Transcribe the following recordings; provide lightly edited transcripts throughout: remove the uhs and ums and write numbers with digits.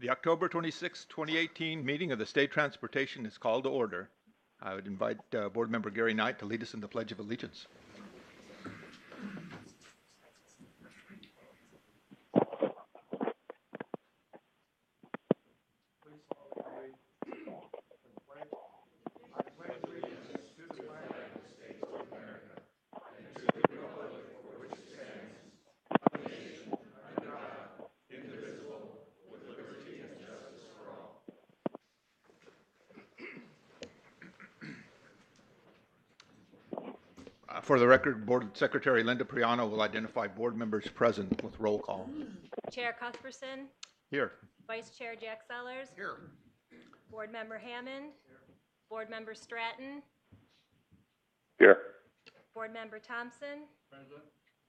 The October 26, 2018 meeting of the State Transportation is called to order. I would invite Board Member Gary Knight to lead us in the Pledge of Allegiance. For the record, Board Secretary Linda Priano will identify board members present with roll call. Chair Cuthbertson, Here. Vice Chair Jack Sellers. Here. Board Member Hammond. Board Member Stratton. Here. Board Member Thompson. Present.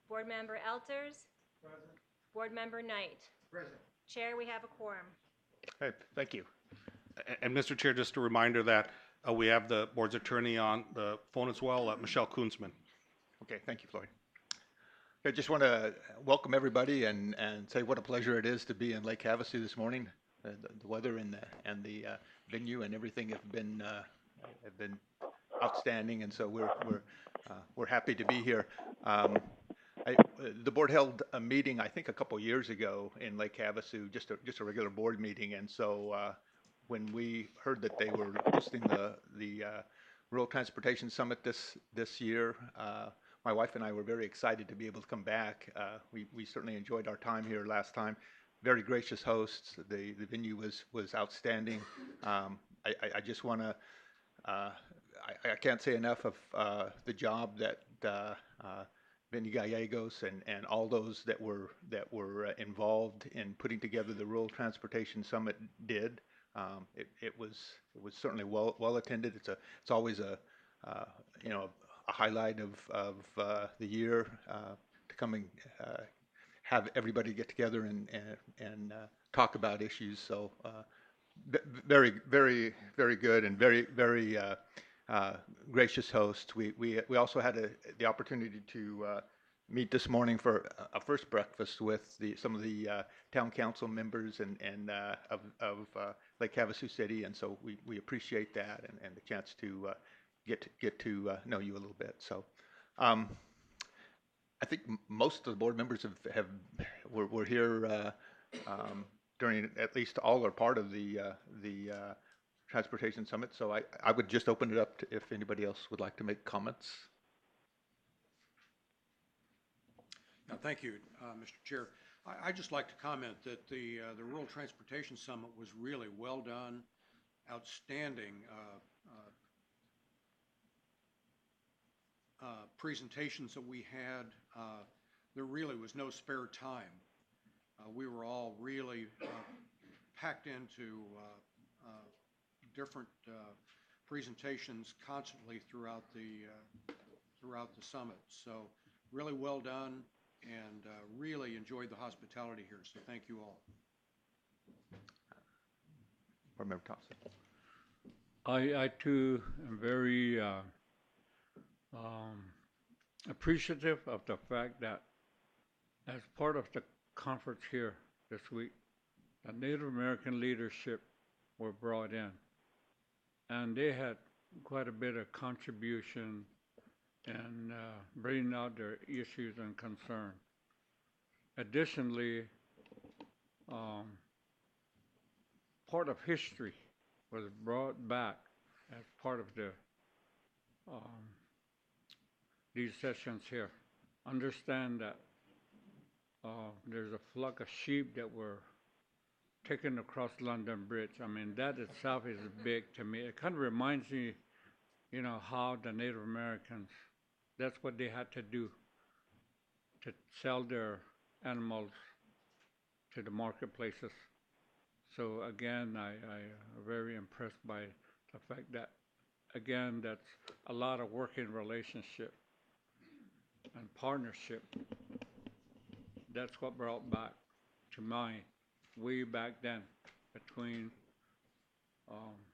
Board Member Elters. Present. Board Member Knight. Present. Chair, we have a quorum. Hey, thank you. And Mr. Chair, just a reminder that we have the board's attorney on the phone as well, Michelle Koonsman. Okay, thank you, Floyd. I just want to welcome everybody and say what a pleasure it is to be in Lake Havasu this morning. The weather and the venue and everything have been outstanding, and so we're happy to be here. The board held a meeting, I think, a couple years ago in Lake Havasu, just a regular board meeting, and so when we heard that they were hosting the Rural Transportation Summit this year, my wife and I were very excited to be able to come back. We certainly enjoyed our time here last time. Very gracious hosts. The venue was outstanding. I just want to I can't say enough of the job that Vinny Gallegos and all those that were involved in putting together the Rural Transportation Summit did. It was certainly well attended. It's always a highlight of the year to come and have everybody get together and talk about issues. So very good and very gracious host. We also had the opportunity to meet this morning for a first breakfast with some of the town council members and of Lake Havasu City, and so we appreciate that and the chance to get to know you a little bit. So I think most of the board members were here during at least all or part of the Transportation Summit. So I would just open it up to if anybody else would like to make comments. Thank you, Mr. Chair. I'd just like to comment that the Rural Transportation Summit was really well done, outstanding presentations that we had. There really was no spare time. We were all really packed into different presentations constantly throughout the summit. So really well done, and really enjoyed the hospitality here. So thank you all. Board Member Thompson. I too am very appreciative of the fact that as part of the conference here this week, the Native American leadership were brought in, and they had quite a bit of contribution in bringing out their issues and concerns. Additionally, part of history was brought back as part of these sessions here. Understand that there's a flock of sheep that were taken across London Bridge. I mean, that itself is big to me. It kind of reminds me, how the Native Americans, that's what they had to do to sell their animals to the marketplaces. So again, I'm very impressed by the fact that, again, that's a lot of working relationship and partnership. That's what brought back to mind way back then between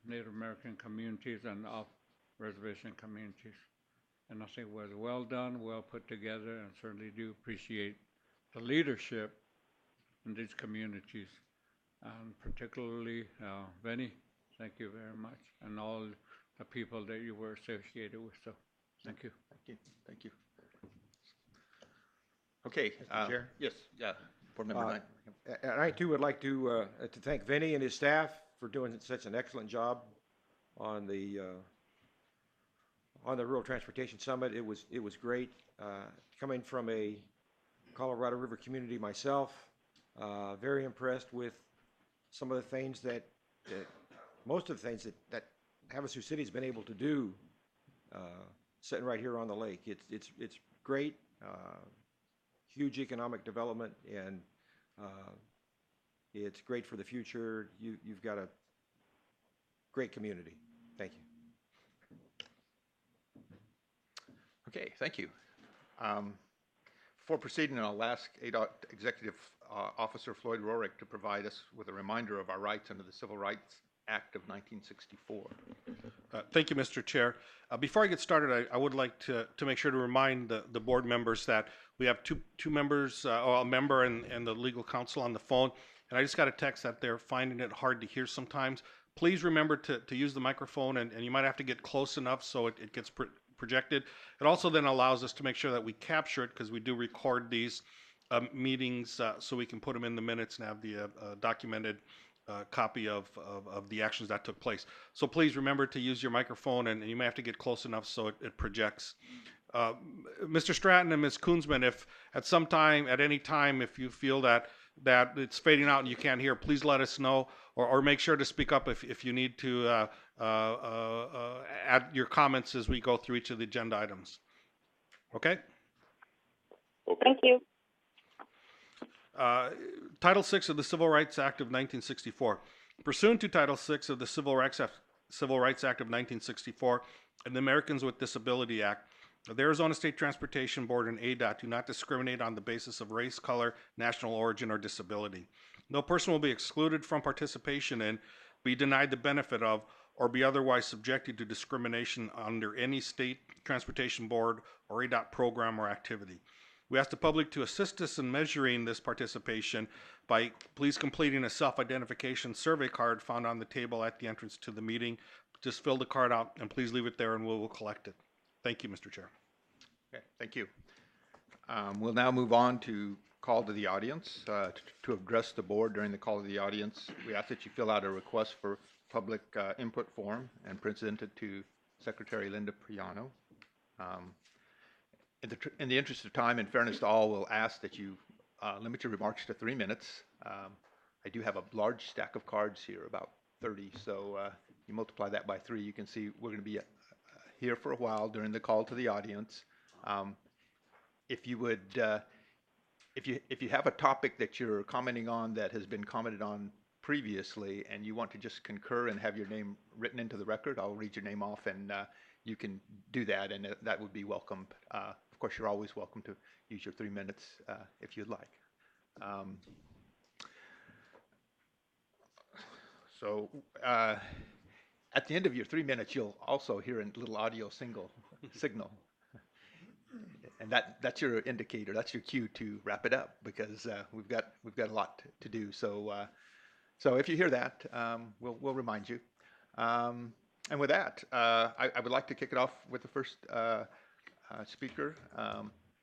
Native American communities and off-reservation communities. And I think it was well done, well put together, and certainly do appreciate the leadership in these communities and particularly Vinny. Thank you very much, and all the people that you were associated with. So, thank you. Thank you. Thank you. Okay. Chair? Yes. Yeah. Board Member Knight. And I too would like to thank Vinny and his staff for doing such an excellent job on the Rural Transportation Summit. It was great. Coming from a Colorado River community myself, very impressed with some of the things most of the things that Havasu City's been able to do, sitting right here on the lake. It's great, huge economic development, and it's great for the future. You've got a great community. Thank you. Okay, thank you. Before proceeding, I'll ask ADOT Executive Officer Floyd Rorick to provide us with a reminder of our rights under the Civil Rights Act of 1964. Thank you, Mr. Chair. Before I get started, I would like to make sure to remind the board members that we have two members, or a member and the legal counsel on the phone, and I just got a text that they're finding it hard to hear sometimes. Please remember to use the microphone, and you might have to get close enough so it gets projected. It also then allows us to make sure that we capture it, because we do record these meetings so we can put them in the minutes and have the documented copy of the actions that took place. So please remember to use your microphone, and you may have to get close enough so it projects. Mr. Stratton and Ms. Koonsman, if at any time, if you feel that it's fading out and you can't hear, please let us know, or make sure to speak up if you need to add your comments as we go through each of the agenda items. Okay? Thank you. Title VI of the Civil Rights Act of 1964. Pursuant to Title VI of the Civil Rights Act of 1964 and the Americans with Disability Act, the Arizona State Transportation Board and ADOT do not discriminate on the basis of race, color, national origin, or disability. No person will be excluded from participation in, be denied the benefit of, or be otherwise subjected to discrimination under any state transportation board or ADOT program or activity. We ask the public to assist us in measuring this participation by please completing a self-identification survey card found on the table at the entrance to the meeting. Just fill the card out and please leave it there and we'll collect it. Thank you, Mr. Chair. Okay, thank you. We'll now move on to call to the audience. To address the board during the call to the audience, we ask that you fill out a request for public input form and present it to Secretary Linda Priano. In the interest of time and fairness to all, we'll ask that you limit your remarks to 3 minutes. I do have a large stack of cards here, about 30, so you multiply that by 3, you can see we're going to be here for a while during the call to the audience. If you would, if you have a topic that you're commenting on that has been commented on previously and you want to just concur and have your name written into the record, I'll read your name off and you can do that, and that would be welcome. Of course, you're always welcome to use your 3 minutes if you'd like. At the end of your 3 minutes, you'll also hear a little audio signal, and that's your indicator. That's your cue to wrap it up because we've got a lot to do. So if you hear that, we'll remind you. And with that, I would like to kick it off with the first speaker.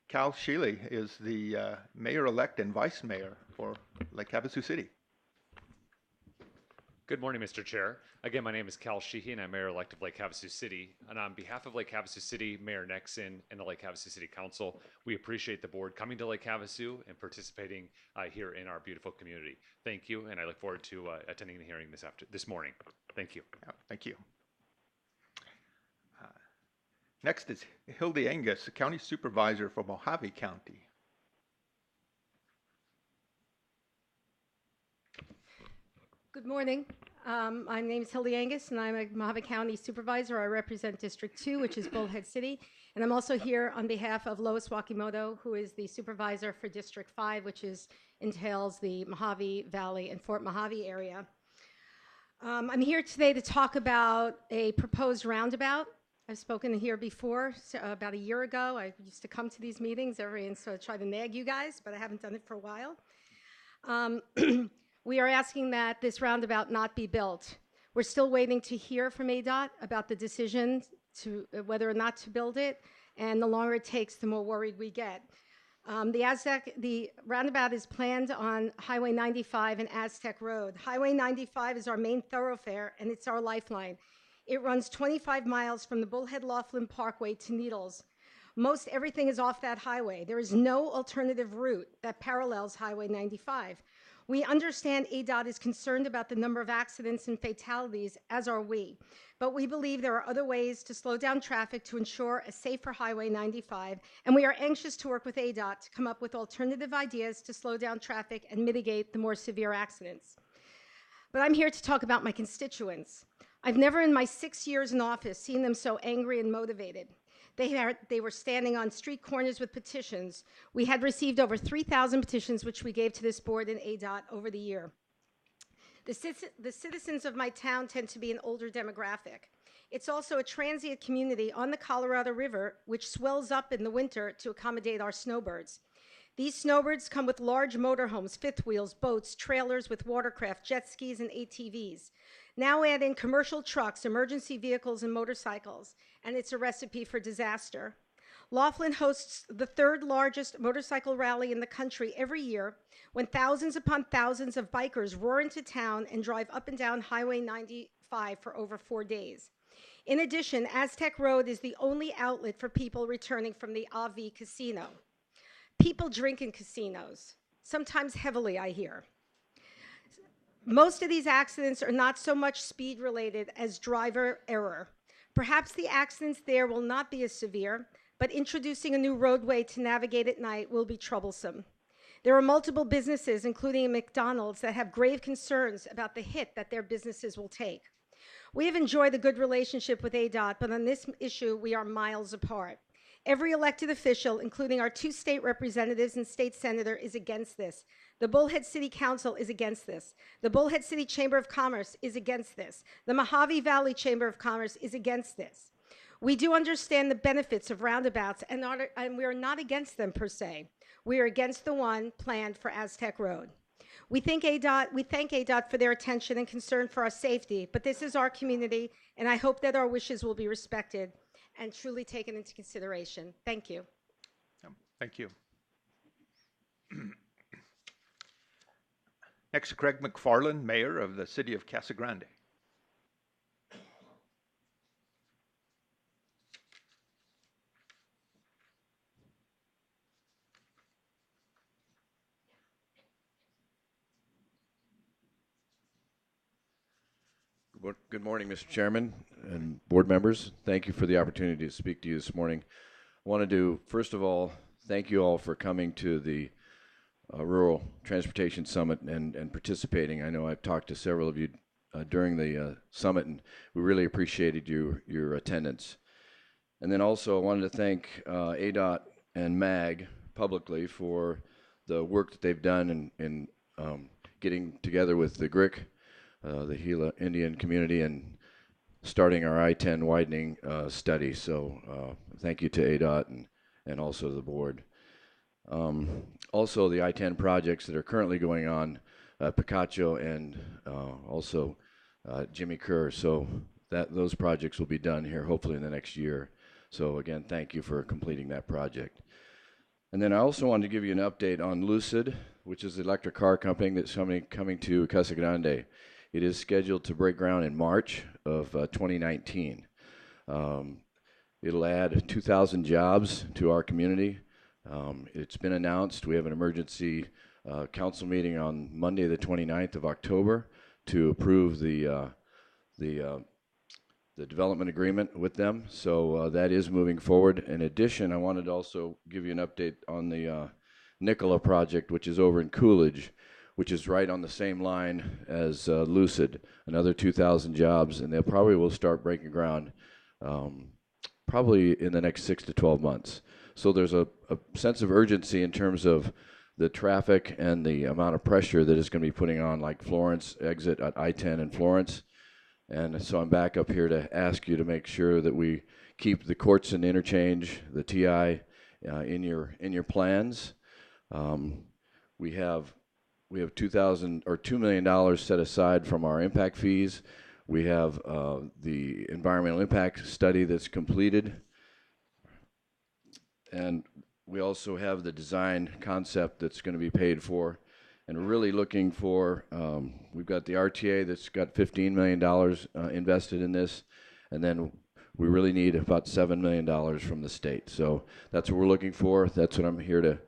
Cal Shealy is the mayor-elect and vice mayor for Lake Havasu City. Good morning, Mr. Chair. Again, my name is Cal Sheehy, and I'm mayor-elect of Lake Havasu City. And on behalf of Lake Havasu City, Mayor Nexon, and the Lake Havasu City Council, we appreciate the board coming to Lake Havasu and participating here in our beautiful community. Thank you, and I look forward to attending the hearing this morning. Thank you. Yeah, thank you. Next is Hildy Angus, County Supervisor for Mojave County. Good morning. My name is Hildy Angus, and I'm a Mojave County Supervisor. I represent District 2, which is Bullhead City. And I'm also here on behalf of Lois Wakimoto, who is the Supervisor for District 5, which entails the Mojave Valley and Fort Mojave area. I'm here today to talk about a proposed roundabout. I've spoken here before, about a year ago. I used to come to these meetings and so try to nag you guys, but I haven't done it for a while. we are asking that this roundabout not be built. We're still waiting to hear from ADOT about the decision to whether or not to build it, and the longer it takes, the more worried we get. The roundabout is planned on Highway 95 and Aztec Road. Highway 95 is our main thoroughfare, and it's our lifeline. It runs 25 miles from the Bullhead Laughlin Parkway to Needles. Most everything is off that highway. There is no alternative route that parallels Highway 95. We understand ADOT is concerned about the number of accidents and fatalities, as are we. But we believe there are other ways to slow down traffic to ensure a safer Highway 95, and we are anxious to work with ADOT to come up with alternative ideas to slow down traffic and mitigate the more severe accidents. But I'm here to talk about my constituents. I've never in my 6 years in office seen them so angry and motivated. They were standing on street corners with petitions. We had received over 3,000 petitions, which we gave to this board and ADOT over the year. The citizens of my town tend to be an older demographic. It's also a transient community on the Colorado River, which swells up in the winter to accommodate our snowbirds. These snowbirds come with large motorhomes, fifth wheels, boats, trailers with watercraft, jet skis, and ATVs. Now add in commercial trucks, emergency vehicles, and motorcycles, and it's a recipe for disaster. Laughlin hosts the third largest motorcycle rally in the country every year, when thousands upon thousands of bikers roar into town and drive up and down Highway 95 for over 4 days. In addition, Aztec Road is the only outlet for people returning from the AV casino. People drink in casinos, sometimes heavily, I hear. Most of these accidents are not so much speed related as driver error. Perhaps the accidents there will not be as severe, but introducing a new roadway to navigate at night will be troublesome. There are multiple businesses, including a McDonald's, that have grave concerns about the hit that their businesses will take. We have enjoyed a good relationship with ADOT, but on this issue, we are miles apart. Every elected official, including our 2 state representatives and state senator, is against this. The Bullhead City Council is against this. The Bullhead City Chamber of Commerce is against this. The Mojave Valley Chamber of Commerce is against this. We do understand the benefits of roundabouts, and we are not against them per se. We are against the one planned for Aztec Road. We thank ADOT for their attention and concern for our safety, but this is our community, and I hope that our wishes will be respected and truly taken into consideration. Thank you. Thank you. Next, Craig McFarland, Mayor of the City of Casa Grande. Good morning, Mr. Chairman and board members. Thank you for the opportunity to speak to you this morning. I wanted to, first of all, thank you all for coming to the Rural Transportation Summit and participating. I know I've talked to several of you during the summit, and we really appreciated your attendance. And then also I wanted to thank ADOT and MAG publicly for the work that they've done in getting together with the GRIC, the Gila Indian community, and starting our I-10 widening study. So thank you to ADOT and also the board. Also the I-10 projects that are currently going on, Picacho and also Jimmy Kerr. So those projects will be done here hopefully in the next year. So again, thank you for completing that project. And then I also wanted to give you an update on Lucid, which is the electric car company that's coming to Casa Grande. It is scheduled to break ground in March of 2019. It'll add 2,000 jobs to our community. It's been announced. We have an emergency council meeting on Monday, the 29th of October, to approve the development agreement with them. So that is moving forward. In addition, I wanted to also give you an update on the Nicola project, which is over in Coolidge, which is right on the same line as Lucid, another 2,000 jobs, and they probably will start breaking ground probably in the next 6 to 12 months. So there's a sense of urgency in terms of the traffic and the amount of pressure that it's going to be putting on, like Florence exit at I-10 in Florence. And so I'm back up here to ask you to make sure that we keep the courts and interchange, the TI, in your plans. We have we have $2 million set aside from our impact fees. We have the environmental impact study that's completed. And we also have the design concept that's going to be paid for. And we're really looking for, we've got the RTA that's got $15 million invested in this. And then we really need about $7 million from the state. So that's what we're looking for. That's what I'm here to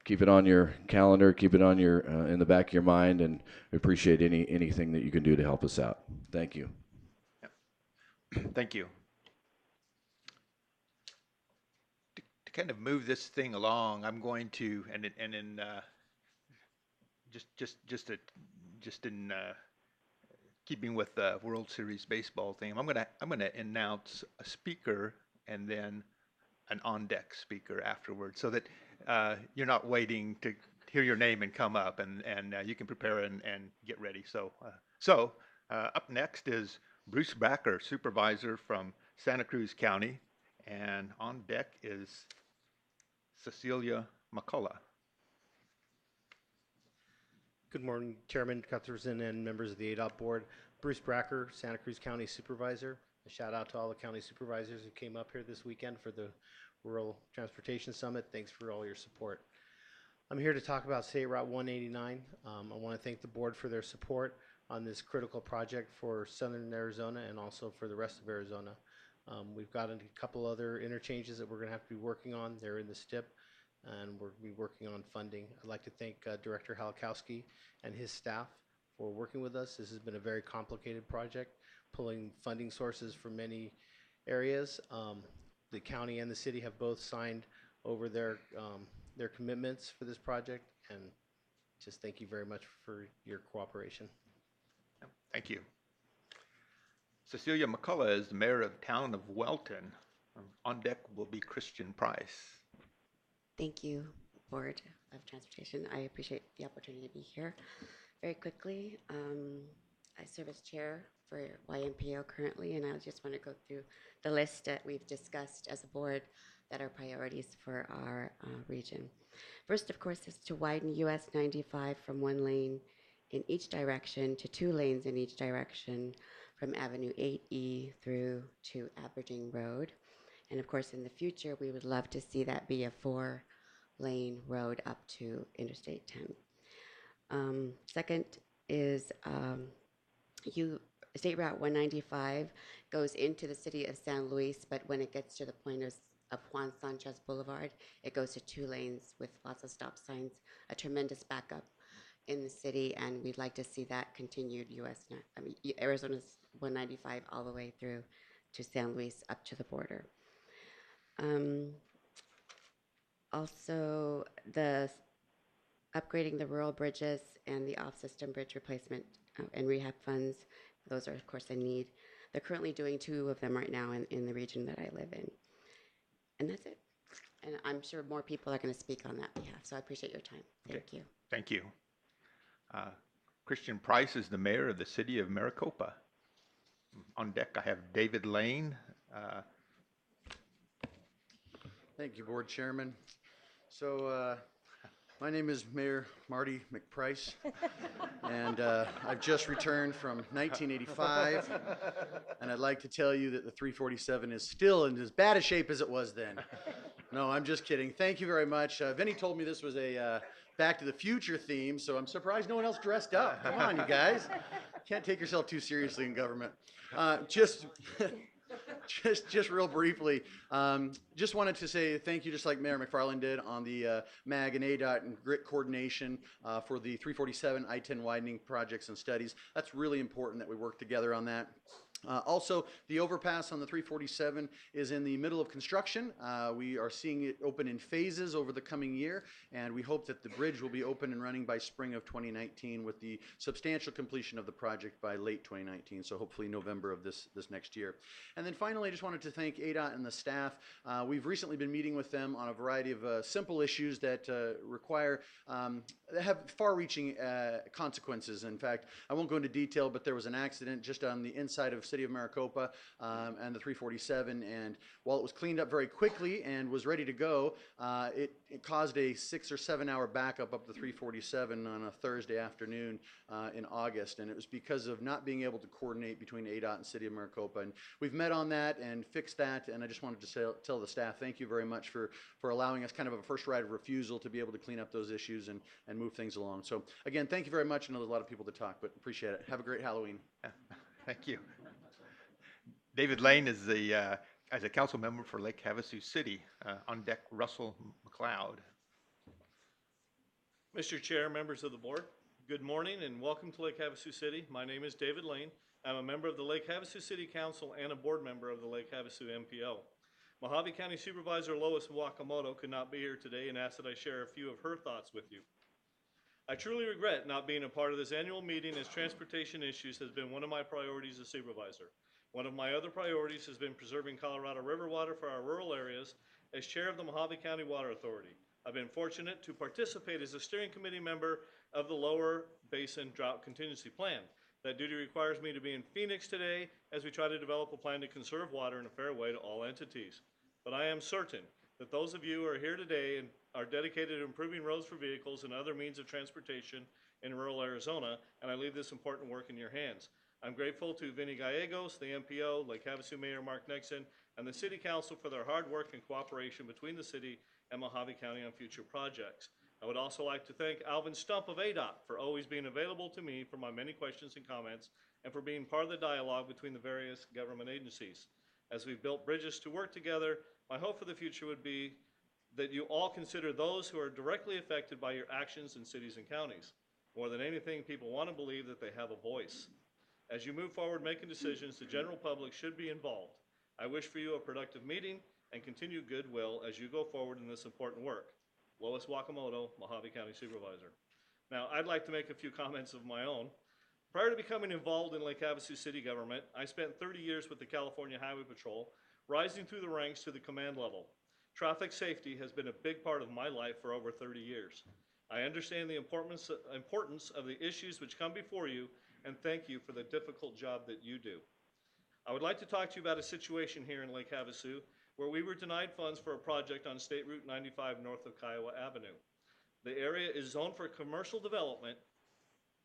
keep it on your calendar, keep it on your, in the back of your mind, and we appreciate anything that you can do to help us out. Thank you. Thank you. To kind of move this thing along, I'm going to, and in just in keeping with the World Series baseball theme, I'm gonna announce a speaker and then an on-deck speaker afterwards, so that you're not waiting to hear your name and come up, and you can prepare and get ready. So up next is Bruce Backer, supervisor from Santa Cruz County, and on deck is Cecilia McCullough. Good morning, Chairman Cuthbertson and members of the ADOT Board. Bruce Bracker, Santa Cruz County Supervisor. A shout out to all the county supervisors who came up here this weekend for the Rural Transportation Summit. Thanks for all your support. I'm here to talk about State Route 189. I want to thank the board for their support on this critical project for southern Arizona and also for the rest of Arizona. We've got a couple other interchanges that we're going to have to be working on. They're in the STIP, and we're going to be working on funding. I'd like to thank Director Halakowski and his staff for working with us. This has been a very complicated project, pulling funding sources from many areas. The county and the city have both signed over their commitments for this project, and just thank you very much for your cooperation. Thank you. Cecilia McCullough is the mayor of the town of Welton. On deck will be Christian Price. Thank you, Board of Transportation. I appreciate the opportunity to be here. Very quickly, I serve as chair for YMPO currently, and I just want to go through the list that we've discussed as a board that are priorities for our region. First, of course, is to widen US 95 from 1 lane in each direction to 2 lanes in each direction from Avenue 8E through to Aberdeen Road. And of course, in the future, we would love to see that be a 4-lane road up to Interstate 10. Second is State Route 195 goes into the city of San Luis, but when it gets to the point of Juan Sanchez Boulevard, it goes to 2 lanes with lots of stop signs, a tremendous backup in the city, and we'd like to see that continued Arizona's 195 all the way through to San Luis up to the border. Also, the upgrading the rural bridges and the off-system bridge replacement and rehab funds, those are of course a need. They're currently doing 2 of them right now in the region that I live in. And that's it. And I'm sure more people are going to speak on that behalf, so I appreciate your time. Thank you. Thank you. Christian Price is the mayor of the city of Maricopa. On deck, I have David Lane. Thank you, Board Chairman. So my name is Mayor Marty McPrice, and I've just returned from 1985, and I'd like to tell you that the 347 is still in as bad a shape as it was then. No, I'm just kidding. Thank you very much. Vinny told me this was a Back to the Future theme, so I'm surprised no one else dressed up. Come on, you guys. Can't take yourself too seriously in government. Just real briefly, just wanted to say thank you, just like Mayor McFarland did on the MAG and ADOT and GRIT coordination for the 347 I-10 widening projects and studies. That's really important that we work together on that. Also, the overpass on the 347 is in the middle of construction. We are seeing it open in phases over the coming year, and we hope that the bridge will be open and running by spring of 2019 with the substantial completion of the project by late 2019, so hopefully November of this next year. And then finally, I just wanted to thank ADOT and the staff. We've recently been meeting with them on a variety of simple issues that have far-reaching consequences. In fact, I won't go into detail, but there was an accident just on the inside of City of Maricopa and the 347. And while it was cleaned up very quickly and was ready to go, it caused a 6 or 7 hour backup up the 347 on a Thursday afternoon in August. And it was because of not being able to coordinate between ADOT and City of Maricopa. And we've met on that and fixed that. And I just wanted to tell the staff, thank you very much for allowing us kind of a first right of refusal to be able to clean up those issues and move things along. So again, thank you very much. I know there's a lot of people to talk, but appreciate it. Have a great Halloween. Thank you. David Lane is as a council member for Lake Havasu City. On deck, Russell McLeod. Mr. Chair, members of the board, good morning and welcome to Lake Havasu City. My name is David Lane. I'm a member of the Lake Havasu City Council and a board member of the Lake Havasu MPO. Mojave County Supervisor Lois Wakamoto could not be here today and asked that I share a few of her thoughts with you. I truly regret not being a part of this annual meeting as transportation issues has been one of my priorities as supervisor. One of my other priorities has been preserving Colorado River water for our rural areas as chair of the Mojave County Water Authority. I've been fortunate to participate as a steering committee member of the Lower Basin Drought Contingency Plan. That duty requires me to be in Phoenix today as we try to develop a plan to conserve water in a fair way to all entities. But I am certain that those of you who are here today and are dedicated to improving roads for vehicles and other means of transportation in rural Arizona, and I leave this important work in your hands. I'm grateful to Vinny Gallegos, the MPO, Lake Havasu Mayor Mark Nixon, and the City Council for their hard work and cooperation between the city and Mojave County on future projects. I would also like to thank Alvin Stump of ADOT for always being available to me for my many questions and comments and for being part of the dialogue between the various government agencies. As we've built bridges to work together, my hope for the future would be that you all consider those who are directly affected by your actions in cities and counties. More than anything, people want to believe that they have a voice. As you move forward making decisions, the general public should be involved. I wish for you a productive meeting and continued goodwill as you go forward in this important work. Lois Wakamoto, Mojave County Supervisor. Now, I'd like to make a few comments of my own. Prior to becoming involved in Lake Havasu City government, I spent 30 years with the California Highway Patrol, rising through the ranks to the command level. Traffic safety has been a big part of my life for over 30 years. I understand the importance of the issues which come before you, and thank you for the difficult job that you do. I would like to talk to you about a situation here in Lake Havasu where we were denied funds for a project on State Route 95 north of Kiowa Avenue. The area is zoned for commercial development,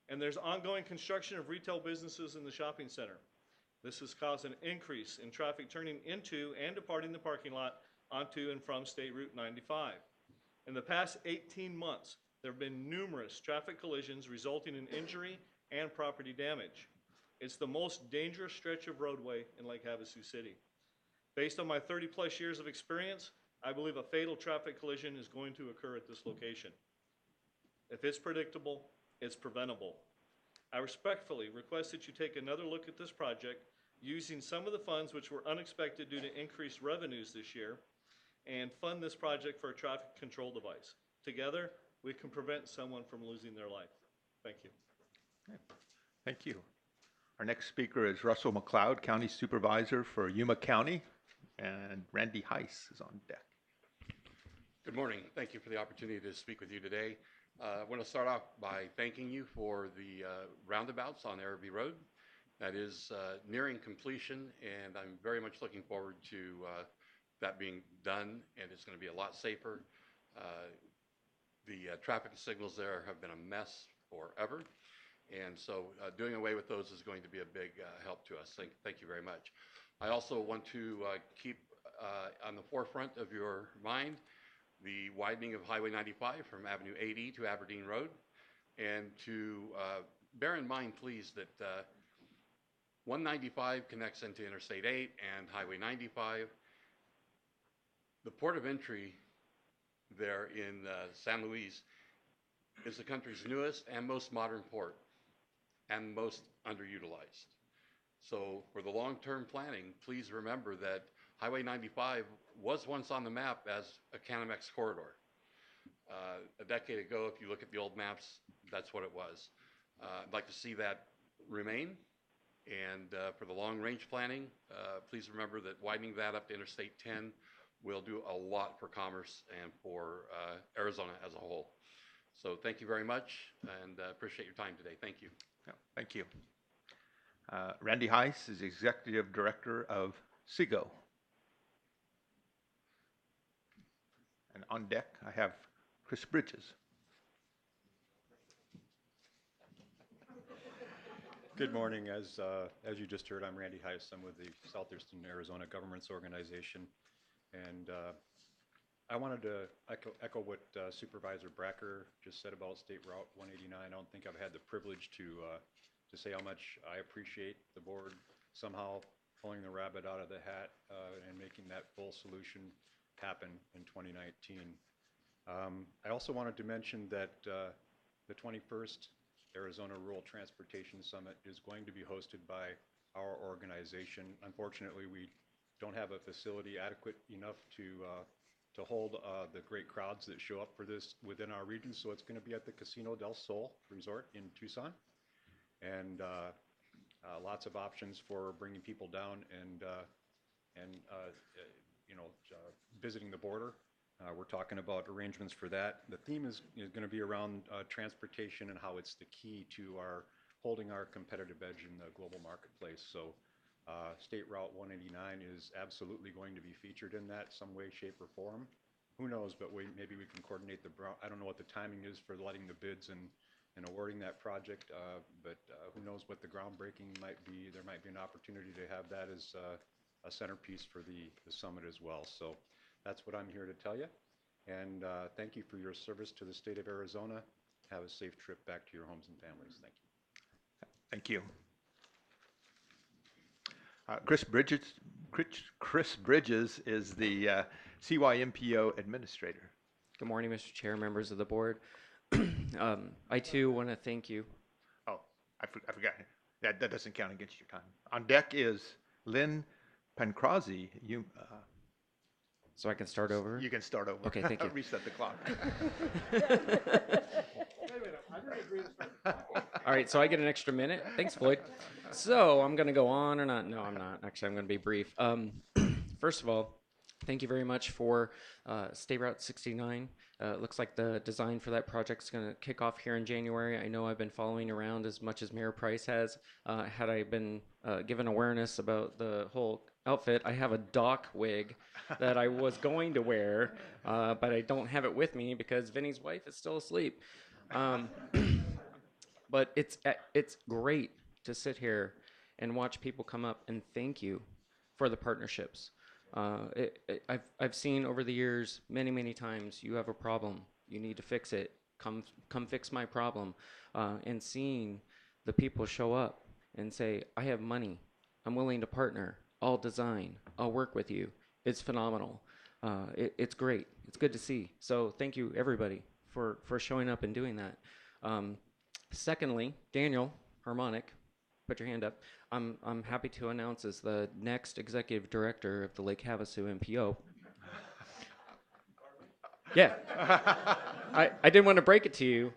and there's ongoing construction of retail businesses in the shopping center. This has caused an increase in traffic turning into and departing the parking lot onto and from State Route 95. In the past 18 months, there have been numerous traffic collisions resulting in injury and property damage. It's the most dangerous stretch of roadway in Lake Havasu City. Based on my 30-plus years of experience, I believe a fatal traffic collision is going to occur at this location. If it's predictable, it's preventable. I respectfully request that you take another look at this project using some of the funds which were unexpected due to increased revenues this year and fund this project for a traffic control device. Together, we can prevent someone from losing their life. Thank you. Thank you. Our next speaker is Russell McLeod, County Supervisor for Yuma County, and Randy Heiss is on deck. Good morning. Thank you for the opportunity to speak with you today. I want to start off by thanking you for the roundabouts on Araby Road. That is nearing completion, and I'm very much looking forward to that being done, and it's going to be a lot safer. The traffic signals there have been a mess forever, and so doing away with those is going to be a big help to us. Thank you very much. I also want to keep on the forefront of your mind the widening of Highway 95 from Avenue 80 to Aberdeen Road, and to bear in mind, please, that 195 connects into Interstate 8 and Highway 95. The port of entry there in San Luis is the country's newest and most modern port and most underutilized. So for the long-term planning, please remember that Highway 95 was once on the map as a Canamex corridor. A decade ago, if you look at the old maps, that's what it was. I'd like to see that remain. And for the long-range planning, please remember that widening that up to Interstate 10 will do a lot for commerce and for Arizona as a whole. So thank you very much, and appreciate your time today. Thank you. Yeah, thank you. Randy Heiss is Executive Director of SIGO. And on deck, I have Chris Bridges. Good morning. As you just heard, I'm Randy Heiss. I'm with the Southeastern Arizona Governments Organization, and I wanted to echo what Supervisor Bracker just said about State Route 189. I don't think I've had the privilege to say how much I appreciate the board somehow pulling the rabbit out of the hat and making that full solution happen in 2019. I also wanted to mention that the 21st Arizona Rural Transportation Summit is going to be hosted by our organization. Unfortunately, we don't have a facility adequate enough to hold the great crowds that show up for this within our region, so it's going to be at the Casino del Sol Resort in Tucson. And lots of options for bringing people down and visiting the border. We're talking about arrangements for that. The theme is going to be around transportation and how it's the key to holding our competitive edge in the global marketplace. So State Route 189 is absolutely going to be featured in that some way, shape, or form. Who knows, but maybe we can coordinate I don't know what the timing is for letting the bids and awarding that project, but who knows what the groundbreaking might be. There might be an opportunity to have that as a centerpiece for the summit as well. So that's what I'm here to tell you. And thank you for your service to the state of Arizona. Have a safe trip back to your homes and families. Thank you. Thank you. Chris Bridges is the CYMPO Administrator. Good morning, Mr. Chair, members of the board. I too want to thank you. Oh, I forgot. That doesn't count against your time. On deck is Lynn Pancrazzi. So I can start over? You can start over. Okay, thank you. Reset the clock. All right, so I get an extra minute. Thanks, Floyd. So I'm going to go on or not? No, I'm not. Actually, I'm going to be brief. First of all, thank you very much for State Route 69. Looks like the design for that project is going to kick off here in January. I know I've been following around as much as Mayor Price has. Had I been given awareness about the whole outfit, I have a dock wig that I was going to wear, but I don't have it with me because Vinny's wife is still asleep. But it's great to sit here and watch people come up and thank you for the partnerships. I've seen over the years many times, you have a problem, you need to fix it, come fix my problem, and seeing the people show up and say, I have money, I'm willing to partner, I'll design, I'll work with you. It's phenomenal. It's great. It's good to see. So thank you everybody for showing up and doing that. Secondly, Daniel Harmonic, put your hand up. I'm happy to announce as the next executive director of the Lake Havasu MPO. Yeah, I didn't want to break it to you.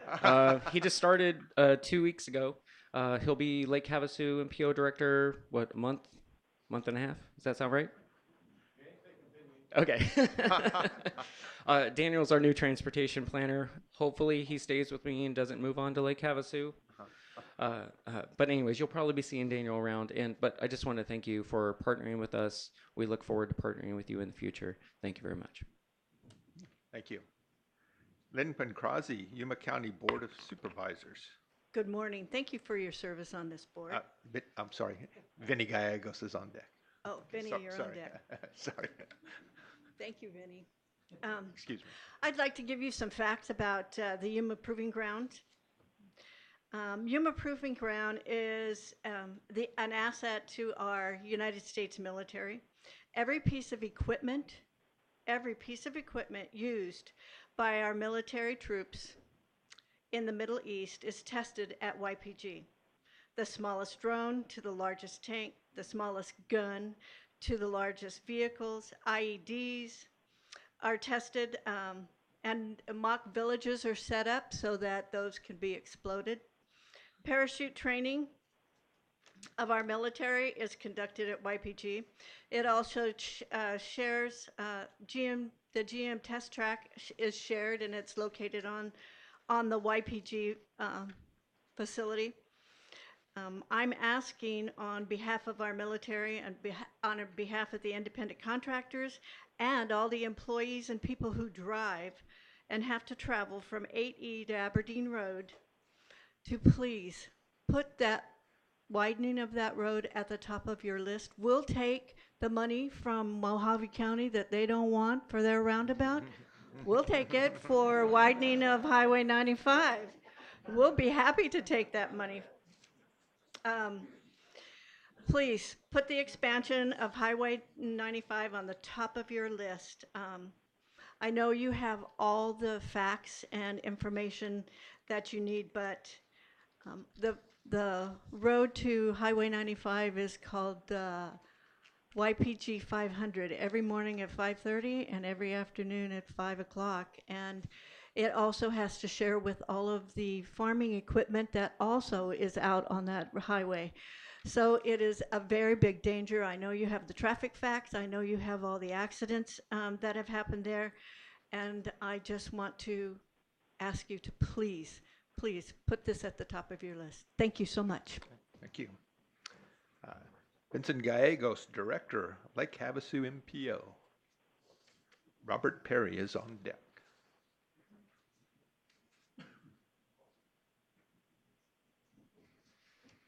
He just started 2 weeks ago. He'll be Lake Havasu MPO director, what, month and a half? Does that sound right? Okay. Daniel's our new transportation planner. Hopefully he stays with me and doesn't move on to Lake Havasu. But anyways, you'll probably be seeing Daniel around. But I just want to thank you for partnering with us. We look forward to partnering with you in the future. Thank you very much. Thank you. Lynn Pancrazzi, Yuma County Board of Supervisors. Good morning. Thank you for your service on this board. I'm sorry. Vinny Gallegos is on deck. Oh, Vinny, you're on deck. Sorry. Thank you, Vinny. Excuse me. I'd like to give you some facts about the Yuma Proving Ground. Yuma Proving Ground is an asset to our United States military. Every piece of equipment used by our military troops in the Middle East is tested at YPG. The smallest drone to the largest tank, the smallest gun to the largest vehicles, IEDs are tested, and mock villages are set up so that those can be exploded. Parachute training of our military is conducted at YPG. It also shares, the GM test track is shared, and it's located on the YPG facility. I'm asking on behalf of our military and on behalf of the independent contractors and all the employees and people who drive and have to travel from 8E to Aberdeen Road to please put that widening of that road at the top of your list. We'll take the money from Mojave County that they don't want for their roundabout. We'll take it for widening of Highway 95. We'll be happy to take that money. Please put the expansion of Highway 95 on the top of your list. I know you have all the facts and information that you need, but the road to Highway 95 is called YPG 500 every morning at 5:30 and every afternoon at 5 o'clock. And it also has to share with all of the farming equipment that also is out on that highway. So it is a very big danger. I know you have the traffic facts. I know you have all the accidents that have happened there. And I just want to ask you to please, please put this at the top of your list. Thank you so much. Thank you. Vincent Gallegos, Director, Lake Havasu MPO. Robert Perry is on deck.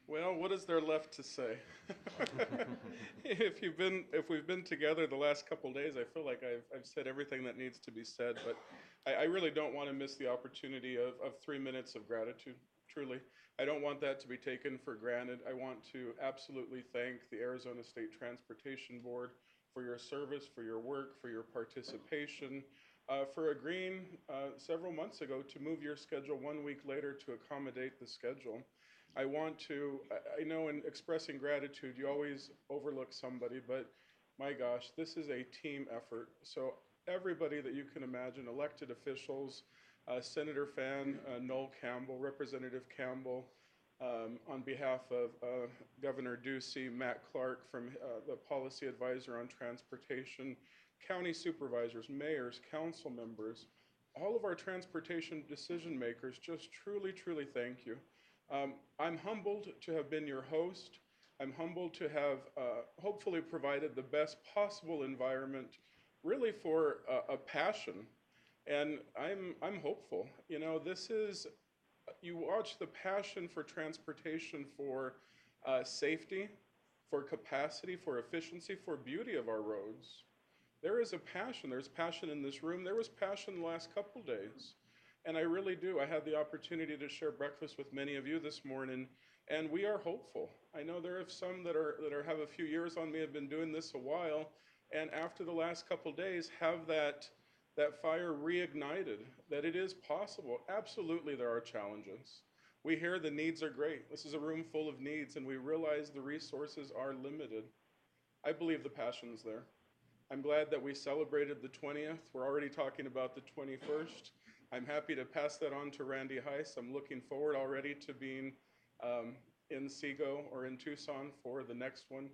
Well, what is there left to say? If we've been together the last couple days, I feel like I've said everything that needs to be said, but I really don't want to miss the opportunity of 3 minutes of gratitude, truly. I don't want that to be taken for granted. I want to absolutely thank the Arizona State Transportation Board for your service, for your work, for your participation, for agreeing several months ago to move your schedule 1 week later to accommodate the schedule. I know in expressing gratitude, you always overlook somebody, but my gosh, this is a team effort. So everybody that you can imagine, elected officials, Senator Fan, Noel Campbell, Representative Campbell, on behalf of Governor Ducey, Matt Clark from the Policy Advisor on Transportation, county supervisors, mayors, council members, all of our transportation decision makers, just truly, truly thank you. I'm humbled to have been your host. I'm humbled to have hopefully provided the best possible environment really for a passion. And I'm hopeful. You know, you watch the passion for transportation, for safety, for capacity, for efficiency, for beauty of our roads. There is a passion. There's passion in this room. There was passion the last couple days. And I really do. I had the opportunity to share breakfast with many of you this morning, and we are hopeful. I know there are some that have a few years on me, have been doing this a while, and after the last couple days have that fire reignited, that it is possible. Absolutely there are challenges. We hear the needs are great. This is a room full of needs, and we realize the resources are limited. I believe the passion's there. I'm glad that we celebrated the 20th. We're already talking about the 21st. I'm happy to pass that on to Randy Heiss. I'm looking forward already to being in Seago or in Tucson for the next one.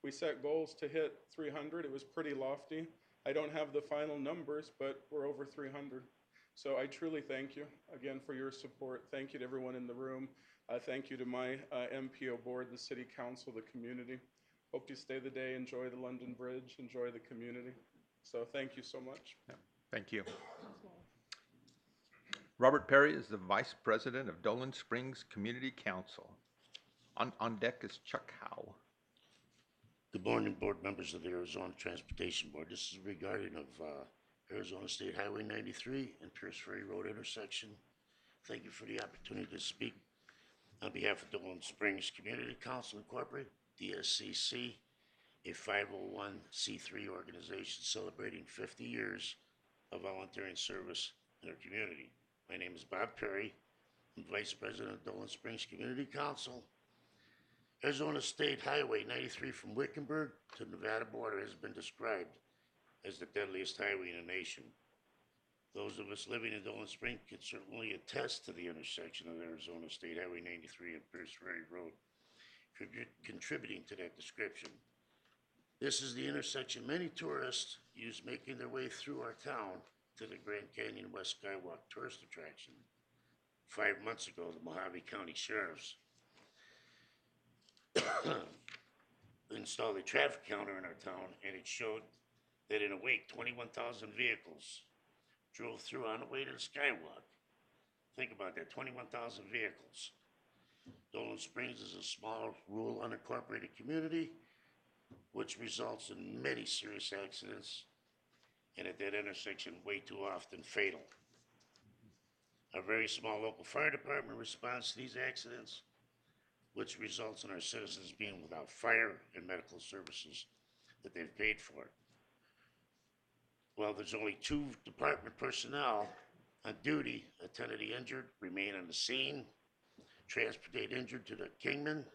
We set goals to hit 300. It was pretty lofty. I don't have the final numbers, but we're over 300. So I truly thank you again for your support. Thank you to everyone in the room. Thank you to my MPO board, the city council, the community. Hope you stay the day, enjoy the London Bridge, enjoy the community. So thank you so much. Yeah, thank you. Robert Perry is the Vice President of Dolan Springs Community Council. On deck is Chuck Howe. Good morning, board members of the Arizona Transportation Board. This is regarding of Arizona State Highway 93 and Pierce Ferry Road intersection. Thank you for the opportunity to speak on behalf of Dolan Springs Community Council Incorporated, DSCC, a 501c3 organization celebrating 50 years of volunteering service in our community. My name is Bob Perry. I'm Vice President of Dolan Springs Community Council. Arizona State Highway 93 from Wickenburg to the Nevada border has been described as the deadliest highway in the nation. Those of us living in Dolan Springs can certainly attest to the intersection of Arizona State Highway 93 and Pierce Ferry Road, contributing to that description. This is the intersection many tourists use making their way through our town to the Grand Canyon West Skywalk tourist attraction. 5 months ago, the Mojave County Sheriff's installed a traffic counter in our town, and it showed that in a week, 21,000 vehicles drove through on the way to the skywalk. Think about that, 21,000 vehicles. Dolan Springs is a small, rural, unincorporated community, which results in many serious accidents, and at that intersection, way too often fatal. Our very small local fire department responds to these accidents, which results in our citizens being without fire and medical services that they've paid for. While there's only 2 department personnel on duty, attend to the injured, remain on the scene, transportate injured to the Kingman.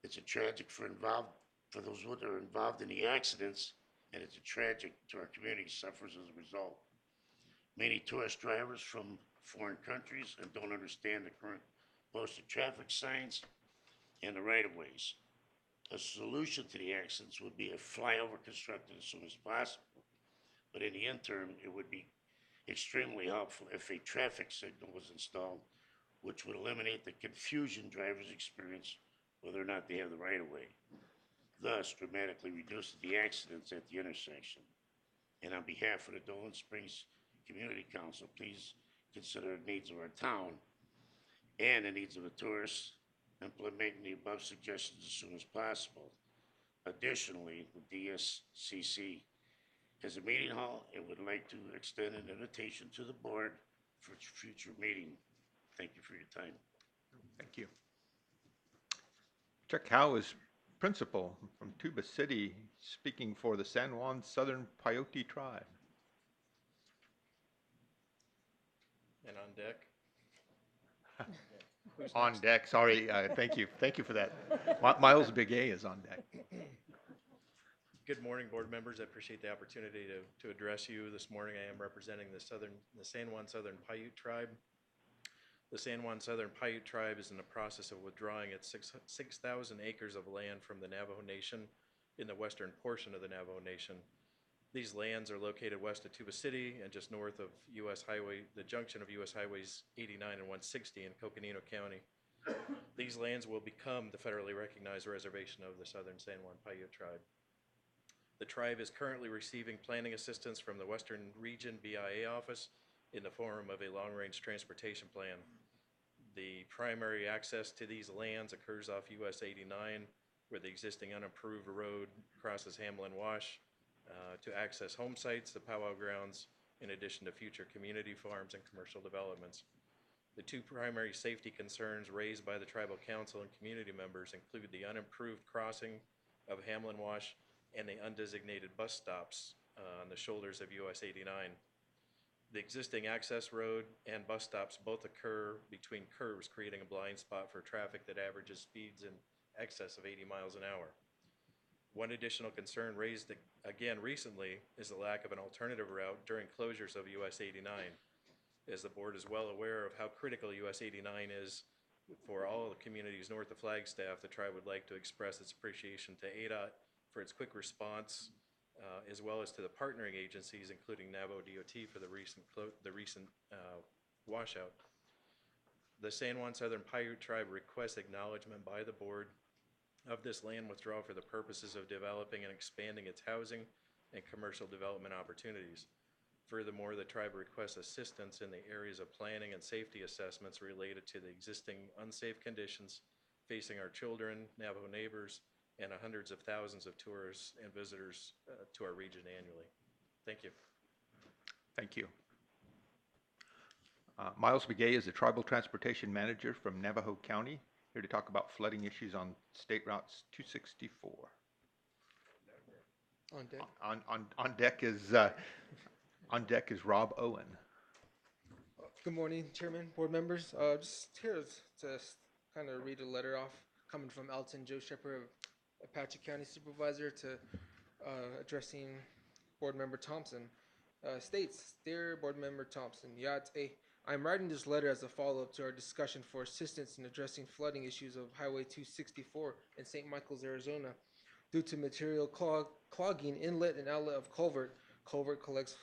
It's a tragic for those who are involved in the accidents, and it's a tragic to our community suffers as a result. Many tourist drivers from foreign countries and don't understand the current posted traffic signs and the right-of-ways. A solution to the accidents would be a flyover constructed as soon as possible, but in the interim, it would be extremely helpful if a traffic signal was installed, which would eliminate the confusion drivers experience whether or not they have the right-of-way, thus dramatically reducing the accidents at the intersection. And on behalf of the Dolan Springs Community Council, please consider the needs of our town and the needs of the tourists, implementing the above suggestions as soon as possible. Additionally, the DSCC has a meeting hall and would like to extend an invitation to the board for its future meeting. Thank you for your time. Thank you. Chuck Howe is principal from Tuba City, speaking for the San Juan Southern Paiute Tribe. And on deck. On deck, sorry, thank you for that. Miles Begay is on deck. Good morning, board members. I appreciate the opportunity to address you this morning. I am representing the San Juan Southern Paiute Tribe. The San Juan Southern Paiute Tribe is in the process of withdrawing its 6,000 acres of land from the Navajo Nation in the western portion of the Navajo Nation. These lands are located west of Tuba City and just north of the junction of U.S. Highways 89 and 160 in Coconino County. These lands will become the federally recognized reservation of the Southern San Juan Paiute Tribe. The tribe is currently receiving planning assistance from the Western Region BIA office in the form of a long-range transportation plan. The primary access to these lands occurs off US 89, where the existing unimproved road crosses Hamlin Wash to access home sites, the powwow grounds, in addition to future community farms and commercial developments. The 2 primary safety concerns raised by the tribal council and community members include the unimproved crossing of Hamlin Wash and the undesignated bus stops on the shoulders of US 89. The existing access road and bus stops both occur between curves, creating a blind spot for traffic that averages speeds in excess of 80 miles an hour. One additional concern raised again recently is the lack of an alternative route during closures of US 89. As the board is well aware of how critical US 89 is for all the communities north of Flagstaff, the tribe would like to express its appreciation to ADOT for its quick response, as well as to the partnering agencies, including Navajo DOT, for the recent washout. The San Juan Southern Paiute Tribe requests acknowledgement by the board of this land withdrawal for the purposes of developing and expanding its housing and commercial development opportunities. Furthermore, the tribe requests assistance in the areas of planning and safety assessments related to the existing unsafe conditions facing our children, Navajo neighbors, and hundreds of thousands of tourists and visitors to our region annually. Thank you. Thank you. Miles Begay is the Tribal Transportation Manager from Navajo County, here to talk about flooding issues on State Routes 264. On deck is Rob Owen. Good morning, Chairman, board members. Just here to kind of read a letter off coming from Elton Joe Shepherd, Apache County Supervisor, to addressing Board Member Thompson. States, Dear Board Member Thompson, I'm writing this letter as a follow-up to our discussion for assistance in addressing flooding issues of Highway 264 in St. Michael's, Arizona. Due to material clogging inlet and outlet of culvert collects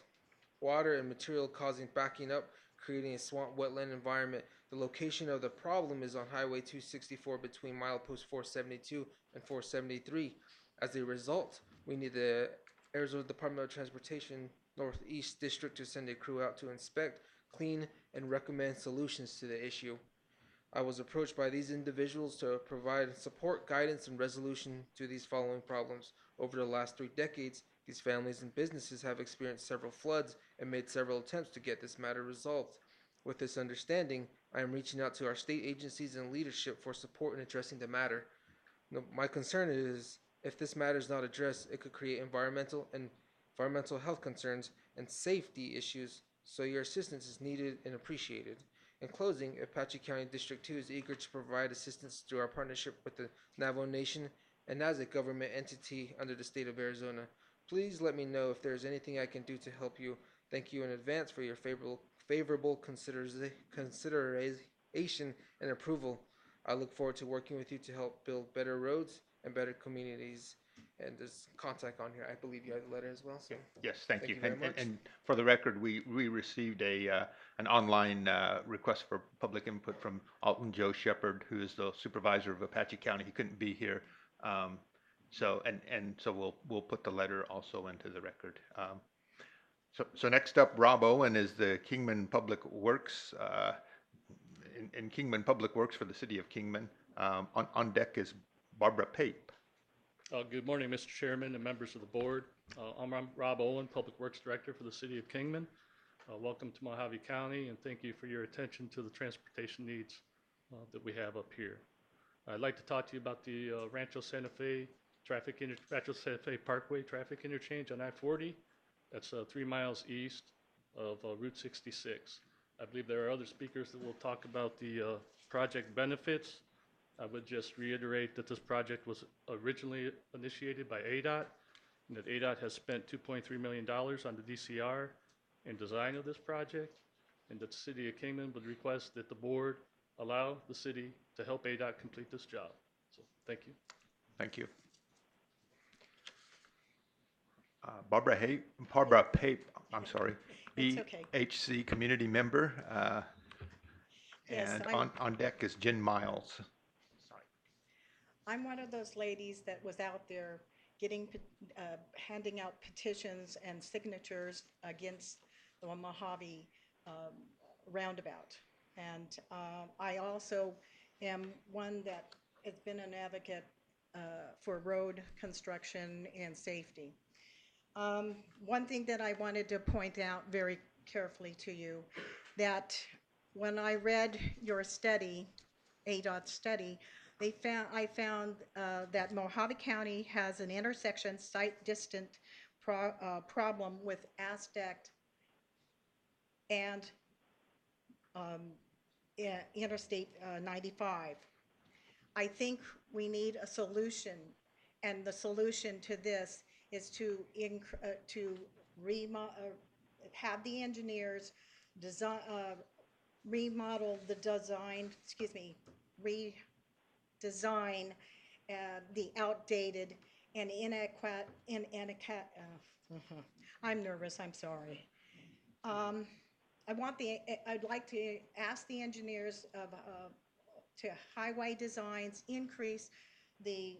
water and material causing backing up, creating a swamp wetland environment. The location of the problem is on Highway 264 between milepost 472 and 473. As a result, we need the Arizona Department of Transportation Northeast District to send a crew out to inspect, clean, and recommend solutions to the issue. I was approached by these individuals to provide support, guidance, and resolution to these following problems. Over the last 3 decades, these families and businesses have experienced several floods and made several attempts to get this matter resolved. With this understanding, I am reaching out to our state agencies and leadership for support in addressing the matter. My concern is if this matter is not addressed, it could create environmental health concerns and safety issues, so your assistance is needed and appreciated. In closing, Apache County District 2 is eager to provide assistance through our partnership with the Navajo Nation and as a government entity under the state of Arizona. Please let me know if there is anything I can do to help you. Thank you in advance for your favorable consideration and approval. I look forward to working with you to help build better roads and better communities. And there's contact on here. I believe you have the letter as well. So Yes, thank you. very much. And for the record, we received an online request for public input from Alton Joe Shepard, who is the supervisor of Apache County. He couldn't be here. So we'll put the letter also into the record. So next up, Rob Owen is the Kingman Public Works, in Kingman Public Works for the city of Kingman. On deck is Barbara Pape. Good morning, Mr. Chairman and members of the board. I'm Rob Owen, Public Works Director for the City of Kingman. Welcome to Mojave County, and thank you for your attention to the transportation needs that we have up here. I'd like to talk to you about the Rancho Santa Fe Rancho Santa Fe Parkway traffic interchange on I-40. That's 3 miles east of Route 66. I believe there are other speakers that will talk about the project benefits. I would just reiterate that this project was originally initiated by ADOT, and that ADOT has spent $2.3 million on the DCR and design of this project, and that the City of Kingman would request that the board allow the city to help ADOT complete this job. So, thank you. Thank you. Barbara Pape, I'm sorry, It's okay. BHC community member. Yes, And I'm- on deck is Jen Miles. I'm one of those ladies that was out there handing out petitions and signatures against the Mojave roundabout. And I also am one that has been an advocate for road construction and safety. One thing that I wanted to point out very carefully to you, that when I read your study, ADOT study, I found that Mojave County has an intersection site distant problem with Aztec and Interstate 95. I think we need a solution, and the solution to this is to have the engineers design, remodel the design, redesign the outdated and inadequate, I'm nervous, I'm sorry. I'd like to ask the engineers to highway designs increase the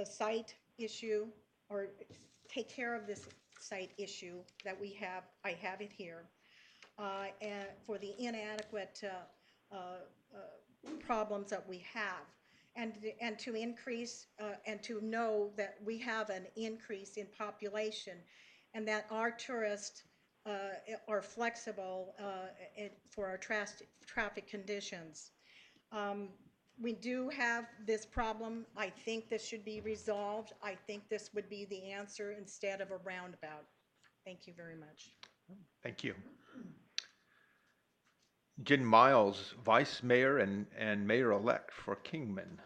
site issue, or take care of this site issue that we have. I have it here, and for the inadequate problems that we have, and to increase and to know that we have an increase in population, and that our tourists are flexible for our traffic conditions. We do have this problem. I think this should be resolved. I think this would be the answer instead of a roundabout. Thank you very much. Thank you. Jen Miles, Vice Mayor and Mayor-elect for Kingman.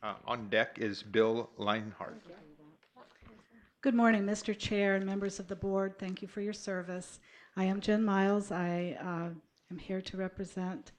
On deck is Bill Leinhardt. Good morning, Mr. Chair and members of the board. Thank you for your service. I am Jen Miles. I am here to represent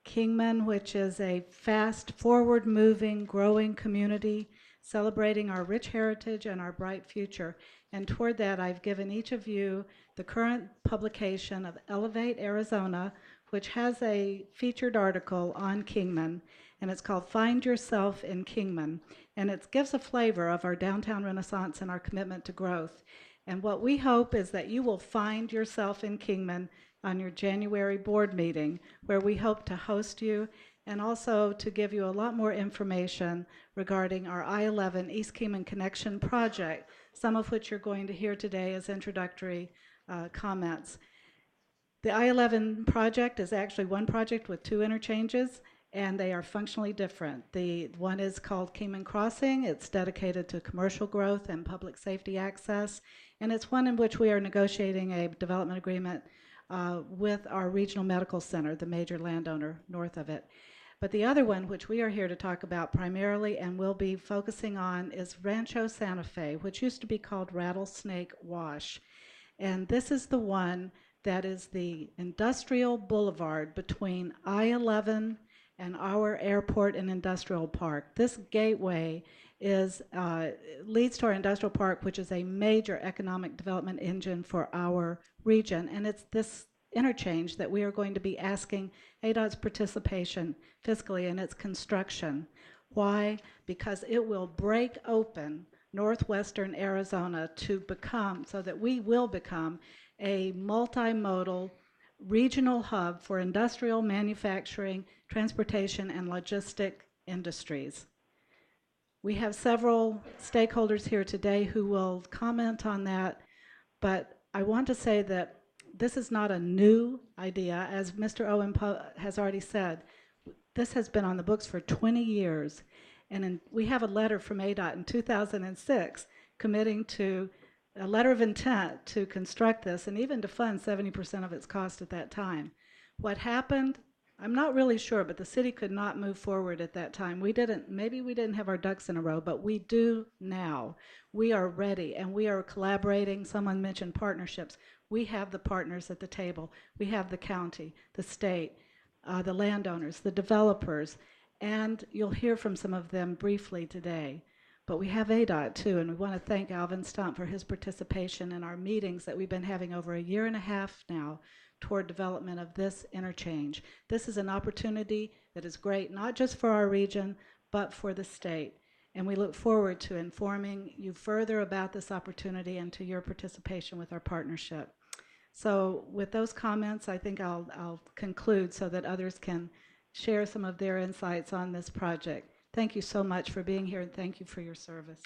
Kingman, which is a fast, forward-moving, growing community celebrating our rich heritage and our bright future. And toward that, I've given each of you the current publication of Elevate Arizona, which has a featured article on Kingman, and it's called Find Yourself in Kingman. And it gives a flavor of our downtown renaissance and our commitment to growth. And what we hope is that you will find yourself in Kingman on your January board meeting, where we hope to host you and also to give you a lot more information regarding our I-11 East Kingman Connection project, some of which you're going to hear today as introductory comments. The I-11 project is actually one project with two interchanges, and they are functionally different. The one is called Kingman Crossing. It's dedicated to commercial growth and public safety access, and it's one in which we are negotiating a development agreement with our regional medical center, the major landowner north of it. But the other one, which we are here to talk about primarily and will be focusing on, is Rancho Santa Fe, which used to be called Rattlesnake Wash. And this is the one that is the industrial boulevard between I-11 and our airport and industrial park. This gateway leads to our industrial park, which is a major economic development engine for our region. And it's this interchange that we are going to be asking ADOT's participation fiscally in its construction. Why? Because it will break open northwestern Arizona to become, so that we will become a multimodal regional hub for industrial, manufacturing, transportation, and logistic industries. We have several stakeholders here today who will comment on that, but I want to say that this is not a new idea. As Mr. Owen has already said, this has been on the books for 20 years. And we have a letter from ADOT in 2006 committing to a letter of intent to construct this and even to fund 70% of its cost at that time. What happened, I'm not really sure, but the city could not move forward at that time. Maybe we didn't have our ducks in a row, but we do now. We are ready and we are collaborating. Someone mentioned partnerships. We have the partners at the table. We have the county, the state, the landowners, the developers, and you'll hear from some of them briefly today. But we have ADOT too, and we want to thank Alvin Stump for his participation in our meetings that we've been having over a year and a half now toward development of this interchange. This is an opportunity that is great, not just for our region, but for the state. And we look forward to informing you further about this opportunity and to your participation with our partnership. So with those comments, I think I'll conclude so that others can share some of their insights on this project. Thank you so much for being here, and thank you for your service.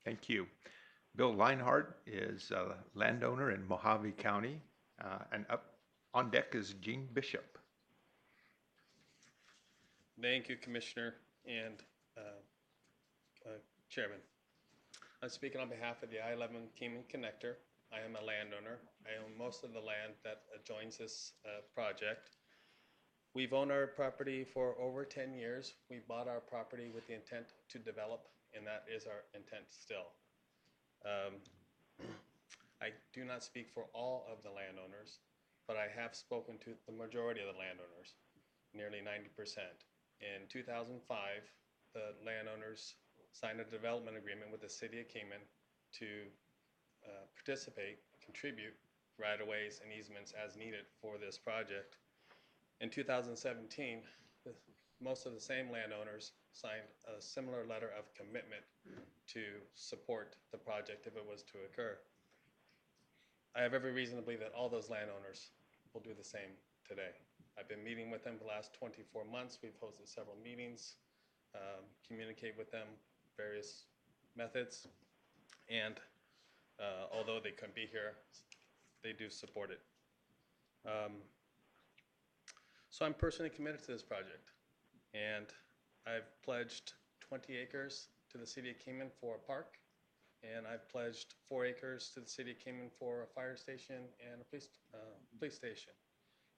Thank you. Bill Leinhardt is a landowner in Mojave County, and up on deck is Gene Bishop. Thank you, Commissioner and Chairman. I'm speaking on behalf of the I-11 Kingman Connector. I am a landowner. I own most of the land that adjoins this project. We've owned our property for over 10 years. We bought our property with the intent to develop, and that is our intent still. I do not speak for all of the landowners, but I have spoken to the majority of the landowners, nearly 90%. In 2005, the landowners signed a development agreement with the City of Kingman to participate, contribute right-of-ways and easements as needed for this project. In 2017, most of the same landowners signed a similar letter of commitment to support the project if it was to occur. I have every reason to believe that all those landowners will do the same today. I've been meeting with them for the last 24 months. We've hosted several meetings, communicate with them various methods, and although they couldn't be here, they do support it. So I'm personally committed to this project, and I've pledged 20 acres to the City of Kingman for a park, and I've pledged 4 acres to the City of Kingman for a fire station and a police station.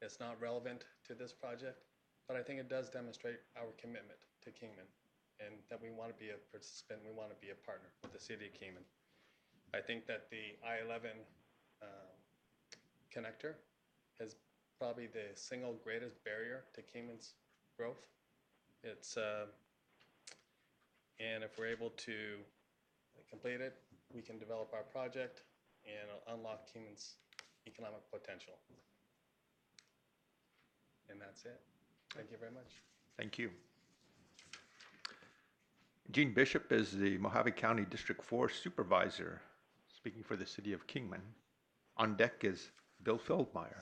It's not relevant to this project, but I think it does demonstrate our commitment to Kingman and that we want to be a participant, we want to be a partner with the City of Kingman. I think that the I-11 connector is probably the single greatest barrier to Kingman's growth. It's and if we're able to complete it, we can develop our project and unlock Kingman's economic potential. And that's it. Thank you very much. Thank you. Gene Bishop is the Mojave County District 4 Supervisor, speaking for the City of Kingman. On deck is Bill Feldmeyer.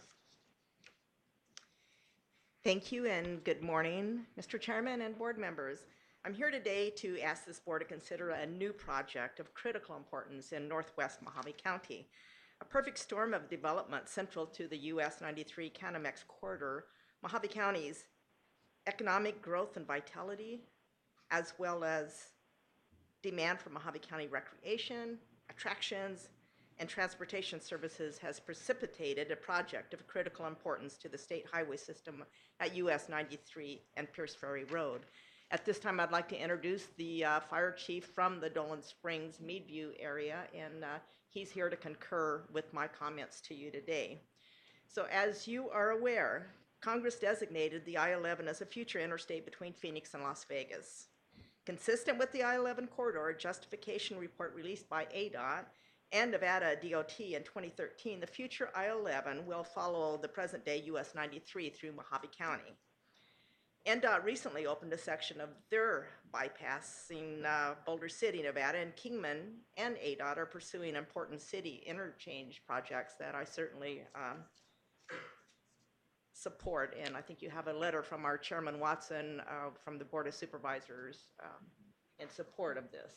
Thank you and good morning, Mr. Chairman and board members. I'm here today to ask this board to consider a new project of critical importance in northwest Mojave County. A perfect storm of development central to the US 93 Canamex corridor, Mojave County's economic growth and vitality, as well as demand for Mojave County recreation, attractions, and transportation services has precipitated a project of critical importance to the state highway system at US 93 and Pierce Ferry Road. At this time, I'd like to introduce the fire chief from the Dolan Springs Meadview area, and he's here to concur with my comments to you today. So as you are aware, Congress designated the I-11 as a future interstate between Phoenix and Las Vegas. Consistent with the I-11 corridor, a justification report released by ADOT and Nevada DOT in 2013, the future I-11 will follow the present-day US 93 through Mojave County. NDOT recently opened a section of their bypassing Boulder City, Nevada, and Kingman and ADOT are pursuing important city interchange projects that I certainly support. And I think you have a letter from our Chairman Watson from the Board of Supervisors in support of this.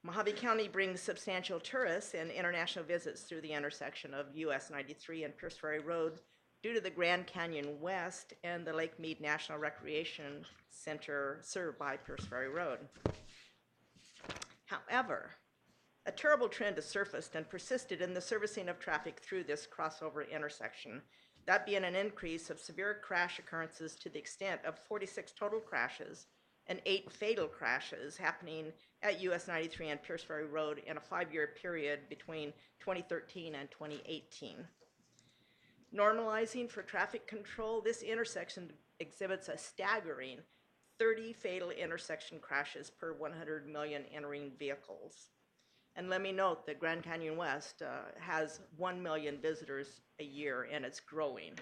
Mojave County brings substantial tourists and international visits through the intersection of US 93 and Pierce Ferry Road due to the Grand Canyon West and the Lake Mead National Recreation Center served by Pierce Ferry Road. However, a terrible trend has surfaced and persisted in the servicing of traffic through this crossover intersection, that being an increase of severe crash occurrences to the extent of 46 total crashes and 8 fatal crashes happening at US 93 and Pierce Ferry Road in a 5-year period between 2013 and 2018. Normalizing for traffic control, this intersection exhibits a staggering 30 fatal intersection crashes per 100 million entering vehicles. And let me note that Grand Canyon West has 1 million visitors a year, and it's growing.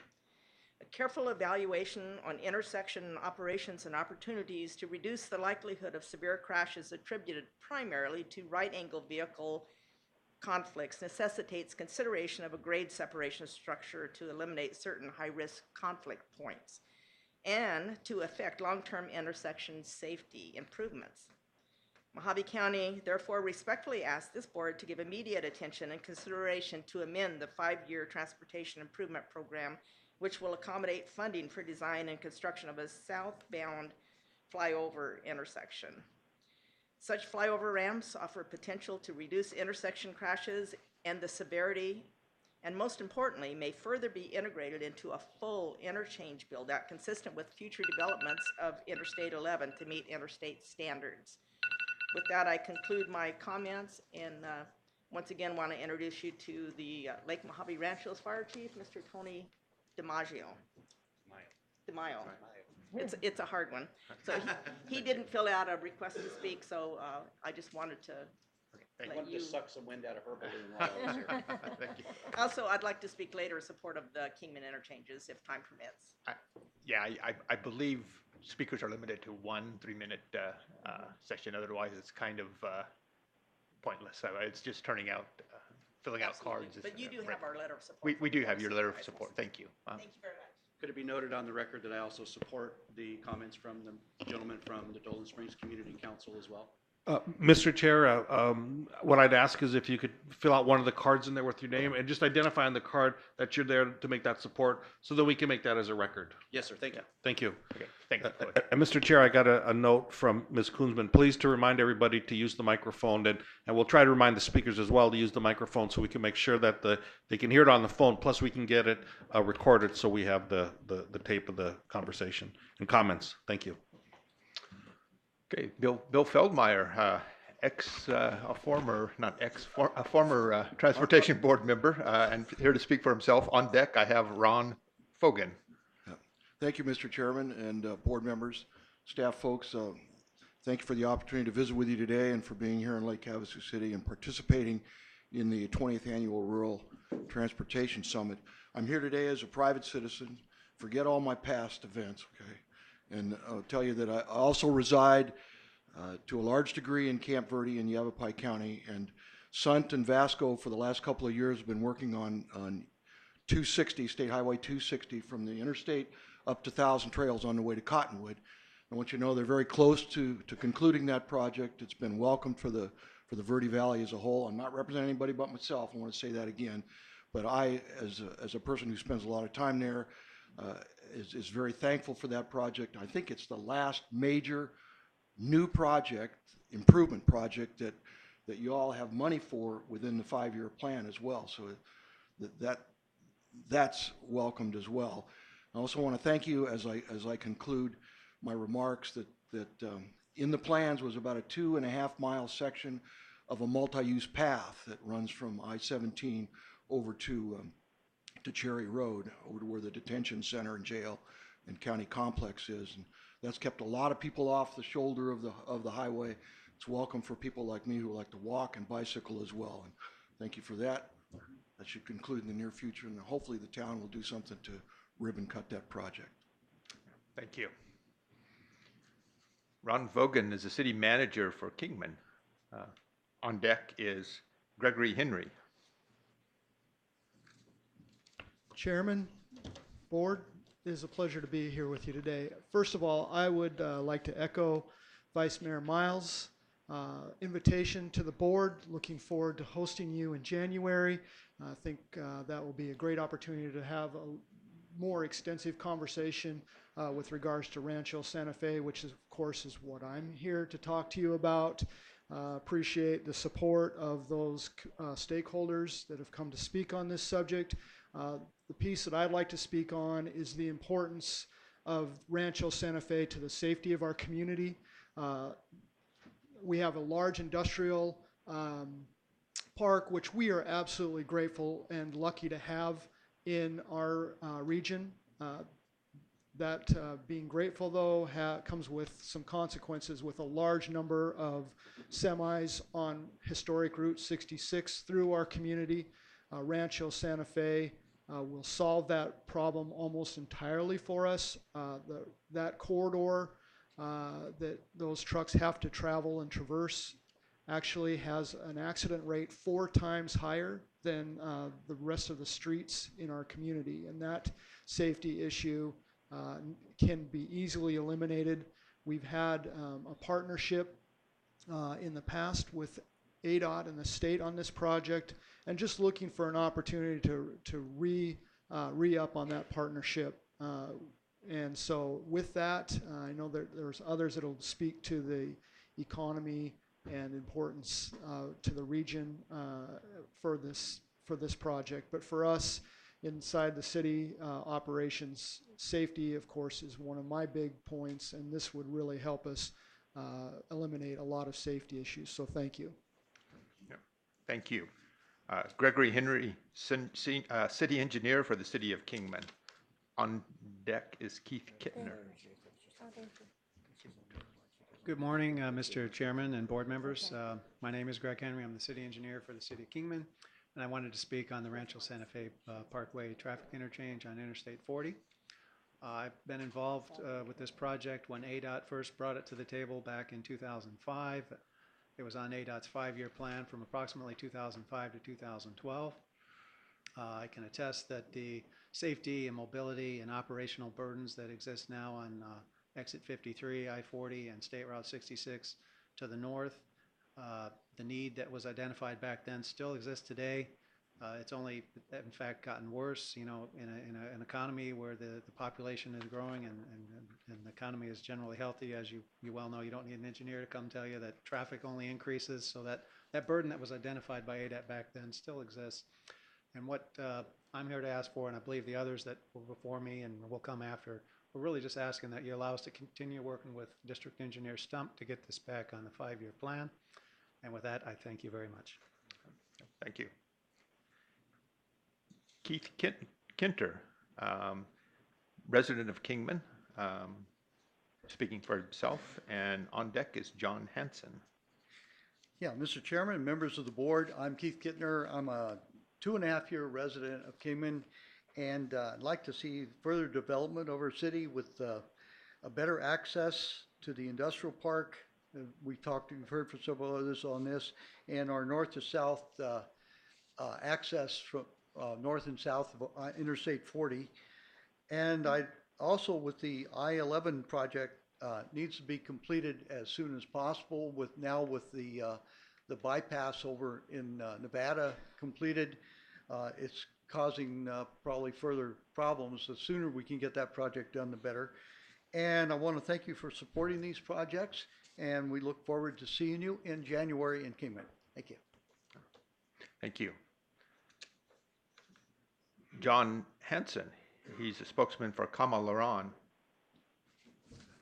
A careful evaluation on intersection operations and opportunities to reduce the likelihood of severe crashes attributed primarily to right-angle vehicle conflicts necessitates consideration of a grade separation structure to eliminate certain high-risk conflict points and to effect long-term intersection safety improvements. Mojave County therefore respectfully asks this board to give immediate attention and consideration to amend the 5-year transportation improvement program, which will accommodate funding for design and construction of a southbound flyover intersection. Such flyover ramps offer potential to reduce intersection crashes and the severity, and most importantly, may further be integrated into a full interchange build-out consistent with future developments of Interstate 11 to meet interstate standards. With that, I conclude my comments and once again want to introduce you to the Lake Mojave Ranchos Fire Chief, Mr. Tony DiMaggio. DiMaggio. It's a hard one. So he didn't fill out a request to speak, so I just wanted to let you. to suck some wind out of her balloon while I was here. Thank you. Also, I'd like to speak later in support of the Kingman interchanges if time permits. I believe speakers are limited to 1 3-minute session. Otherwise, it's kind of pointless. So it's just turning out, filling Absolutely. out cards. But you do have our letter of support. We do have your letter of support. Thank you. Thank you very much. Could it be noted on the record that I also support the comments from the gentleman from the Dolan Springs Community Council as well? Mr. Chair, what I'd ask is if you could fill out one of the cards in there with your name and just identify on the card that you're there to make that support so that we can make that as a record. Yes, sir. Thank you. Thank you. Okay, thank you. And Mr. Chair, I got a note from Ms. Koonsman. Please to remind everybody to use the microphone, and we'll try to remind the speakers as well to use the microphone so we can make sure that they can hear it on the phone. Plus, we can get it recorded so we have the tape of the conversation and comments. Thank you. Okay, Bill Feldmeyer, a former Transportation Board member, and here to speak for himself. On deck, I have Ron Fogan. Thank you, Mr. Chairman, and board members, staff folks. Thank you for the opportunity to visit with you today and for being here in Lake Havasu City and participating in the 20th Annual Rural Transportation Summit. I'm here today as a private citizen forget all my past events, okay? And I'll tell you that I also reside to a large degree in Camp Verde in Yavapai County, and Sant and Vasco for the last couple of years have been working on 260, State Highway 260 from the interstate up to Thousand Trails on the way to Cottonwood. I want you to know they're very close to concluding that project. It's been welcomed for the Verde Valley as a whole. I'm not representing anybody but myself. I want to say that again. But I, as a person who spends a lot of time there, is very thankful for that project. I think it's the last major new project, improvement project that you all have money for within the 5-year plan as well. So that's welcomed as well. I also want to thank you as I conclude my remarks that in the plans was about a 2.5-mile section of a multi-use path that runs from I-17 over to Cherry Road, over to where the detention center and jail and county complex is. And that's kept a lot of people off the shoulder of the highway. It's welcome for people like me who like to walk and bicycle as well. And thank you for that. That should conclude in the near future, and hopefully the town will do something to ribbon cut that project. Thank you. Ron Vogan is the city manager for Kingman. On deck is Gregory Henry. Chairman, Board, it is a pleasure to be here with you today. First of all, I would like to echo Vice Mayor Miles' invitation to the board. Looking forward to hosting you in January. I think that will be a great opportunity to have a more extensive conversation with regards to Rancho Santa Fe, which is, of course, is what I'm here to talk to you about. Appreciate the support of those stakeholders that have come to speak on this subject. The piece that I'd like to speak on is the importance of Rancho Santa Fe to the safety of our community. We have a large industrial park, which we are absolutely grateful and lucky to have in our region. That being grateful, though, comes with some consequences, with a large number of semis on historic Route 66 through our community. Rancho Santa Fe will solve that problem almost entirely for us. That corridor that those trucks have to travel and traverse actually has an accident rate 4 times higher than the rest of the streets in our community, and that safety issue can be easily eliminated. We've had a partnership in the past with ADOT and the state on this project, and just looking for an opportunity to re-up on that partnership. And so with that, I know that there's others that will speak to the economy and importance to the region for this project. But for us, inside the city operations, safety, of course, is one of my big points, and this would really help us eliminate a lot of safety issues. So thank you. Yep. Thank you. Gregory Henry, city engineer for the city of Kingman. On deck is Keith Kittner. Good morning, Mr. Chairman and board members. My name is Greg Henry. I'm the city engineer for the city of Kingman, and I wanted to speak on the Rancho Santa Fe Parkway traffic interchange on Interstate 40. I've been involved with this project when ADOT first brought it to the table back in 2005. It was on ADOT's 5-year plan from approximately 2005 to 2012. I can attest that the safety and mobility and operational burdens that exist now on Exit 53, I-40, and State Route 66 to the north, the need that was identified back then still exists today. It's only, in fact, gotten worse, you know, in an economy where the population is growing and the economy is generally healthy. As you well know, you don't need an engineer to come tell you that traffic only increases, so that burden that was identified by ADOT back then still exists. And what I'm here to ask for, and I believe the others that were before me and will come after, we're really just asking that you allow us to continue working with District Engineer Stump to get this back on the 5-year plan. And with that, I thank you very much. Thank you. Keith Kinter, resident of Kingman, speaking for himself, and on deck is John Hanson. Yeah, Mr. Chairman and members of the board, I'm Keith Kittner. I'm a 2.5-year resident of Kingman, And I'd like to see further development of our city with a better access to the industrial park. You've heard from several others on this, and our north to south access from north and south of Interstate 40. And I also, with the I-11 project, needs to be completed as soon as possible. With the bypass over in Nevada completed, it's causing probably further problems. The sooner we can get that project done, the better. And I want to thank you for supporting these projects, and we look forward to seeing you in January in Kingman. Thank you. Thank you. John Hanson, he's a spokesman for Kamal Laran.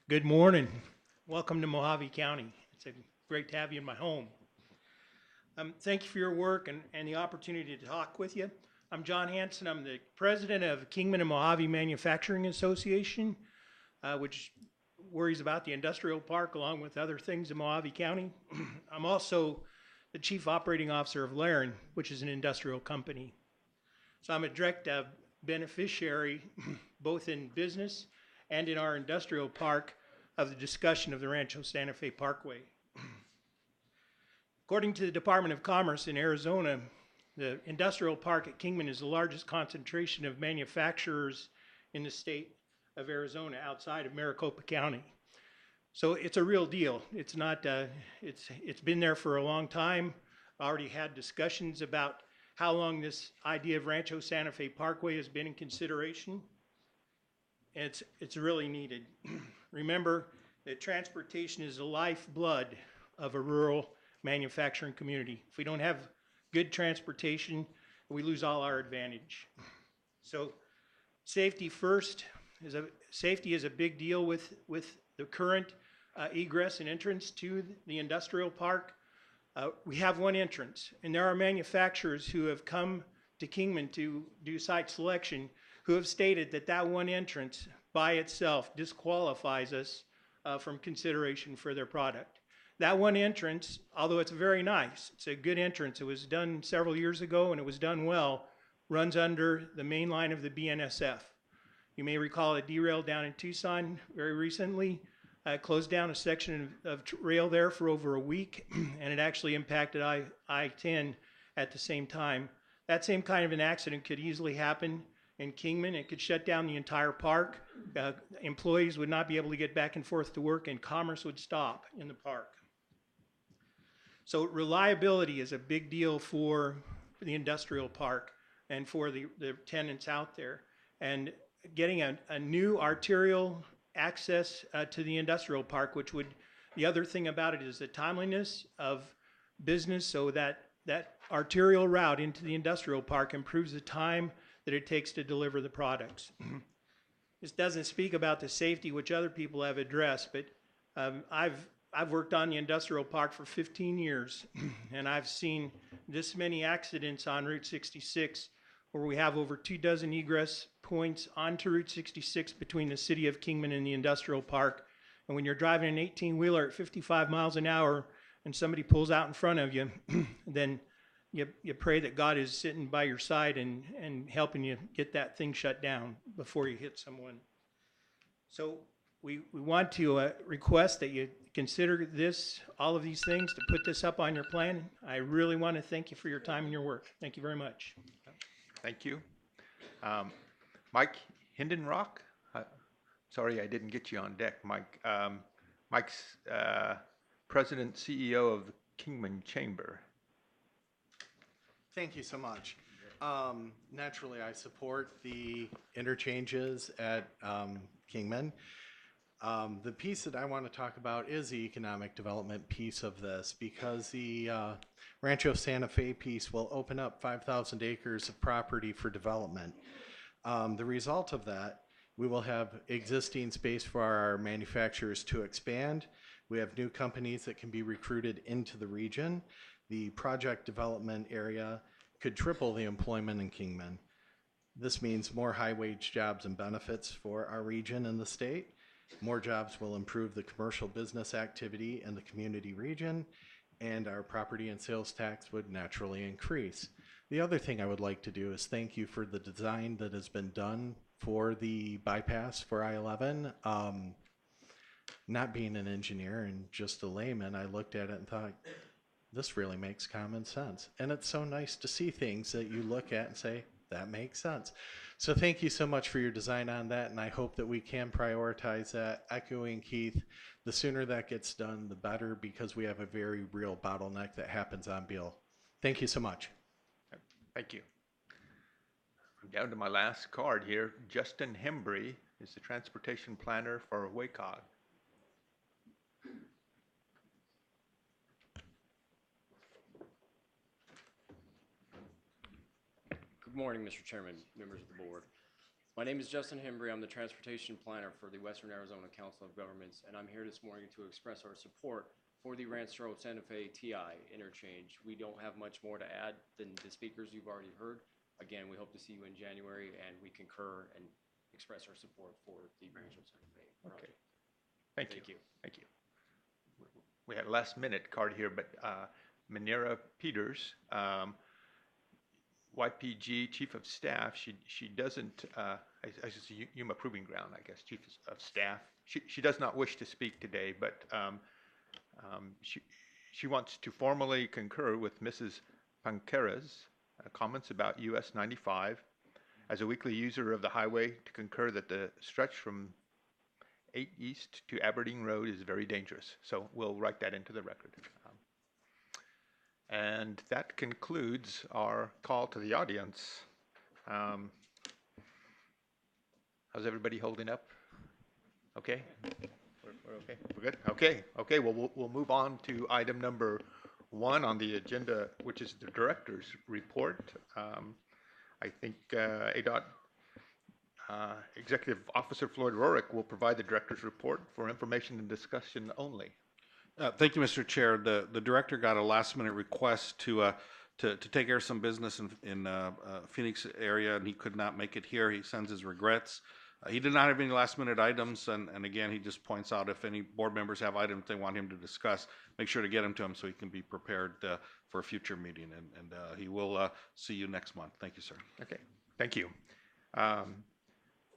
Good morning. Welcome to Mojave County. It's great to have you in my home. Thank you for your work and the opportunity to talk with you. I'm John Hanson. I'm the president of Kingman and Mojave Manufacturing Association, which worries about the industrial park along with other things in Mojave County. I'm also the chief operating officer of Laren, which is an industrial company. So I'm a direct beneficiary, both in business and in our industrial park, of the discussion of the Rancho Santa Fe Parkway. According to the Department of Commerce in Arizona, the industrial park at Kingman is the largest concentration of manufacturers in the state of Arizona outside of Maricopa County. So it's a real deal. It's not, it's been there for a long time. I already had discussions about how long this idea of Rancho Santa Fe Parkway has been in consideration. It's really needed. Remember that transportation is the lifeblood of a rural manufacturing community. If we don't have good transportation, we lose all our advantage. So safety first. Safety is a big deal with the current egress and entrance to the industrial park. We have one entrance, and there are manufacturers who have come to Kingman to do site selection who have stated that that one entrance by itself disqualifies us from consideration for their product. That one entrance, although it's very nice, it's a good entrance, it was done several years ago and it was done well, runs under the main line of the BNSF. You may recall it derailed down in Tucson very recently. Closed down a section of rail there for over a week, and it actually impacted I-10 at the same time. That same kind of an accident could easily happen in Kingman. It could shut down the entire park. Employees would not be able to get back and forth to work, and commerce would stop in the park. So reliability is a big deal for the industrial park and for the tenants out there. And getting a new arterial access to the industrial park, which would, the other thing about it is the timeliness of business, so that arterial route into the industrial park improves the time that it takes to deliver the products. This doesn't speak about the safety, which other people have addressed, but I've worked on the industrial park for 15 years, and I've seen this many accidents on Route 66, where we have over 24 egress points onto Route 66 between the city of Kingman and the industrial park. And when you're driving an 18-wheeler at 55 miles an hour and somebody pulls out in front of you, then you pray that God is sitting by your side and helping you get that thing shut down before you hit someone. So we want to request that you consider all of these things, to put this up on your plan. I really want to thank you for your time and your work. Thank you very much. Thank you. Mike Hindenrock? Sorry, I didn't get you on deck, Mike. Mike's President, CEO of the Kingman Chamber. Thank you so much. Naturally, I support the interchanges at Kingman. The piece that I want to talk about is the economic development piece of this, because the Rancho Santa Fe piece will open up 5,000 acres of property for development. The result of that, we will have existing space for our manufacturers to expand. We have new companies that can be recruited into the region. The project development area could triple the employment in Kingman. This means more high-wage jobs and benefits for our region and the state. More jobs will improve the commercial business activity in the community region, and our property and sales tax would naturally increase. The other thing I would like to do is thank you for the design that has been done for the bypass for I-11. Not being an engineer and just a layman, I looked at it and thought, this really makes common sense. And it's so nice to see things that you look at and say, that makes sense. So thank you so much for your design on that, and I hope that we can prioritize that. Echoing Keith, the sooner that gets done, the better, because we have a very real bottleneck that happens on Beale. Thank you so much. Thank you. I'm down to my last card here. Justin Hembry is the transportation planner for WACOG. Good morning, Mr. Chairman, members of the board. My name is Justin Hembry. I'm the transportation planner for the Western Arizona Council of Governments, and I'm here this morning to express our support for the Rancho Santa Fe TI interchange. We don't have much more to add than the speakers you've already heard. Again, we hope to see you in January, and we concur and express our support for the Rancho Santa Fe project. Okay. Thank you. Thank you. We had a last minute card here, but Manera Peters, YPG Chief of Staff, she doesn't, I just Yuma Proving Ground, I guess, Chief of Staff. She does not wish to speak today, but she wants to formally concur with Mrs. Panquera's comments about US 95. As a weekly user of the highway, to concur that the stretch from 8 East to Aberdeen Road is very dangerous. So we'll write that into the record. And that concludes our call to the audience. How's everybody holding up? Okay? We're okay? We're good? Okay. Okay, well, we'll move on to item number 1 on the agenda, which is the director's report. I think ADOT Executive Officer Floyd Rorick will provide the director's report for information and discussion only. Thank you, Mr. Chair. The director got a last-minute request to take care of some business in Phoenix area, and he could not make it here. He sends his regrets. He did not have any last-minute items, and again, he just points out if any board members have items they want him to discuss, make sure to get them to him so he can be prepared for a future meeting, and he will see you next month. Thank you, sir. Okay, thank you.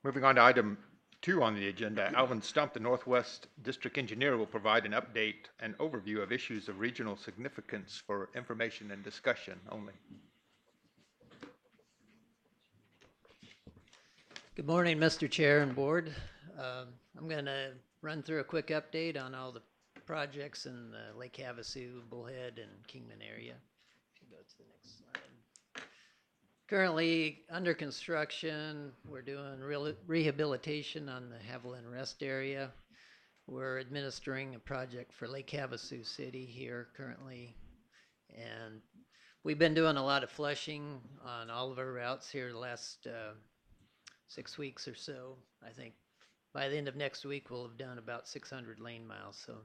Moving on to item 2 on the agenda, Alvin Stump, the Northwest District Engineer, will provide an update and overview of issues of regional significance for information and discussion only. Good morning, Mr. Chair and Board. I'm going to run through a quick update on all the projects in the Lake Havasu, Bullhead, and Kingman area. If you go to the next slide. Currently under construction, we're doing rehabilitation on the Haviland Rest area. We're administering a project for Lake Havasu City here currently. And we've been doing a lot of flushing on all of our routes here the last 6 weeks or so. I think by the end of next week, we'll have done about 600 lane miles. So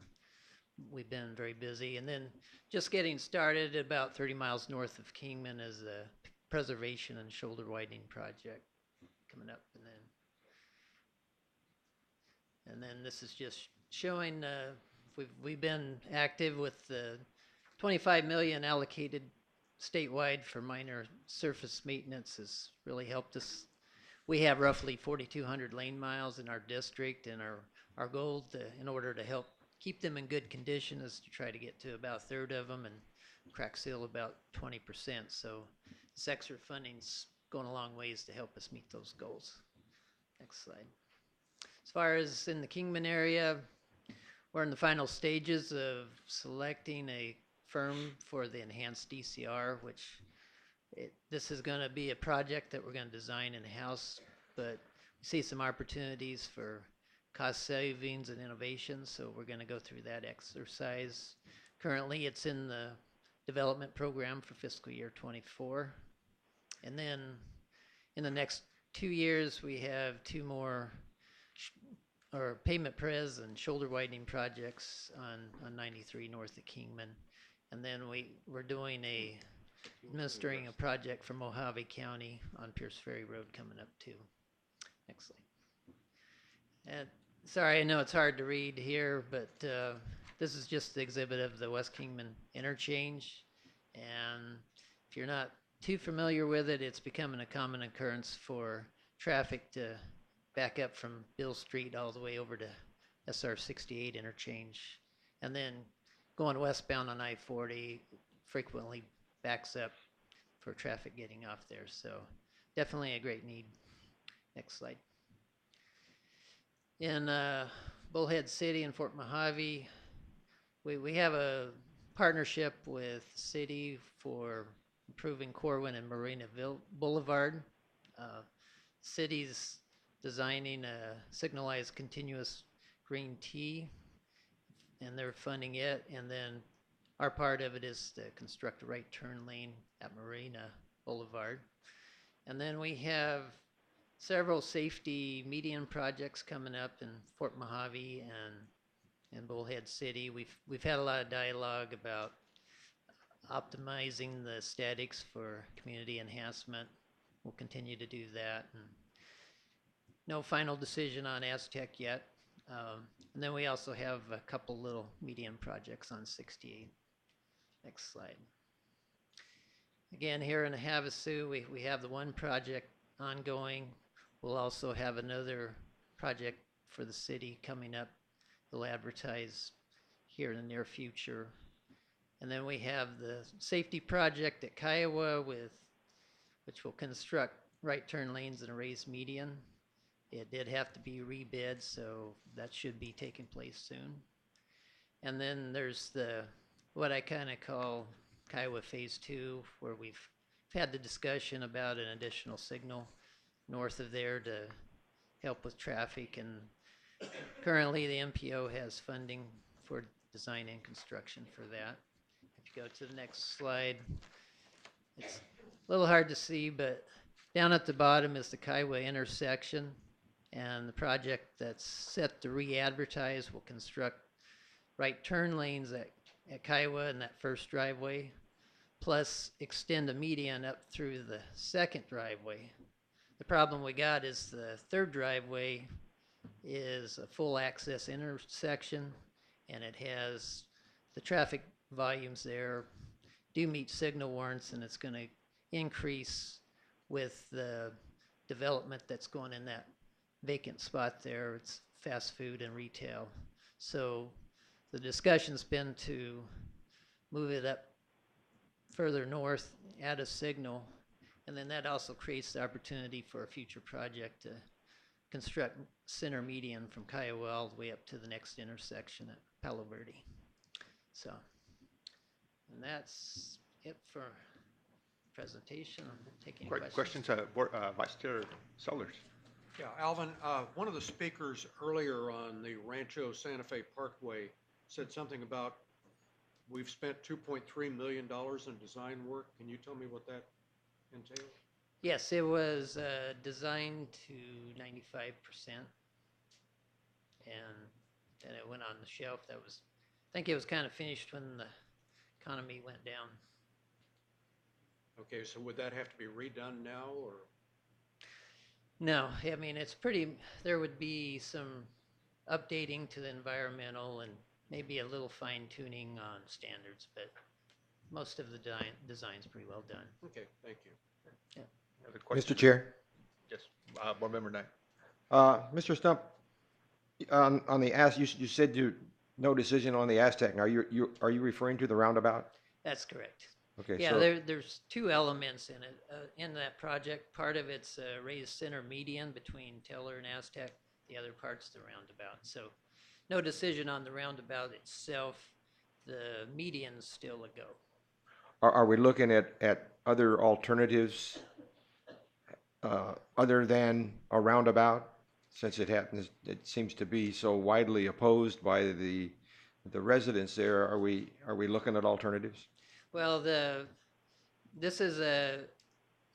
we've been very busy. And then just getting started about 30 miles north of Kingman is a preservation and shoulder widening project coming up. And then this is just showing we've been active with the 25 million allocated statewide for minor surface maintenance has really helped us. We have roughly 4,200 lane miles in our district, and our goal in order to help keep them in good condition is to try to get to about a third of them and crack seal about 20%. So this extra funding's going a long ways to help us meet those goals. Next slide. As far as in the Kingman area, we're in the final stages of selecting a firm for the enhanced DCR, which this is going to be a project that we're going to design in-house, but we see some opportunities for cost savings and innovation, so we're going to go through that exercise. Currently, it's in the development program for fiscal year 24. And then in the next 2 years, we have 2 more pavement press and shoulder widening projects on 93 north of Kingman. And then we're doing administering a project for Mojave County on Pierce Ferry Road coming up too. Next slide. And sorry, I know it's hard to read here, but this is just the exhibit of the West Kingman interchange. And if you're not too familiar with it, it's becoming a common occurrence for traffic to back up from Bill Street all the way over to SR 68 interchange. And then going westbound on I-40 frequently backs up for traffic getting off there. So definitely a great need. Next slide. In Bullhead City and Fort Mojave, we have a partnership with the city for improving Corwin and Marina Boulevard. City's designing a signalized continuous green T, and they're funding it. And then our part of it is to construct a right turn lane at Marina Boulevard. And then we have several safety median projects coming up in Fort Mojave and Bullhead City. We've had a lot of dialogue about optimizing the statics for community enhancement. We'll continue to do that. And no final decision on Aztec yet. And then we also have a couple little medium projects on 68. Next slide. Again, here in Havasu, we have the one project ongoing. We'll also have another project for the city coming up. We'll advertise here in the near future. And then we have the safety project at Kiowa which will construct right turn lanes and a raised median. It did have to be rebid, so that should be taking place soon. And then there's what I kind of call Kiowa Phase 2, where we've had the discussion about an additional signal north of there to help with traffic. And currently the MPO has funding for design and construction for that. If you go to the next slide, it's a little hard to see, but down at the bottom is the Kiowa intersection. And the project that's set to re-advertise will construct right turn lanes at Kiowa in that first driveway, plus extend a median up through the second driveway. The problem we got is the third driveway is a full access intersection, and it has the traffic volumes there do meet signal warrants, and it's going to increase with the development that's going in that vacant spot there. It's fast food and retail. So the discussion's been to move it up further north, add a signal, and then that also creates the opportunity for a future project to construct center median from Kiowa all the way up to the next intersection at Palo Verde. So, and that's it for presentation. I'm taking questions. Vice Chair Sellers. Yeah, Alvin, one of the speakers earlier on the Rancho Santa Fe Parkway said something about we've spent $2.3 million in design work. Can you tell me what that entails? Yes, it was designed to 95%, and then it went on the shelf. I think it was kind of finished when the economy went down. Okay, so would that have to be redone now, or? No, I mean, there would be some updating to the environmental and maybe a little fine tuning on standards, but most of the design's pretty well done. Okay, thank you. Yeah. Mr. Chair. Yes, Board Member Knight. Mr. Stump, on the you said no decision on the Aztec. Are you referring to the roundabout? That's correct. Okay. Yeah, so, there's two elements in it. In that project, part of it's a raised center median between Teller and Aztec. The other part's the roundabout. So no decision on the roundabout itself. The median's still a go. are we looking at other alternatives other than a roundabout? Since it seems to be so widely opposed by the residents there, are we looking at alternatives? Well, this is a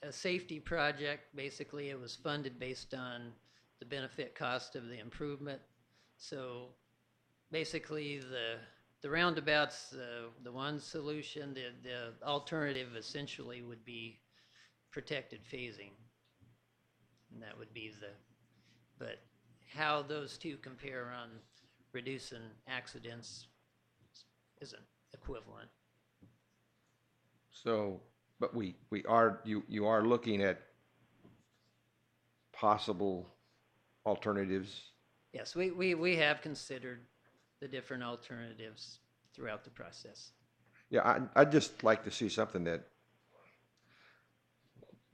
safety project. Basically, it was funded based on the benefit cost of the improvement. So basically, the roundabout's the one solution. The alternative essentially would be protected phasing, and that would be but how those two compare on reducing accidents isn't equivalent. So But you are looking at possible alternatives. Yes, we have considered the different alternatives throughout the process. Yeah, I'd just like to see something that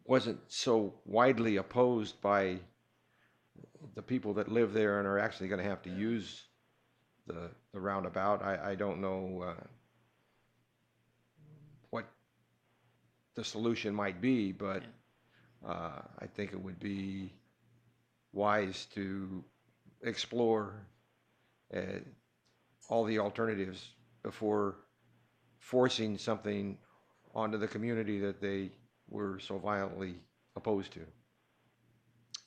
wasn't so widely opposed by the people that live there and are actually going to have to use the roundabout. I don't know what the solution might be, but I think it would be wise to explore all the alternatives before forcing something onto the community that they were so violently opposed to.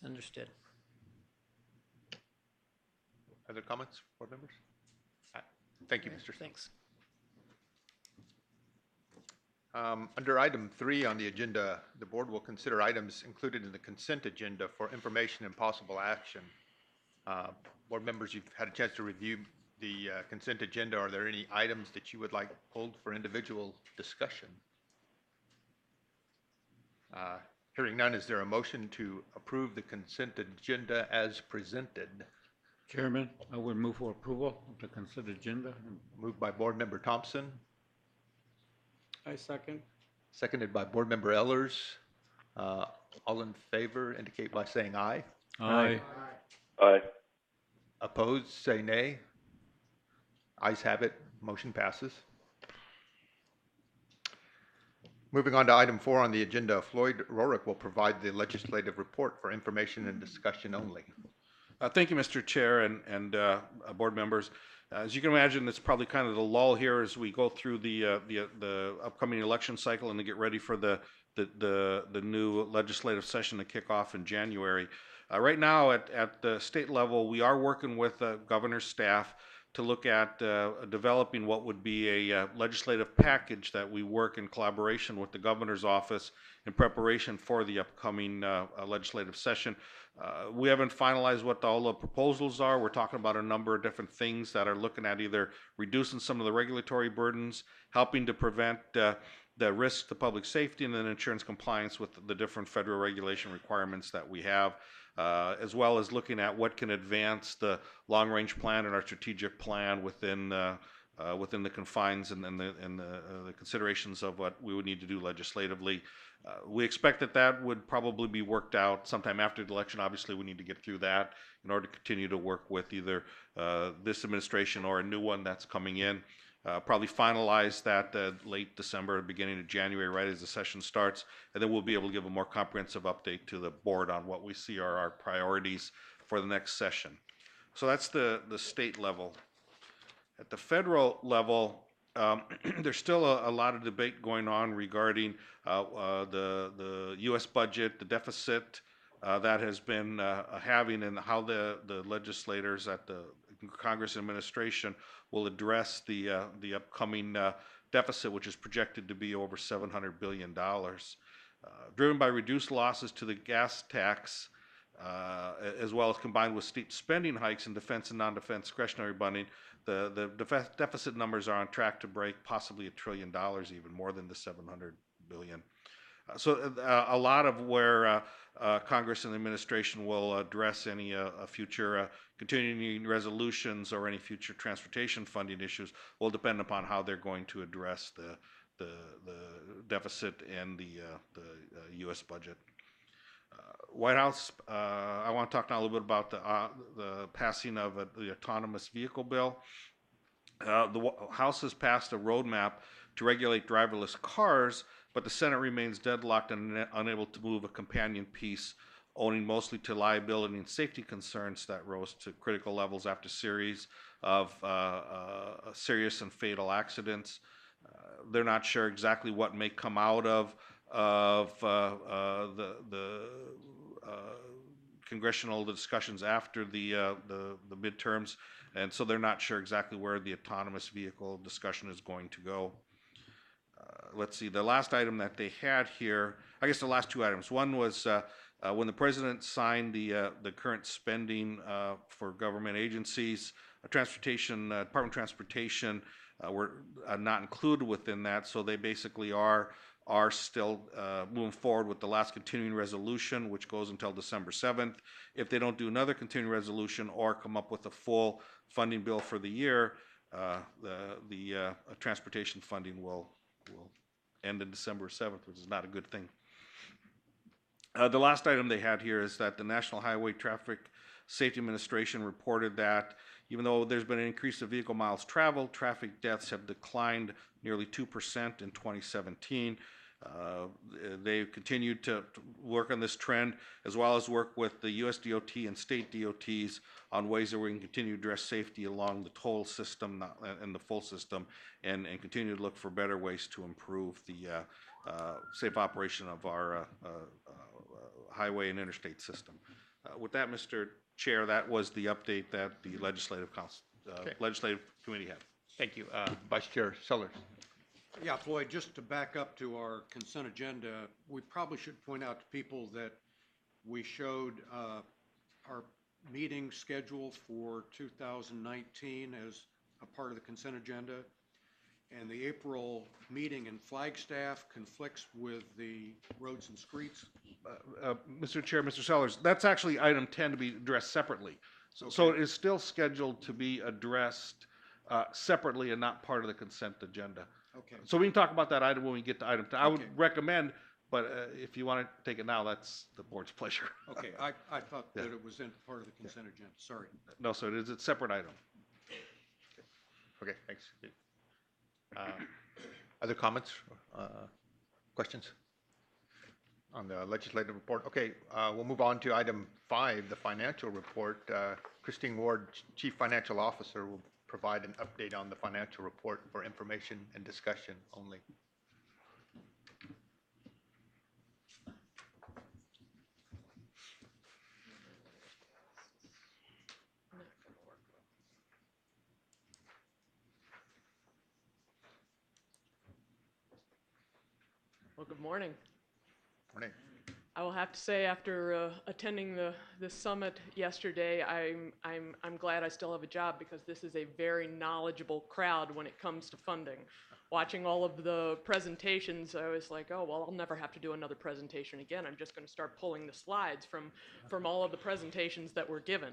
Understood. Other comments, board members? Thank you, Mr. Smith. Thanks. Under item 3 on the agenda, the board will consider items included in the consent agenda for information and possible action. Board members, you've had a chance to review the consent agenda. Are there any items that you would like pulled for individual discussion? Hearing none, is there a motion to approve the consent agenda as presented? Chairman, I would move for approval of the consent agenda. Moved by board member Thompson, I second. seconded by board member Ellers. All in favor indicate by saying aye. Aye. Aye. Opposed, say nay. Ayes have it, motion passes. Moving on to item 4 on the agenda, Floyd Rorick will provide the legislative report for information and discussion only. Thank you, Mr. Chair and board members. As you can imagine, it's probably kind of the lull here as we go through the upcoming election cycle and to get ready for the new legislative session to kick off in January. Right now, at the state level, we are working with the governor's staff to look at developing what would be a legislative package that we work in collaboration with the governor's office in preparation for the upcoming legislative session. We haven't finalized what all the proposals are. We're talking about a number of different things that are looking at either reducing some of the regulatory burdens, helping to prevent the risk to public safety, and then insurance compliance with the different federal regulation requirements that we have, as well as looking at what can advance the long-range plan and our strategic plan within the confines and the considerations of what we would need to do legislatively. We expect that would probably be worked out sometime after the election. Obviously, we need to get through that in order to continue to work with either this administration or a new one that's coming in. Probably finalize that late December, beginning of January, right as the session starts, and then we'll be able to give a more comprehensive update to the board on what we see are our priorities for the next session. So that's the state level. At the federal level, there's still a lot of debate going on regarding the U.S. budget, the deficit that has been having, and how the legislators at the Congress administration will address the upcoming deficit, which is projected to be over $700 billion. Driven by reduced losses to the gas tax, as well as combined with steep spending hikes in defense and non-defense discretionary funding, the deficit numbers are on track to break possibly $1 trillion, even more than the $700 billion. So a lot of where Congress and the administration will address any future continuing resolutions or any future transportation funding issues will depend upon how they're going to address the deficit and the U.S. budget. White House, I want to talk now a little bit about the passing of the autonomous vehicle bill. The House has passed a roadmap to regulate driverless cars, but the Senate remains deadlocked and unable to move a companion piece owing mostly to liability and safety concerns that rose to critical levels after a series of serious and fatal accidents. They're not sure exactly what may come out of the congressional discussions after the midterms, and so they're not sure exactly where the autonomous vehicle discussion is going to go. Let's see, the last item that they had here, I guess the last two items. One was when the president signed the current spending for government agencies, Department of Transportation were not included within that, so they basically are are still moving forward with the last continuing resolution, which goes until December 7th. If they don't do another continuing resolution or come up with a full funding bill for the year, the transportation funding will end in December 7th, which is not a good thing. The last item they had here is that the National Highway Traffic Safety Administration reported that even though there's been an increase of vehicle miles traveled, traffic deaths have declined nearly 2% in 2017. They've continued to work on this trend, as well as work with the US DOT and state DOTs on ways that we can continue to address safety along the toll system and the full system, and continue to look for better ways to improve the safe operation of our highway and interstate system. With that, Mr. Chair, that was the update that the Legislative Committee had. Thank you. Vice Chair Sellers. Yeah, Floyd, just to back up to our consent agenda, we probably should point out to people that we showed our meeting schedule for 2019 as a part of the consent agenda, and the April meeting in Flagstaff conflicts with the roads and streets. Mr. Chair, Mr. Sellers, that's actually item 10 to be addressed separately. So it is still scheduled to be addressed separately and not part of the consent agenda. Okay. So we can talk about that item when we get to item 10. I would recommend, but if you want to take it now, that's the board's pleasure. Okay, I thought that it was in part of the consent agenda, sorry. No, so it is a separate item. Okay, thanks. Other comments, questions on the legislative report? Okay, we'll move on to item 5, the financial report. Christine Ward, Chief Financial Officer, will provide an update on the financial report for information and discussion only. Well, good morning. Morning. I will have to say, after attending the summit yesterday, I'm glad I still have a job, because this is a very knowledgeable crowd when it comes to funding. Watching all of the presentations, I was like, oh, well, I'll never have to do another presentation again. I'm just going to start pulling the slides from all of the presentations that were given.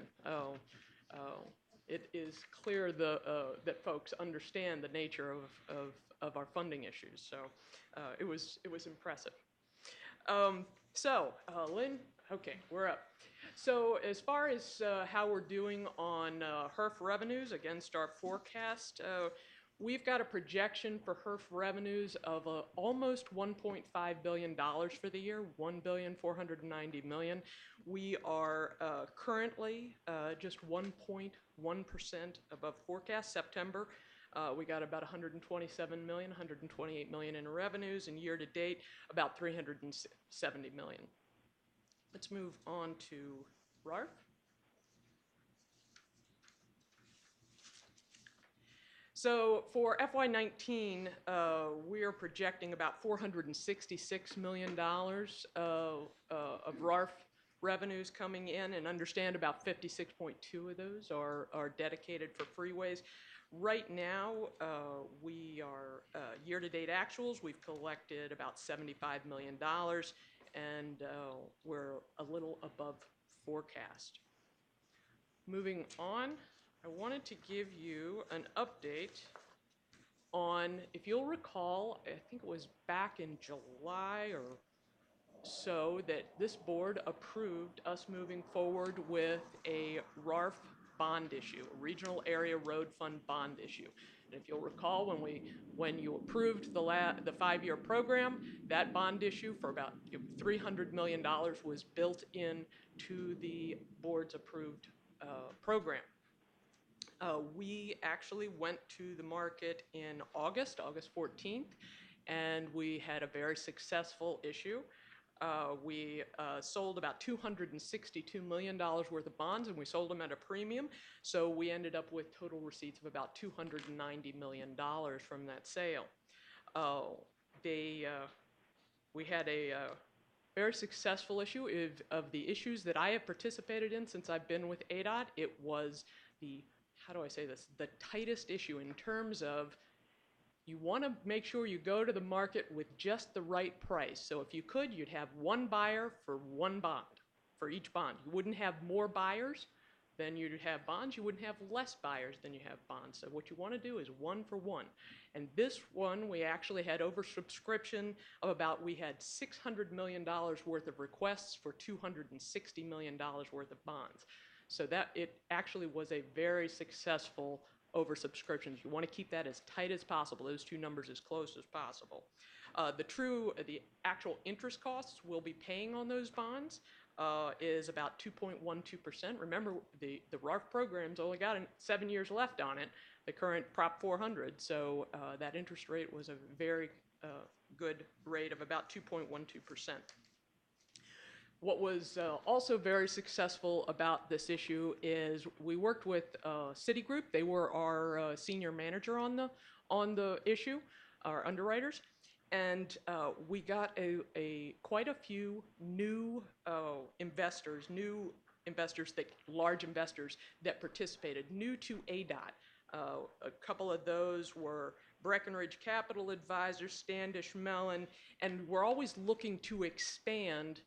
It is clear that folks understand the nature of our funding issues. So it was impressive. Lynn, okay, we're up. So as far as how we're doing on HERF revenues against our forecast, we've got a projection for HERF revenues of almost $1.5 billion for the year, $1,490,000,000. We are currently just 1.1% above forecast. September, we got about 127 million, 128 million in revenues, and year to date, about 370 million. Let's move on to RARF. So for FY19, we are projecting about $466 million of RARF revenues coming in, and understand about 56.2 of those are dedicated for freeways. Right now, we are year-to-date actuals. We've collected about $75 million, and we're a little above forecast. Moving on, I wanted to give you an update on, if you'll recall, I think it was back in July or so, that this board approved us moving forward with a RARF bond issue, a Regional Area Road Fund bond issue. And if you'll recall, when you approved the 5-year program, that bond issue for about $300 million was built into the board's approved program. We actually went to the market in August 14th, and we had a very successful issue. We sold about $262 million worth of bonds, and we sold them at a premium. So we ended up with total receipts of about $290 million from that sale. We had a very successful issue. Of the issues that I have participated in since I've been with ADOT, it was the, how do I say this, the tightest issue in terms of you want to make sure you go to the market with just the right price. So if you could, you'd have one buyer for one bond, for each bond. You wouldn't have more buyers than you'd have bonds. You wouldn't have less buyers than you have bonds. So what you want to do is one for one. And this one, we actually had oversubscription of about, we had $600 million worth of requests for $260 million worth of bonds. So that it actually was a very successful oversubscription. You want to keep that as tight as possible, those two numbers as close as possible. The actual interest costs we'll be paying on those bonds is about 2.12%. Remember, the RARF program's only got 7 years left on it, the current Prop 400, so that interest rate was a very good rate of about 2.12%. What was also very successful about this issue is we worked with Citigroup. They were our senior manager on the issue, our underwriters, and we got quite a few new investors, large investors that participated, new to ADOT. A couple of those were Breckenridge Capital Advisors, Standish Mellon, and we're always looking to expand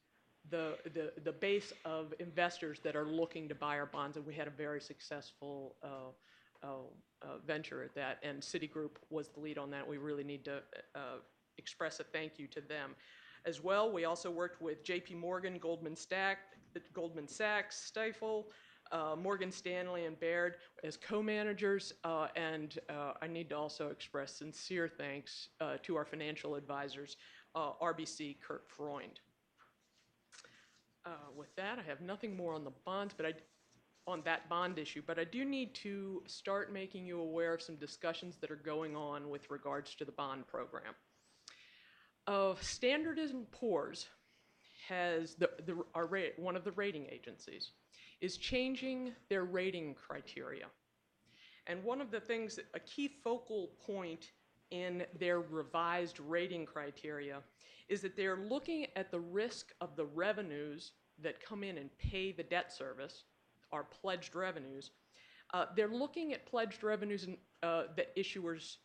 the base of investors that are looking to buy our bonds, and we had a very successful venture at that, and Citigroup was the lead on that. We really need to express a thank you to them. As well, we also worked with JP Morgan, Goldman Sachs, Stifel, Morgan Stanley, and Baird as co-managers, and I need to also express sincere thanks to our financial advisors, RBC, Kurt Freund. With that, I have nothing more on the bonds, on that bond issue, but I do need to start making you aware of some discussions that are going on with regards to the bond program. Standard & Poor's has, one of the rating agencies, is changing their rating criteria. And one of the things, a key focal point in their revised rating criteria is that they're looking at the risk of the revenues that come in and pay the debt service, our pledged revenues. They're looking at pledged revenues of the issuers,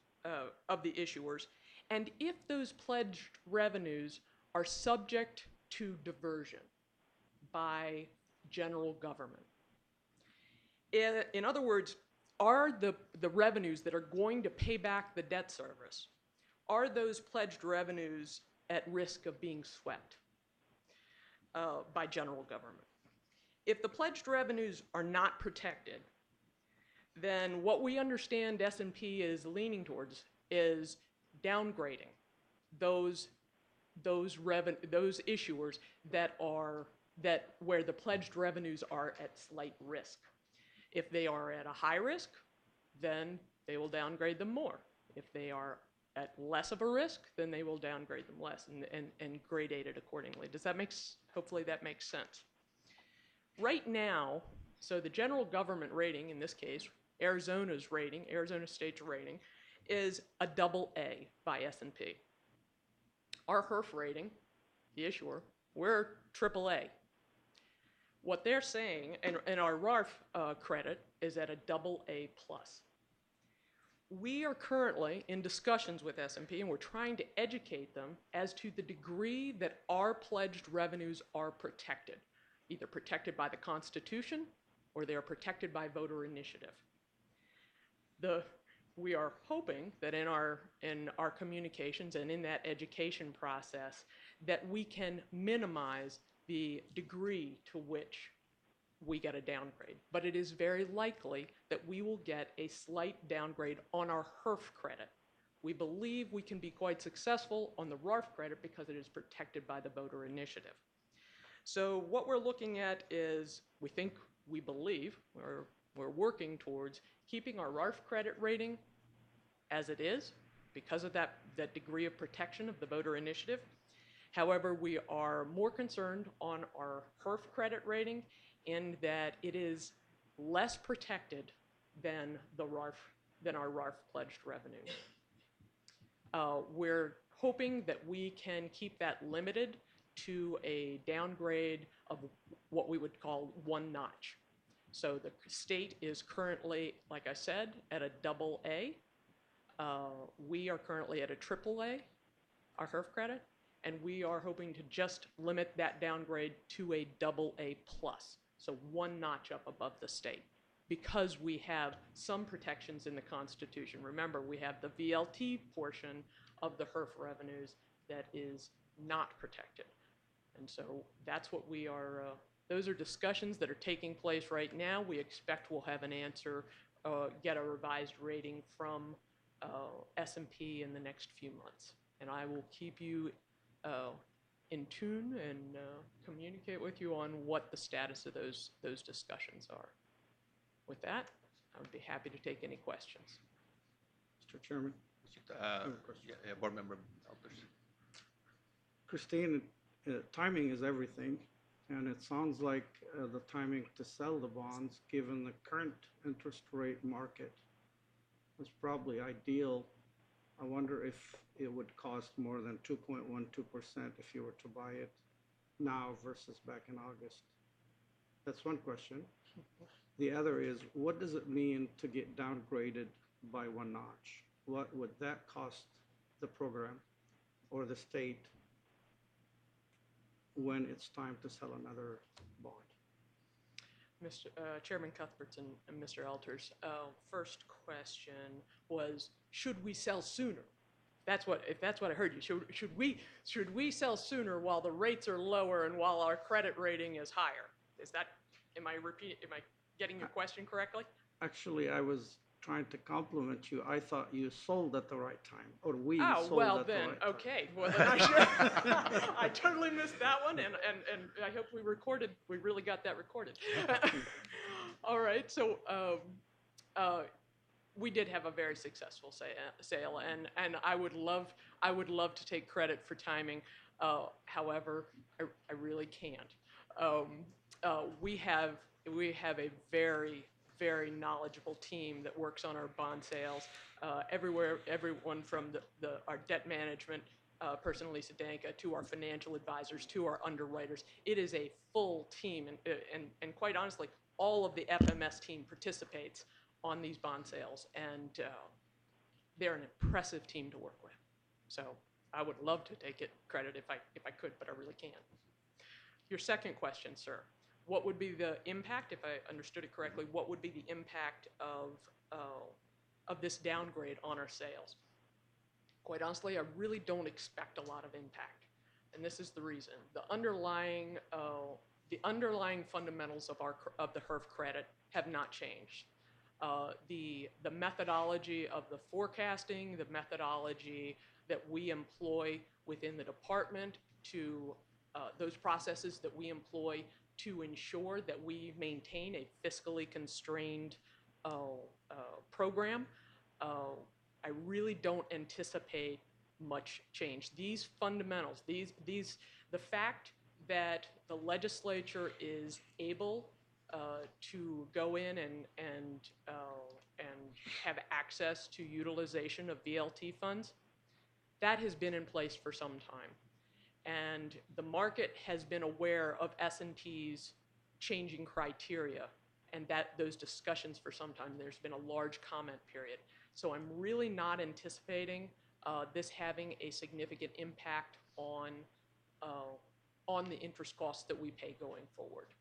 and if those pledged revenues are subject to diversion by general government. In other words, are the revenues that are going to pay back the debt service, are those pledged revenues at risk of being swept by general government? If the pledged revenues are not protected, then what we understand S&P is leaning towards is downgrading those issuers where the pledged revenues are at slight risk. If they are at a high risk, then they will downgrade them more. If they are at less of a risk, then they will downgrade them less and gradate it accordingly. Hopefully that makes sense. Right now, so the general government rating, in this case, Arizona State's rating, is a AA by S&P. Our HERF rating, the issuer, we're AAA. What they're saying, and our RARF credit is at a AA+. We are currently in discussions with S&P, and we're trying to educate them as to the degree that our pledged revenues are protected, either protected by the Constitution or they are protected by voter initiative. We are hoping that in our communications and in that education process that we can minimize the degree to which we get a downgrade. But it is very likely that we will get a slight downgrade on our HERF credit. We believe we can be quite successful on the RARF credit because it is protected by the voter initiative. So what we're looking at is, we believe, we're working towards keeping our RARF credit rating as it is because of that degree of protection of the voter initiative. However, we are more concerned on our HERF credit rating in that it is less protected than our RARF pledged revenues. We're hoping that we can keep that limited to a downgrade of what we would call one notch. So the state is currently, like I said, at a AA. We are currently at a AAA, our HERF credit, and we are hoping to just limit that downgrade to a AA+, so one notch up above the state, because we have some protections in the Constitution. Remember, we have the VLT portion of the HERF revenues that is not protected. And so that's what we are, those are discussions that are taking place right now. We expect we'll have an answer, get a revised rating from S&P in the next few months. And I will keep you in tune and communicate with you on what the status of those discussions are. With that, I would be happy to take any questions. Mr. Chairman. Board Member Elders. Christine, timing is everything, and it sounds like the timing to sell the bonds, given the current interest rate market, is probably ideal. I wonder if it would cost more than 2.12% if you were to buy it now versus back in August. That's one question. The other is, what does it mean to get downgraded by one notch? What would that cost the program or the state when it's time to sell another bond? Mr. Chairman Cuthbertson and Mr. Elters, first question was, should we sell sooner? If that's what I heard you. Should we sell sooner while the rates are lower and while our credit rating is higher? Am I getting your question correctly? Actually, I was trying to compliment you. I thought you sold at the right time, or we Oh, sold well at the then, right time. okay. Well, then I totally missed that one, and I hope we really got that recorded. All right, so we did have a very successful sale, and I would love to take credit for timing. However, I really can't. We have a very knowledgeable team that works on our bond sales. Everyone from our debt management person, Lisa Danka, to our financial advisors, to our underwriters. It is a full team, and quite honestly, all of the FMS team participates on these bond sales, and they're an impressive team to work with. So I would love to take credit if I could, but I really can't. Your second question, sir. What would be the impact, if I understood it correctly, what would be the impact of this downgrade on our sales? Quite honestly, I really don't expect a lot of impact, and this is the reason. The underlying fundamentals of the HERF credit have not changed. The methodology of the forecasting, the methodology that we employ within the department, to those processes that we employ to ensure that we maintain a fiscally constrained program, I really don't anticipate much change. These fundamentals, the fact that the legislature is able to go in and have access to utilization of VLT funds, that has been in place for some time. And the market has been aware of S&P's changing criteria and those discussions for some time. There's been a large comment period. So I'm really not anticipating this having a significant impact on the interest costs that we pay going forward.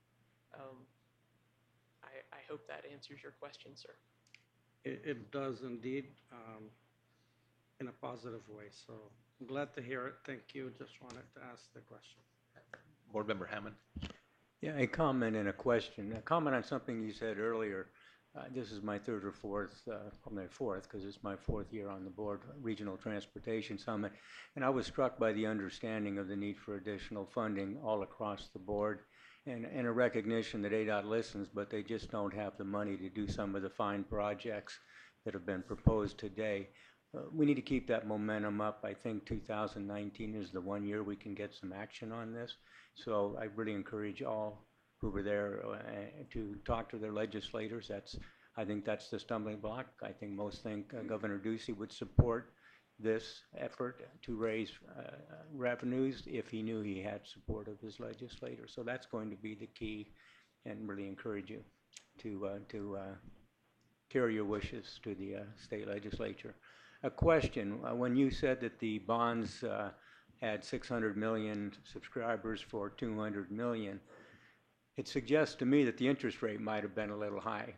I hope that answers your question, sir. It does indeed, in a positive way. So I'm glad to hear it. Thank you. Just wanted to ask the question. Board Member Hammond. Yeah, a comment and a question. A comment on something you said earlier. This is my third or fourth, probably fourth, because it's my fourth year on the board, Regional Transportation Summit. And I was struck by the understanding of the need for additional funding all across the board, and a recognition that ADOT listens, but they just don't have the money to do some of the fine projects that have been proposed today. We need to keep that momentum up. I think 2019 is the one year we can get some action on this. So I really encourage all who were there to talk to their legislators. I think that's the stumbling block. I think most think Governor Ducey would support this effort to raise revenues if he knew he had support of his legislators. So that's going to be the key, and really encourage you to carry your wishes to the state legislature. A question, when you said that the bonds had 600 million subscribers for 200 million, it suggests to me that the interest rate might have been a little high.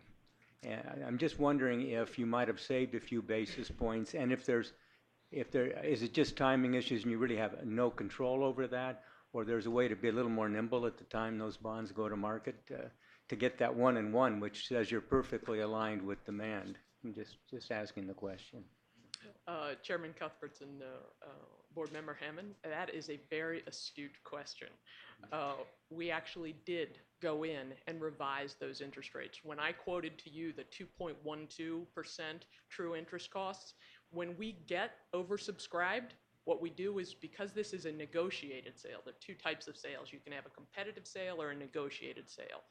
And I'm just wondering if you might have saved a few basis points, and if there is it just timing issues and you really have no control over that, or there's a way to be a little more nimble at the time those bonds go to market to get that 1-in-1, which says you're perfectly aligned with demand. I'm just asking the question. Chairman Cuthbertson, Board Member Hammond, that is a very astute question. We actually did go in and revise those interest rates. When I quoted to you the 2.12% true interest costs, when we get oversubscribed, what we do is, because this is a negotiated sale, there are two types of sales. You can have a competitive sale or a negotiated sale.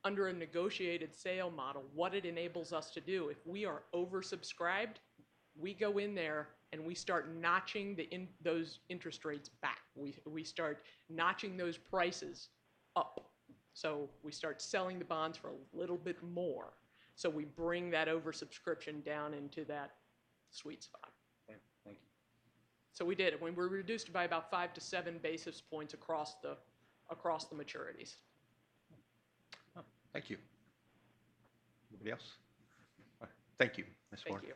Under a negotiated sale model, what it enables us to do, if we are oversubscribed, we go in there and we start notching those interest rates back. We start notching those prices up. So we start selling the bonds for a little bit more. So we bring that oversubscription down into that sweet spot. Okay, thank you. So we did it. We were reduced by about 5 to 7 basis points across the maturities. Oh, thank you. Anybody else? Thank you, Ms. Ford. Thank you.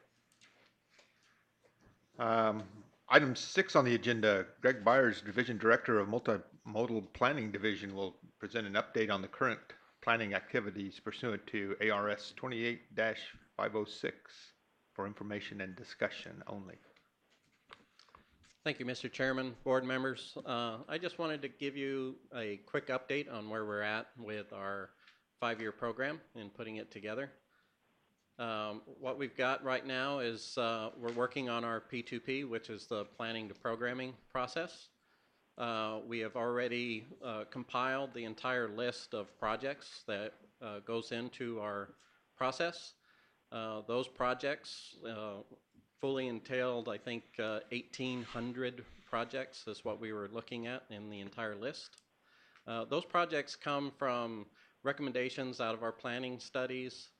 Item 6 on the agenda, Greg Byers, Division Director of Multimodal Planning Division, will present an update on the current planning activities pursuant to ARS 28-506 for information and discussion only. Thank you, Mr. Chairman, board members. I just wanted to give you a quick update on where we're at with our 5-year program and putting it together. What we've got right now is we're working on our P2P, which is the planning to programming process. We have already compiled the entire list of projects that goes into our process. Those projects fully entailed, I think, 1,800 projects is what we were looking at in the entire list. Those projects come from recommendations out of our planning studies.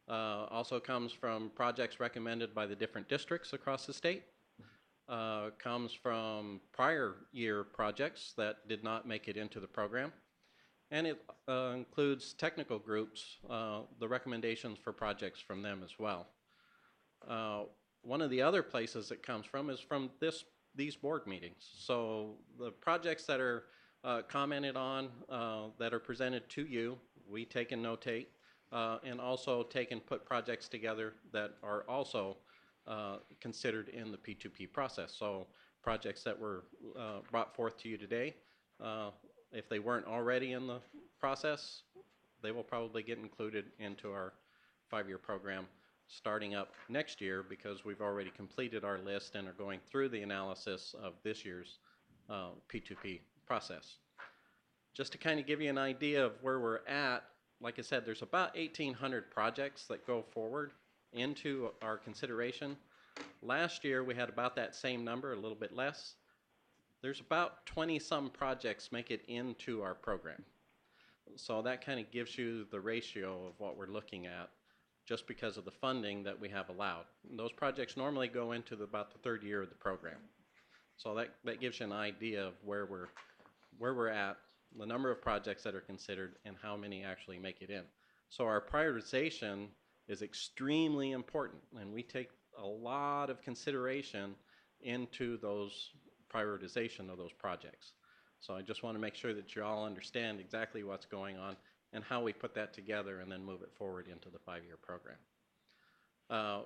Also comes from projects recommended by the different districts across the state. Comes from prior year projects that did not make it into the program. And it includes technical groups, the recommendations for projects from them as well. One of the other places it comes from is from these board meetings. So the projects that are commented on, that are presented to you, we take and notate. And also take and put projects together that are also considered in the P2P process. So projects that were brought forth to you today, if they weren't already in the process, they will probably get included into our 5-year program starting up next year, because we've already completed our list and are going through the analysis of this year's P2P process. Just to kind of give you an idea of where we're at, like I said, there's about 1,800 projects that go forward into our consideration. Last year, we had about that same number, a little bit less. There's about 20-some projects make it into our program. So that kind of gives you the ratio of what we're looking at, just because of the funding that we have allowed. And those projects normally go into about the 3rd year of the program. So that gives you an idea of where we're at, the number of projects that are considered, and how many actually make it in. So our prioritization is extremely important, and we take a lot of consideration into those prioritization of those projects. So I just want to make sure that you all understand exactly what's going on and how we put that together and then move it forward into the 5-year program.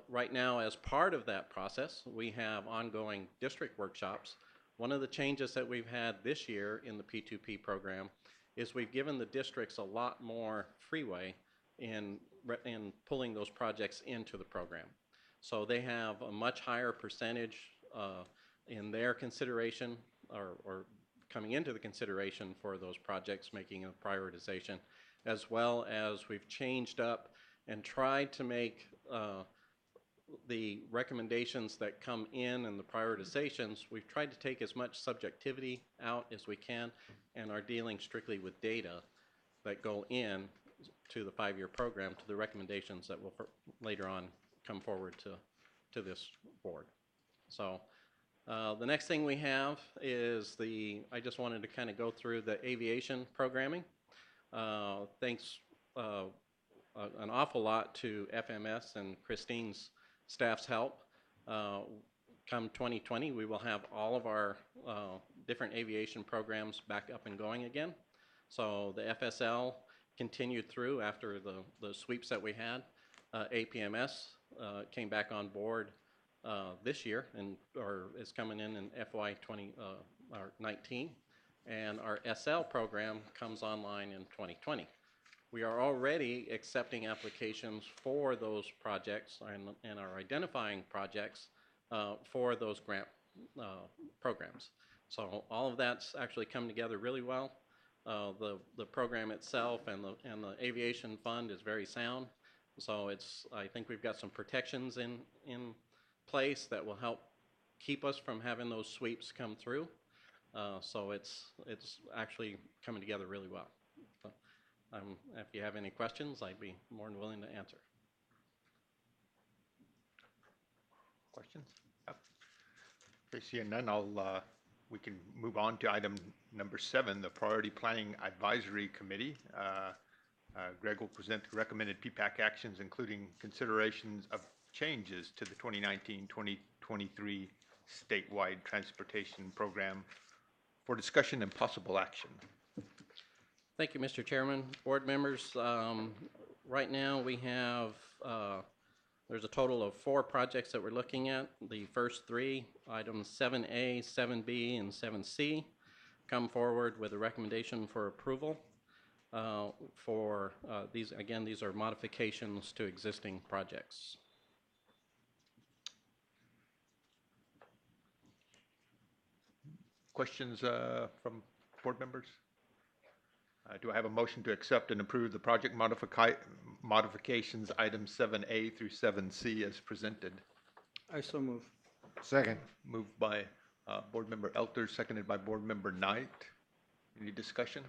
Right now, as part of that process, we have ongoing district workshops. One of the changes that we've had this year in the P2P program is we've given the districts a lot more freeway in pulling those projects into the program. So they have a much higher percentage in their consideration, or coming into the consideration for those projects, making a prioritization, as well as we've changed up and tried to make the recommendations that come in and the prioritizations, we've tried to take as much subjectivity out as we can and are dealing strictly with data that go in to the 5-year program, to the recommendations that will later on come forward to this board. So the next thing we have is I just wanted to kind of go through the aviation programming. Thanks an awful lot to FMS and Christine's staff's help. Come 2020, we will have all of our different aviation programs back up and going again. So the FSL continued through after the sweeps that we had. APMS came back on board this year or is coming in FY 19, and our SL program comes online in 2020. We are already accepting applications for those projects and are identifying projects for those grant programs. So all of that's actually come together really well. The program itself and the aviation fund is very sound. So I think we've got some protections in place that will help keep us from having those sweeps come through. So it's actually coming together really well. So, if you have any questions, I'd be more than willing to answer. Questions? Okay, seeing none, we can move on to item number 7, the Priority Planning Advisory Committee. Greg will present the recommended PPAC actions, including considerations of changes to the 2019-2023 statewide transportation program for discussion and possible action. Thank you, Mr. Chairman. Board members, right now we have, there's a total of 4 projects that we're looking at. The first 3, items 7A, 7B, and 7C, come forward with a recommendation for approval. For these, again, these are modifications to existing projects. Questions from board members? Do I have a motion to accept and approve the project modifications items 7A through 7C as presented? I so move. Second. Moved by Board Member Elter, seconded by Board Member Knight. Any discussion?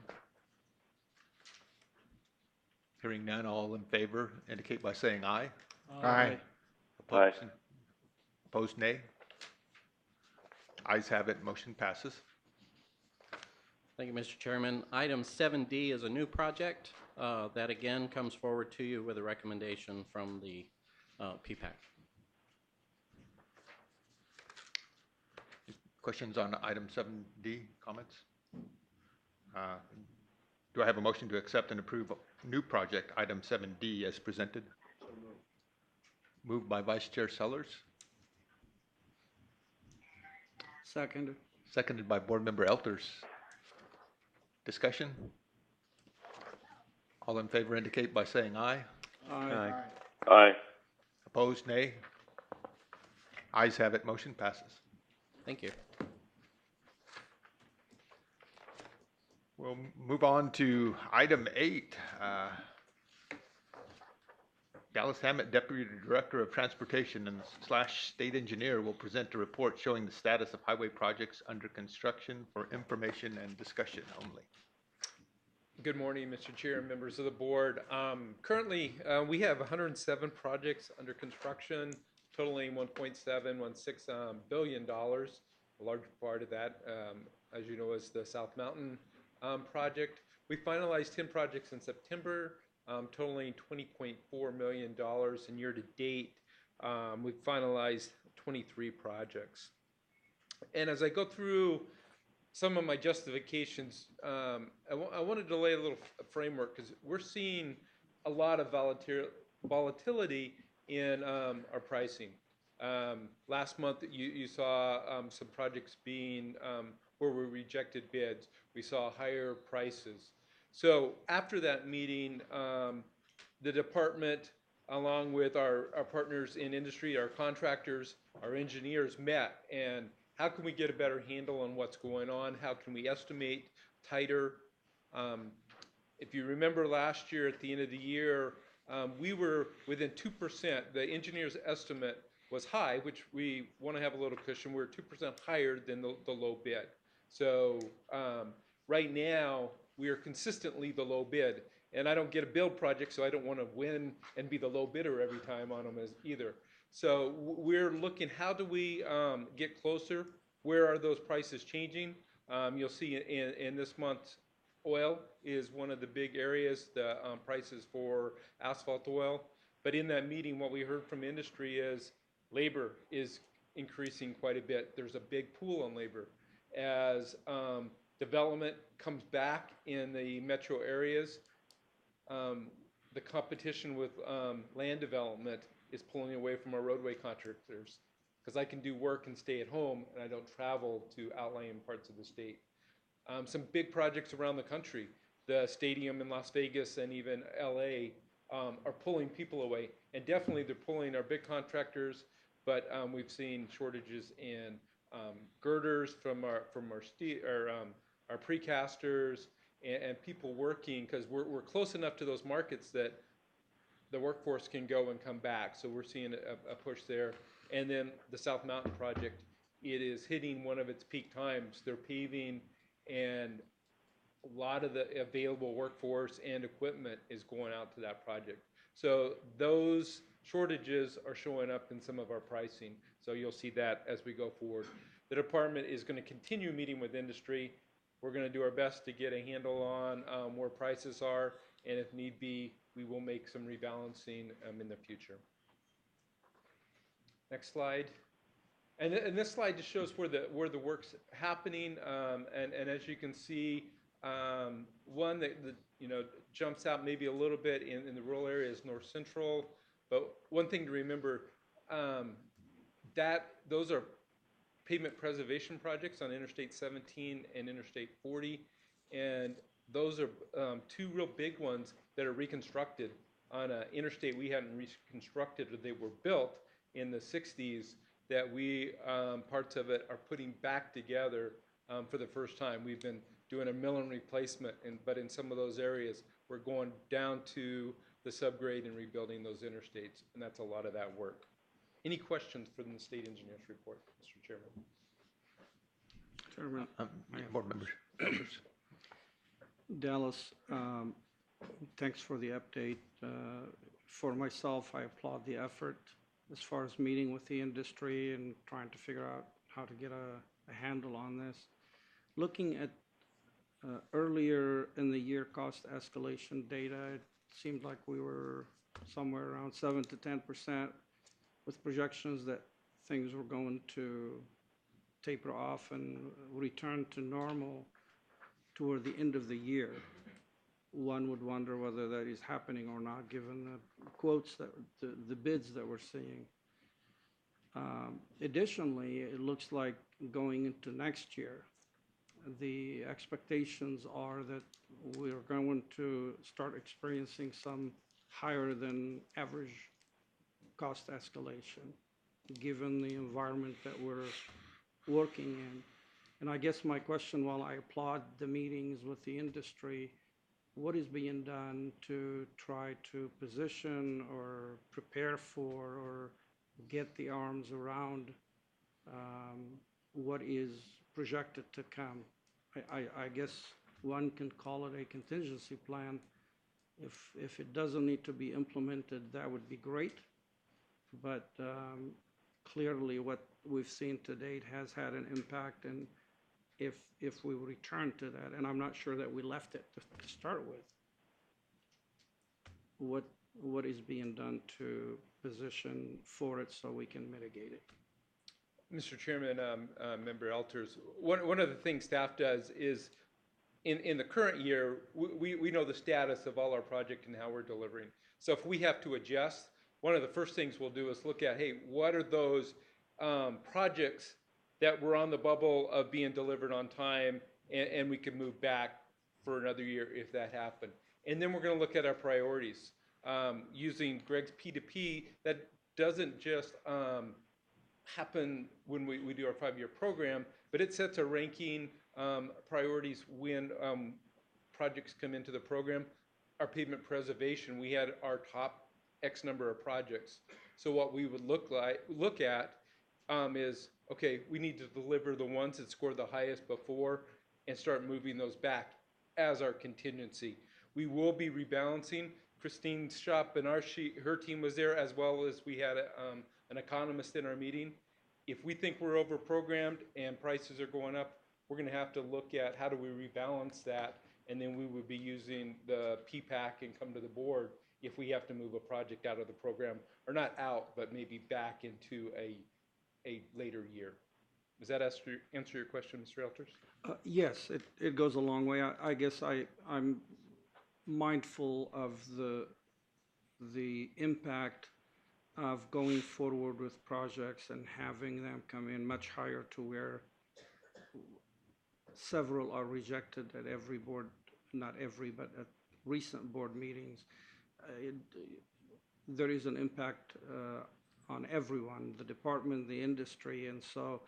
Hearing none, all in favor indicate by saying aye. Aye. Opposed, opposed nay? Ayes have it, motion passes. Thank you, Mr. Chairman. Item 7D is a new project that again comes forward to you with a recommendation from the PPAC. Questions on item 7D, comments? Do I have a motion to accept and approve new project item 7D as presented? So moved by Vice Chair Sellers. Second. Seconded by Board Member Elters. Discussion? All in favor indicate by saying aye. Aye. Aye. Opposed, nay? Ayes have it, motion passes. Thank you. We'll move on to item 8. Dallas Hammett, Deputy Director of Transportation and / State Engineer, will present a report showing the status of highway projects under construction for information and discussion only. Good morning, Mr. Chair and members of the board. Currently, we have 107 projects under construction, totaling $1.716 billion. A large part of that, as you know, is the South Mountain project. We finalized 10 projects in September, totaling $20.4 million, and year to date, we've finalized 23 projects. And as I go through some of my justifications, I wanted to lay a little framework because we're seeing a lot of volatility in our pricing. Last month, you saw some projects being where we rejected bids. We saw higher prices. So after that meeting, the department, along with our partners in industry, our contractors, our engineers met, and how can we get a better handle on what's going on? How can we estimate tighter? If you remember last year, at the end of the year, we were within 2%. The engineer's estimate was high, which we want to have a little cushion. We're 2% higher than the low bid. So right now, we are consistently the low bid. And I don't get a build project, so I don't want to win and be the low bidder every time on them either. So we're looking, how do we get closer? Where are those prices changing? You'll see in this month's oil is one of the big areas, the prices for asphalt oil. But in that meeting, what we heard from industry is labor is increasing quite a bit. There's a big pool on labor. As development comes back in the metro areas, the competition with land development is pulling away from our roadway contractors, because I can do work and stay at home and I don't travel to outlying parts of the state. Some big projects around the country, the stadium in Las Vegas and even LA, are pulling people away, and definitely they're pulling our big contractors, but we've seen shortages in girders from our precasters, and people working, because we're close enough to those markets that the workforce can go and come back. So we're seeing a push there. And then the South Mountain project, it is hitting one of its peak times. They're paving, and a lot of the available workforce and equipment is going out to that project. So those shortages are showing up in some of our pricing. So you'll see that as we go forward. The department is going to continue meeting with industry. We're going to do our best to get a handle on where prices are, and if need be, we will make some rebalancing in the future. Next slide. And this slide just shows where the work's happening, and as you can see, one that jumps out maybe a little bit in the rural area is North Central. But one thing to remember, that those are pavement preservation projects on Interstate 17 and Interstate 40, and those are two real big ones that are reconstructed on an interstate we hadn't reconstructed, or they were built in the 60s, that we, parts of it, are putting back together for the first time. We've been doing a mill and replacement, but in some of those areas, we're going down to the subgrade and rebuilding those interstates, and that's a lot of that work. Any questions for the state engineer's report, Mr. Chairman? Chairman. Board members. Dallas, thanks for the update. For myself, I applaud the effort as far as meeting with the industry and trying to figure out how to get a handle on this. Looking at earlier in the year cost escalation data, it seemed like we were somewhere around 7 to 10%, with projections that things were going to taper off and return to normal toward the end of the year. One would wonder whether that is happening or not, given the quotes that the bids that we're seeing. Additionally, it looks like going into next year, the expectations are that we're going to start experiencing some higher than average cost escalation, given the environment that we're working in. And I guess my question, while I applaud the meetings with the industry, what is being done to try to position or prepare for or get the arms around what is projected to come? I guess one can call it a contingency plan. If it doesn't need to be implemented, that would be great. But clearly what we've seen to date has had an impact, and if we return to that, and I'm not sure that we left it to start with, what is being done to position for it so we can mitigate it? Mr. Chairman, Member Alters, one of the things staff does is, in the current year, we know the status of all our projects and how we're delivering. So if we have to adjust, one of the first things we'll do is look at, hey, what are those projects that were on the bubble of being delivered on time, and we can move back for another year if that happened. And then we're going to look at our priorities. Using Greg's P2P, that doesn't just happen when we do our 5-year program, but it sets a ranking priorities when projects come into the program. Our pavement preservation, we had our top X number of projects. So what we would look at is, okay, we need to deliver the ones that scored the highest before and start moving those back as our contingency. We will be rebalancing. Christine's shop and her team was there, as well as we had an economist in our meeting. If we think we're overprogrammed and prices are going up, we're going to have to look at how do we rebalance that, and then we would be using the PPAC and come to the board if we have to move a project out of the program, or not out, but maybe back into a later year. Does that answer your question, Mr. Elters? Yes, it goes a long way. I guess I'm mindful of the impact of going forward with projects and having them come in much higher to where several are rejected at every board, not every, but at recent board meetings. There is an impact on everyone, the department, the industry, and so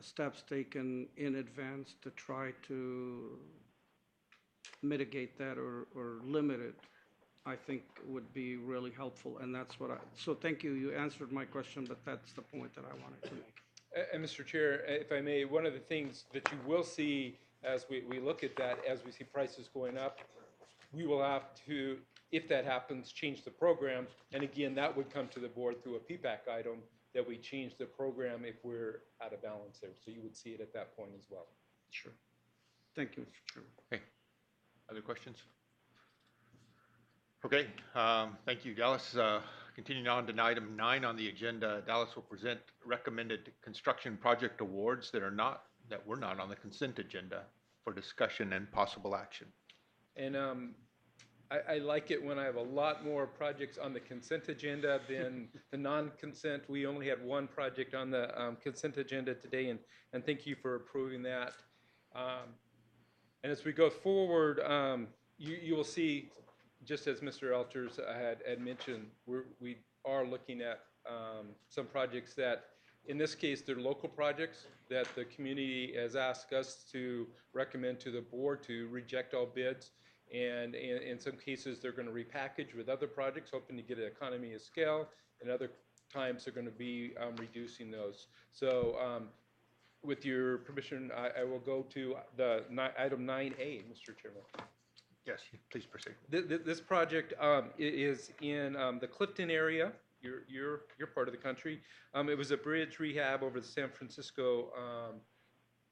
steps taken in advance to try to mitigate that or limit it, I think would be really helpful, and that's what so thank you, you answered my question, but that's the point that I wanted to make. And Mr. Chair, if I may, one of the things that you will see as we look at that, as we see prices going up, we will have to, if that happens, change the program, and again, that would come to the board through a PPAC item that we change the program if we're out of balance there, so you would see it at that point as well. Sure. Thank you, Mr. Chairman. Okay. Other questions? Okay, thank you, Dallas. Continuing on to item 9 on the agenda, Dallas will present recommended construction project awards that were not on the consent agenda for discussion and possible action. And I like it when I have a lot more projects on the consent agenda than the non-consent. We only had one project on the consent agenda today, and thank you for approving that. And as we go forward, you will see, just as Mr. Elters had mentioned, we are looking at some projects that, in this case, they're local projects that the community has asked us to recommend to the board to reject all bids. And in some cases, they're going to repackage with other projects, hoping to get an economy of scale. And other times, they're going to be reducing those. So with your permission, I will go to the item 9A, Mr. Chairman. Yes, please proceed. This project is in the Clifton area, your part of the country. It was a bridge rehab over the San Francisco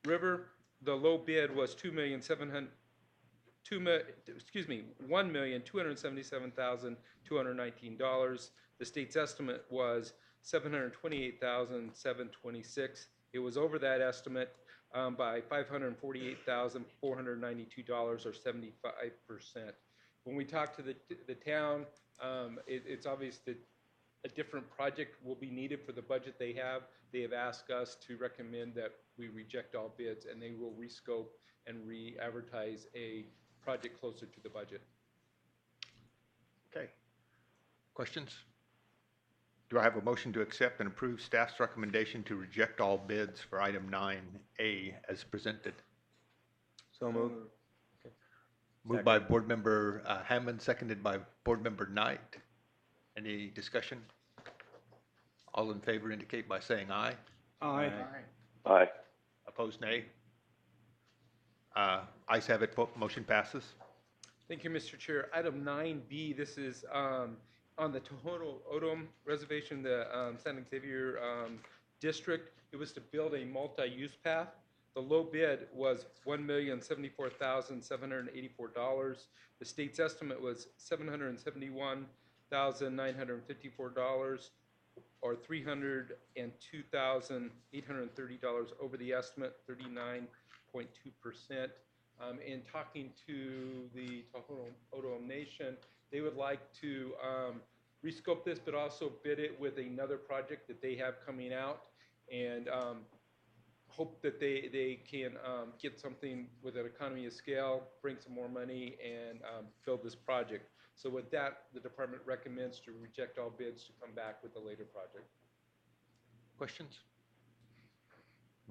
River. The low bid was $1,277,219. The state's estimate was $728,726. It was over that estimate by $548,492, or 75%. When we talk to the town, it's obvious that a different project will be needed for the budget they have. They have asked us to recommend that we reject all bids, and they will rescope and re-advertise a project closer to the budget. Okay. Questions? Do I have a motion to accept and approve staff's recommendation to reject all bids for item 9A as presented? So moved. Okay. Moved by Board Member Hammond, seconded by Board Member Knight. Any discussion? All in favor indicate by saying aye. Aye. Aye. Opposed, nay. Ayes have it, motion passes. Thank you, Mr. Chair. Item 9B, this is on the Tohono O'odham Reservation, the San Xavier District. It was to build a multi-use path. The low bid was $1,074,784. The state's estimate was $771,954, or $302,830 over the estimate, 39.2%. In talking to the Tohono O'odham Nation, they would like to rescope this, but also bid it with another project that they have coming out, and hope that they can get something with an economy of scale, bring some more money, and build this project. So with that, the department recommends to reject all bids to come back with a later project. Questions?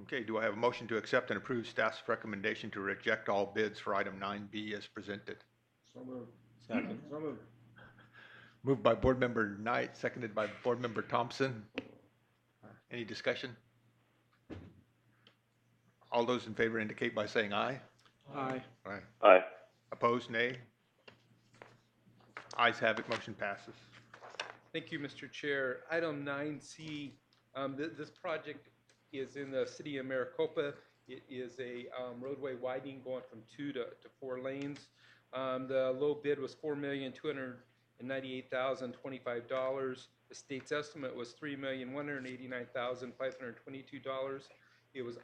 Okay, do I have a motion to accept and approve staff's recommendation to reject all bids for item 9B as presented? So moved. Second. So moved. Moved by Board Member Knight, seconded by Board Member Thompson. Any discussion? All those in favor indicate by saying aye. Aye. Aye. Aye. Opposed, nay. Ayes have it, motion passes. Thank you, Mr. Chair. Item 9C, this project is in the city of Maricopa. It is a roadway widening going from 2 to 4 lanes. The low bid was $4,298,025. The state's estimate was $3,189,522. It was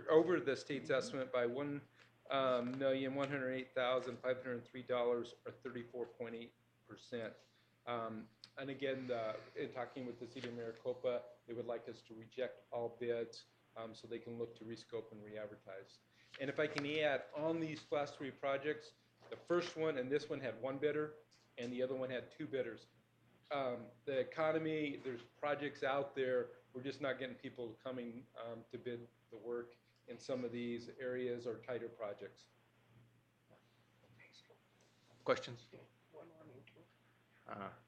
over the state's estimate by $1,108,503, or 34.8%. And again, in talking with the city of Maricopa, they would like us to reject all bids so they can look to rescope and re-advertise. And if I can add, on these class 3 projects, the first one and this one had 1 bidder, and the other one had 2 bidders. The economy, there's projects out there, we're just not getting people coming to bid the work in some of these areas or tighter projects. Questions?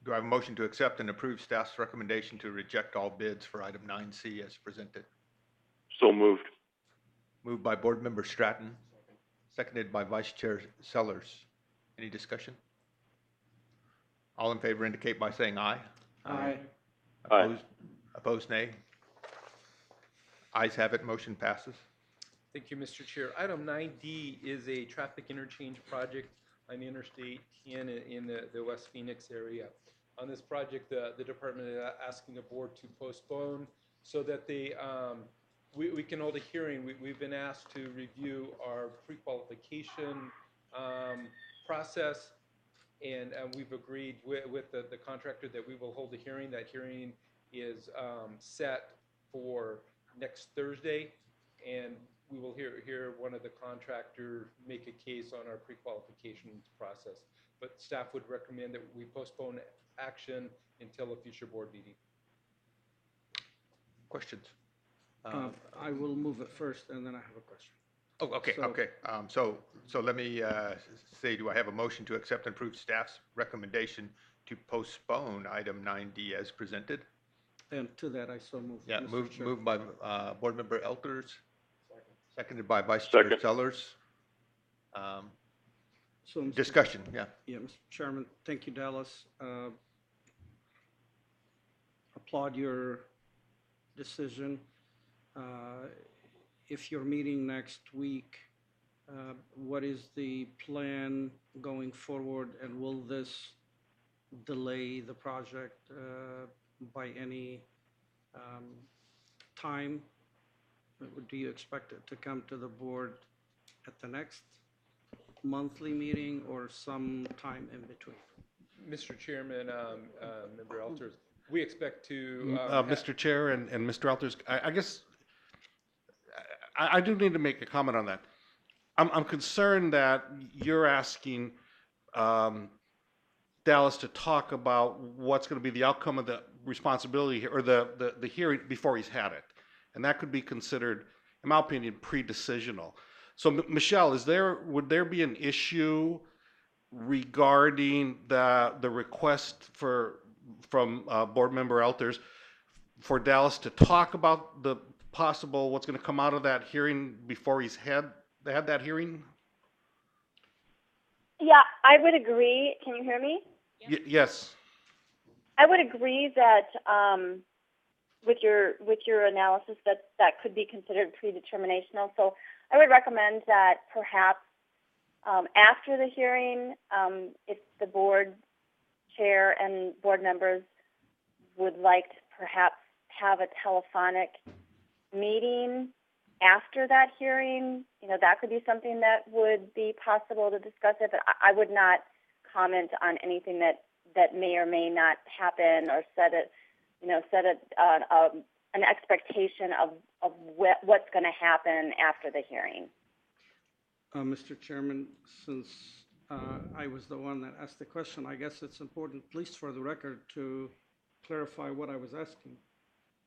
Do I have a motion to accept and approve staff's recommendation to reject all bids for item 9C as presented? So moved. Moved by Board Member Stratton, seconded by Vice Chair Sellers. Any discussion? All in favor indicate by saying aye. Aye. Opposed? Opposed, nay. Ayes have it, motion passes. Thank you, Mr. Chair. Item 9D is a traffic interchange project on Interstate 10 in the West Phoenix area. On this project, the department is asking the board to postpone so that we can hold a hearing. We've been asked to review our pre-qualification process, and we've agreed with the contractor that we will hold a hearing. That hearing is set for next Thursday, and we will hear one of the contractor make a case on our pre-qualification process. But staff would recommend that we postpone action until a future board meeting. Questions? I will move it first, and then I have a question. Oh, okay, So- okay. So let me say, do I have a motion to accept and approve staff's recommendation to postpone item 9D as presented? And to that, I so move. Yeah, Mr. Chair. moved by Board Member Elters, seconded by Vice Chair Second. Sellers. So, Mr. Discussion, yeah. Yeah, Mr. Chairman, thank you, Dallas. Applaud your decision. If you're meeting next week, what is the plan going forward, and will this delay the project by any time? Do you expect it to come to the board at the next monthly meeting or some time in between? Mr. Chairman, Member Alters, we expect to. Mr. Chair and Mr. Alters, I guess I do need to make a comment on that. I'm concerned that you're asking Dallas to talk about what's going to be the outcome of the responsibility here, or the hearing before he's had it. And that could be considered, in my opinion, pre-decisional. So Michelle, would there be an issue regarding the request from Board Member Elters for Dallas to talk about the possible, what's going to come out of that hearing before he's had that hearing? Yeah, I would agree. Can you hear me? Yes. I would agree that with your analysis that could be considered predeterminational. So I would recommend that perhaps after the hearing, if the board chair and board members would like to perhaps have a telephonic meeting after that hearing, that could be something that would be possible to discuss it, but I would not comment on anything that may or may not happen, or set an expectation of what's going to happen after the hearing. Mr. Chairman, since I was the one that asked the question, I guess it's important, at least for the record, to clarify what I was asking.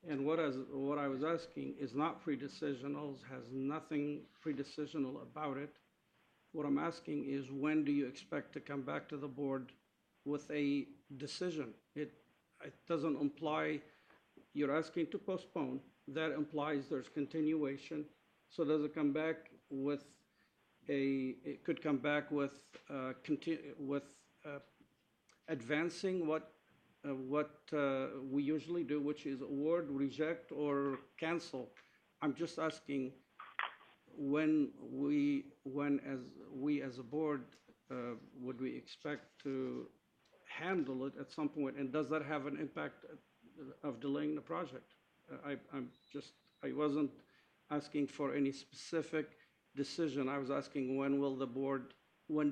And what I was asking is not pre-decisional, has nothing pre-decisional about it. What I'm asking is, when do you expect to come back to the board with a decision? It doesn't imply you're asking to postpone. That implies there's continuation. So does it come back with it could come back with advancing what what we usually do, which is award, reject, or cancel. I'm just asking when as a board, would we expect to handle it at some point, and does that have an impact of delaying the project? I wasn't asking for any specific decision. I was asking when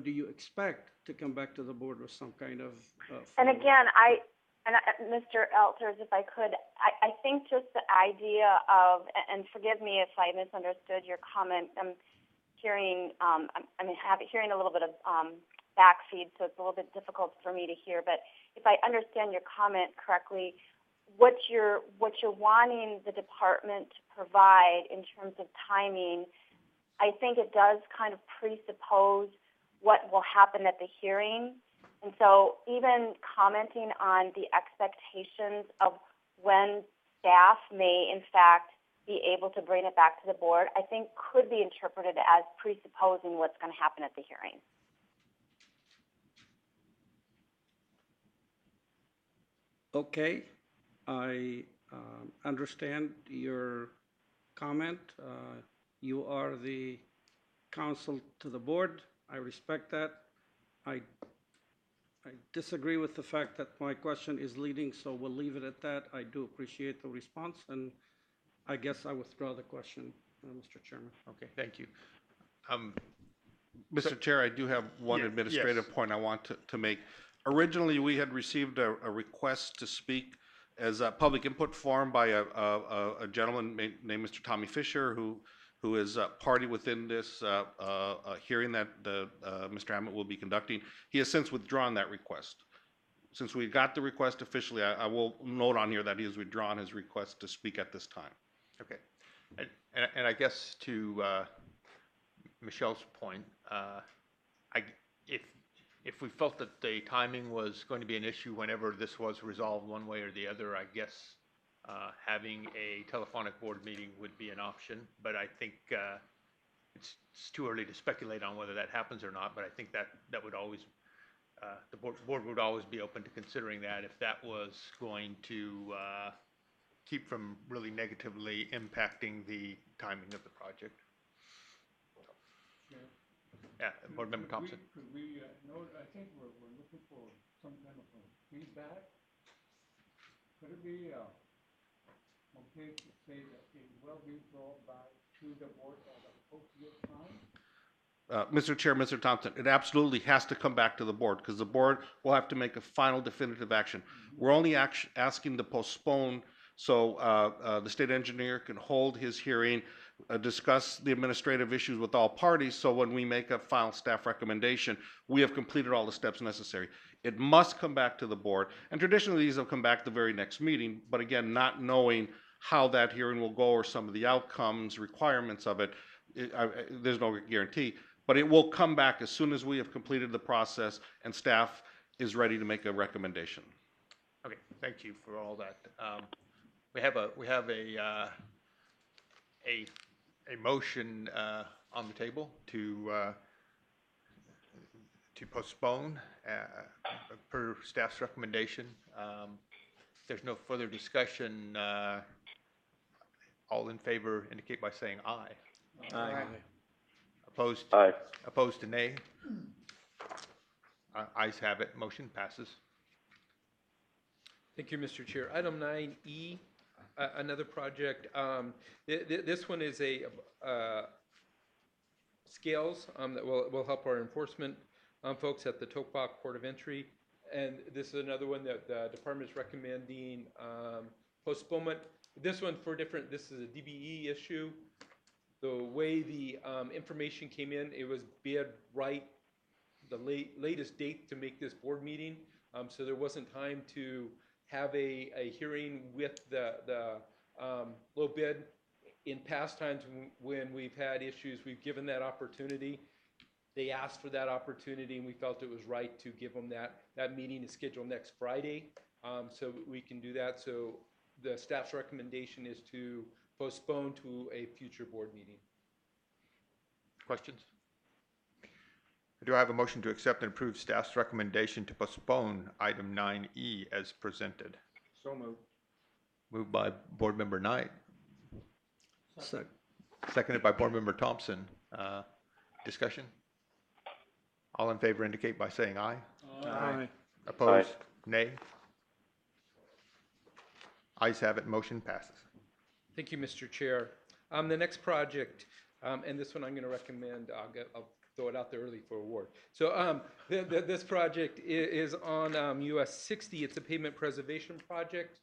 do you expect to come back to the board with some kind of And again, Mr. Elters, if I could, I think just the idea of, and forgive me if I misunderstood your comment. I'm hearing, hearing a little bit of backfeed, so it's a little bit difficult for me to hear. But if I understand your comment correctly, what you're wanting the department to provide in terms of timing, I think it does kind of presuppose what will happen at the hearing. And so even commenting on the expectations of when staff may, in fact, be able to bring it back to the board, I think could be interpreted as presupposing what's going to happen at the hearing. Okay, I understand your comment. You are the counsel to the board. I respect that. I disagree with the fact that my question is leading, so we'll leave it at that. I do appreciate the response, and I guess I withdraw the question, Mr. Chairman. Okay, thank you. Mr. Chair, I do have one administrative point I want to make. Originally, we had received a request to speak as a public input form by a gentleman named Mr. Tommy Fisher, who is a party within this hearing that Mr. Hammett will be conducting. He has since withdrawn that request. Since we got the request officially, I will note on here that he has withdrawn his request to speak at this time. Okay. And I guess to Michelle's point, if we felt that the timing was going to be an issue whenever this was resolved one way or the other, I guess having a telephonic board meeting would be an option. But I think it's too early to speculate on whether that happens or not. But I think that would always, the board would always be open to considering that if that was going to keep from really negatively impacting the timing of the project. Yeah, Board Member Thompson. Could we note, I think we're looking for some kind of feedback. Could it be okay to say that it will be brought back to the board at an appropriate time? Mr. Chair, Mr. Thompson, it absolutely has to come back to the board because the board will have to make a final definitive action. We're only asking to postpone so the state engineer can hold his hearing, discuss the administrative issues with all parties, so when we make a final staff recommendation, we have completed all the steps necessary. It must come back to the board, and traditionally these have come back the very next meeting, but again, not knowing how that hearing will go or some of the outcomes, requirements of it, there's no guarantee, but it will come back as soon as we have completed the process and staff is ready to make a recommendation. Okay, thank you for all that. We have a motion on the table to postpone per staff's recommendation. If there's no further discussion, all in favor indicate by saying aye. Aye. Opposed? Aye. Opposed to nay? Ayes have it. Motion passes. Thank you, Mr. Chair. Item 9E, another project. This one is a scales that will help our enforcement folks at the Tokpak Port of Entry. And this is another one that the department is recommending postponement. This one for different, this is a DBE issue. The way the information came in, it was bid right the latest date to make this board meeting. So there wasn't time to have a hearing with the low bid. In past times when we've had issues, we've given that opportunity. They asked for that opportunity, and we felt it was right to give them that. That meeting is scheduled next Friday, so we can do that. So the staff's recommendation is to postpone to a future board meeting. Questions? Do I have a motion to accept and approve staff's recommendation to postpone item 9E as presented? So moved. Moved by Board Member Knight, Second. seconded by Board Member Thompson. Discussion? All in favor indicate by saying aye. Aye. Opposed? Nay. Ayes have it, motion passes. Thank you, Mr. Chair. The next project, and this one I'm going to recommend, I'll throw it out there early for award. So this project is on US 60. It's a pavement preservation project.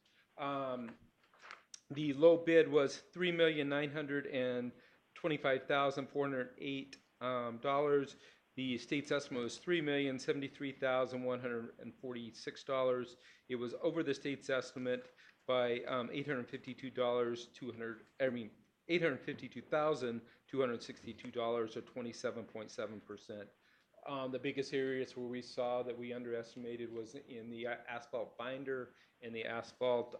The low bid was $3,925,408. The state's estimate was $3,073,146. It was over the state's estimate by $852,262, or 27.7%. The biggest areas where we saw that we underestimated was in the asphalt binder and the asphalt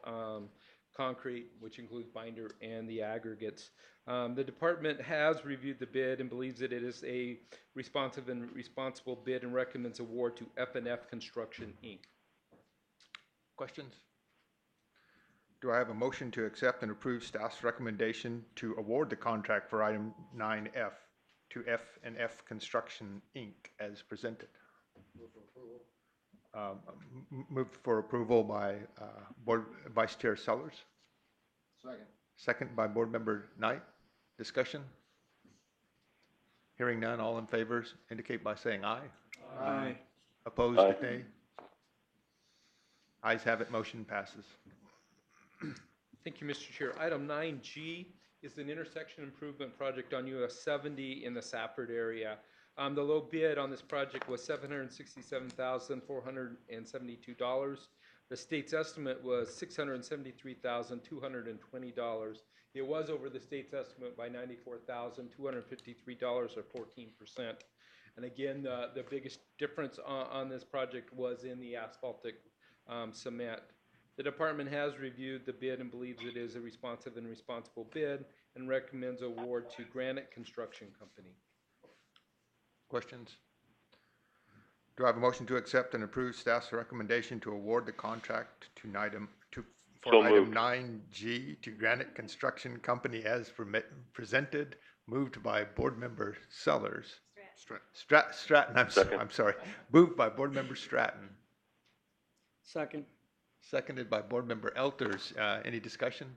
concrete, which includes binder and the aggregates. The department has reviewed the bid and believes that it is a responsive and responsible bid and recommends award to F&F Construction, Inc. Questions? Do I have a motion to accept and approve staff's recommendation to award the contract for item 9F to F&F Construction, Inc. as presented? Moved for approval by Board Vice Chair Sellers. Second. Second by Board Member Knight. Discussion? Hearing none, all in favor indicate by saying aye. Aye. Opposed, nay. Ayes have it, motion passes. Thank you, Mr. Chair. Item 9G is an intersection improvement project on US 70 in the Safford area. The low bid on this project was $767,472. The state's estimate was $673,220. It was over the state's estimate by $94,253, or 14%. And again, the biggest difference on this project was in the asphaltic cement. The department has reviewed the bid and believes it is a responsive and responsible bid and recommends award to Granite Construction Company. Questions? Do I have a motion to accept and approve staff's recommendation to award the contract for item 9G to Granite Construction Company as presented? Moved by Board Member Sellers. Stratton, I'm sorry. Moved by Board Member Stratton. Second. Seconded by Board Member Elters. Any discussion?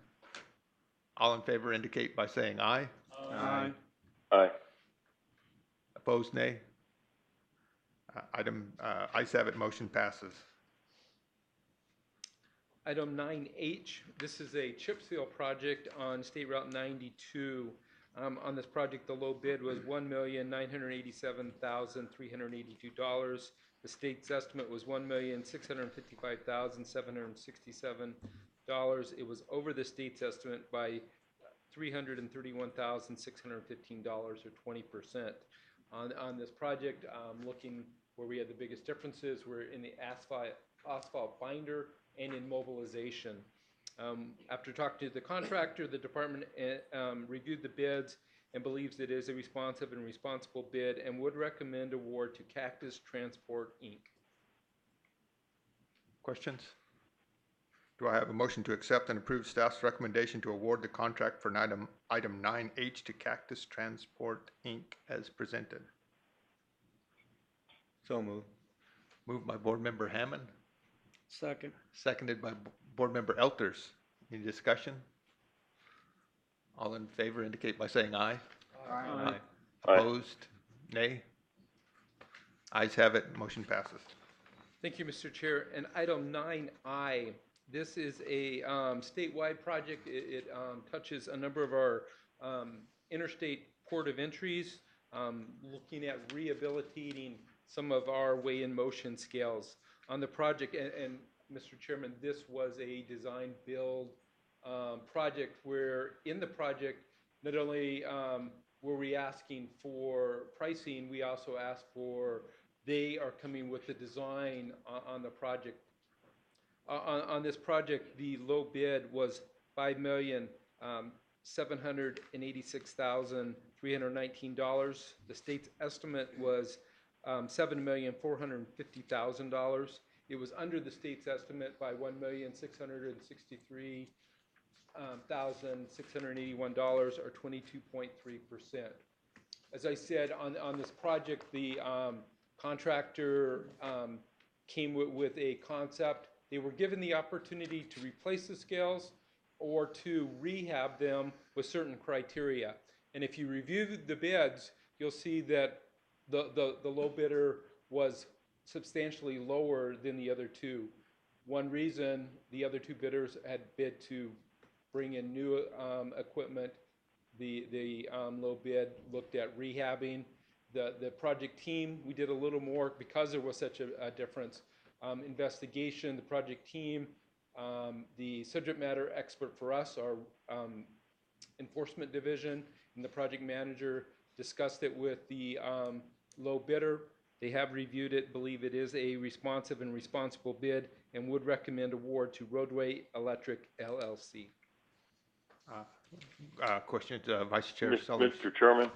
All in favor indicate by saying aye. Aye. Aye. Opposed, nay. Ayes have it, motion passes. Item 9H, this is a chip seal project on State Route 92. On this project, the low bid was $1,987,382. The state's estimate was $1,655,767. It was over the state's estimate by $331,615, or 20%. On this project, looking where we had the biggest differences were in the asphalt binder and in mobilization. After talking to the contractor, the department reviewed the bids and believes it is a responsive and responsible bid and would recommend award to Cactus Transport, Inc. Questions? Do I have a motion to accept and approve staff's recommendation to award the contract for item 9H to Cactus Transport, Inc. as presented? So moved. Moved by Board Member Hammond. Second. Seconded by Board Member Elters. Any discussion? All in favor indicate by saying aye. Aye. Opposed? Nay. Ayes have it, motion passes. Thank you, Mr. Chair. And item 9I, this is a statewide project. It touches a number of our interstate port of entries, looking at rehabilitating some of our weigh in motion scales on the project. And Mr. Chairman, this was a design build project where in the project, not only were we asking for pricing, we also asked for, they are coming with the design on the project. On this project, the low bid was $5,786,319. The state's estimate was $7,450,000. It was under the state's estimate by $1,663,681, or 22.3%. As I said, on this project, the contractor came with a concept. They were given the opportunity to replace the scales or to rehab them with certain criteria. And if you review the bids, you'll see that the low bidder was substantially lower than the other two. One reason the other two bidders had bid to bring in new equipment. The low bid looked at rehabbing. The project team, we did a little more because there was such a difference. Investigation, the project team, the subject matter expert for us, our enforcement division, and the project manager discussed it with the low bidder. They have reviewed it, believe it is a responsive and responsible bid, and would recommend award to Roadway Electric LLC. Question to Vice Chair Sellers. Mr. Chairman?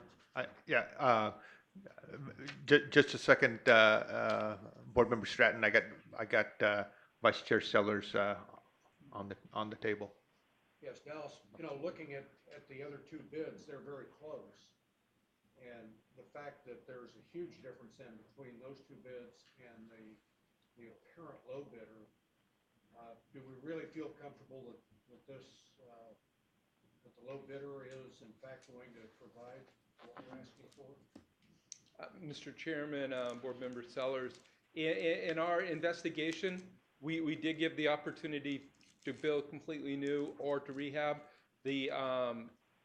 Just a second, Board Member Stratton. I got Vice Chair Sellers on the table. Yes, Dallas, looking at the other two bids, they're very close. And the fact that there's a huge difference in between those two bids and the apparent low bidder, do we really feel comfortable that that the low bidder is in fact going to provide what we're asking for? Mr. Chairman, Board Member Sellers, in our investigation, we did give the opportunity to build completely new or to rehab. The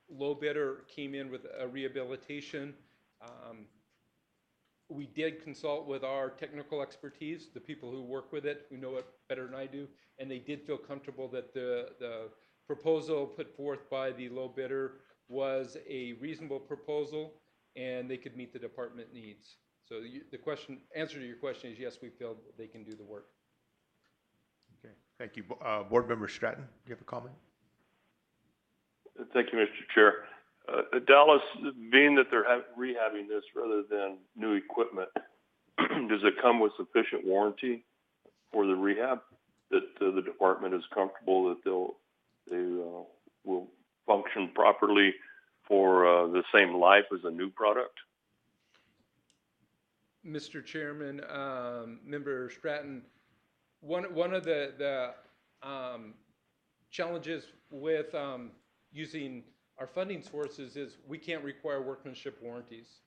low bidder came in with a rehabilitation. We did consult with our technical expertise, the people who work with it, who know it better than I do, and they did feel comfortable that the proposal put forth by the low bidder was a reasonable proposal and they could meet the department needs. So the answer to your question is yes, we feel they can do the work. Okay, thank you. Board Member Stratton, do you have a comment? Thank you, Mr. Chair. Dallas, being that they're rehabbing this rather than new equipment, does it come with sufficient warranty for the rehab that the department is comfortable that they will function properly for the same life as a new product? Mr. Chairman, Member Stratton, one of the challenges with using our funding sources is we can't require workmanship warranties,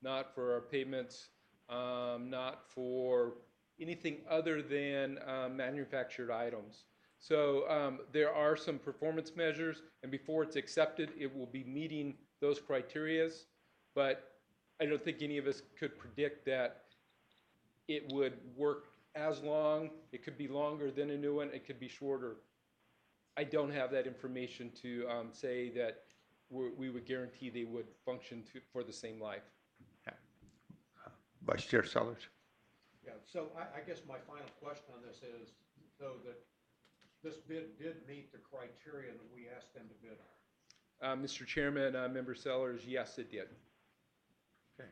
not for our pavements, not for anything other than manufactured items. So there are some performance measures, and before it's accepted, it will be meeting those criterias, but I don't think any of us could predict that it would work as long. It could be longer than a new one. It could be shorter. I don't have that information to say that we would guarantee they would function for the same life. Vice Chair Sellers. Yeah, so I guess my final question on this is, though, that this bid did meet the criteria that we asked them to bid on. Mr. Chairman, Member Sellers, yes, it did. Okay,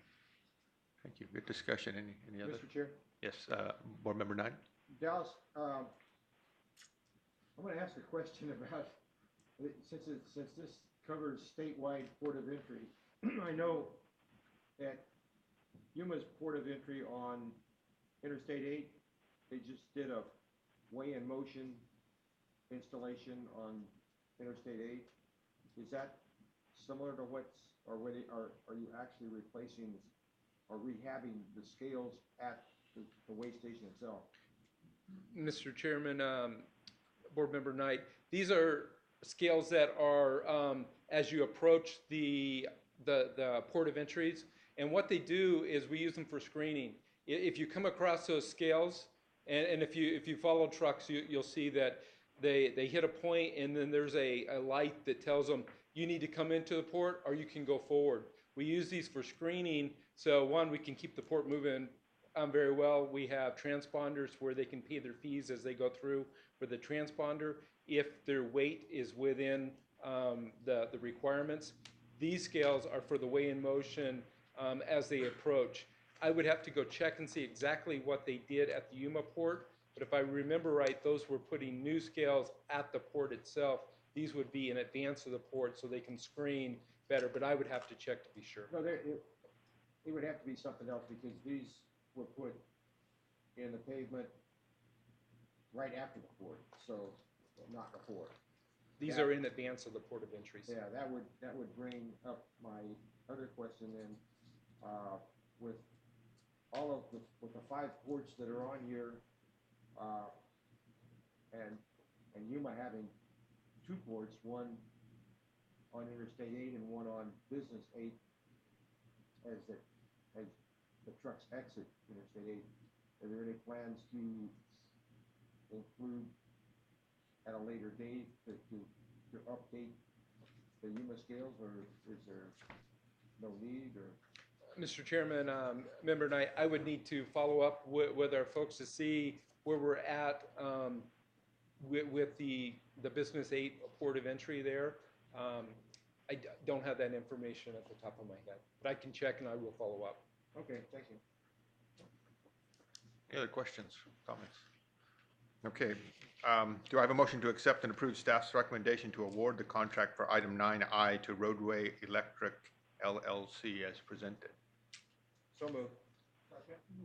thank you. Good discussion. Any other? Mr. Chair? Yes, Board Member Knight. Dallas, I'm going to ask a question about, since this covers statewide port of entry, I know at Yuma's port of entry on Interstate 8, they just did a weigh-in motion installation on Interstate 8. Is that similar to are you actually replacing or rehabbing the scales at the weigh station itself? Mr. Chairman, Board Member Knight, these are scales that are as you approach the port of entries, and what they do is we use them for screening. If you come across those scales, and if you follow trucks, you'll see that they hit a point, and then there's a light that tells them you need to come into the port or you can go forward. We use these for screening, so one, we can keep the port moving very well. We have transponders where they can pay their fees as they go through for the transponder if their weight is within the requirements. These scales are for the weigh-in motion as they approach. I would have to go check and see exactly what they did at the Yuma port. But if I remember right, those were putting new scales at the port itself. These would be in advance of the port so they can screen better, but I would have to check to be sure. No, it would have to be something else because these were put in the pavement right after the port, so not before. These are in advance of the port of entries. Yeah, that would bring up my other question then, with all of with the 5 ports that are on here, and Yuma having 2 ports, one on Interstate 8 and one on Business 8, as the trucks exit Interstate 8. Are there any plans to include at a later date to update the Yuma scales, or is there no need? Or Mr. Chairman, member Knight, I would need to follow up with our folks to see where we're at with the Business 8 port of entry there. I don't have that information at the top of my head, but I can check and I will follow up. Okay, thank you. Any other questions, comments? Okay. Do I have a motion to accept and approve staff's recommendation to award the contract for item 9I to Roadway Electric LLC as presented? So moved.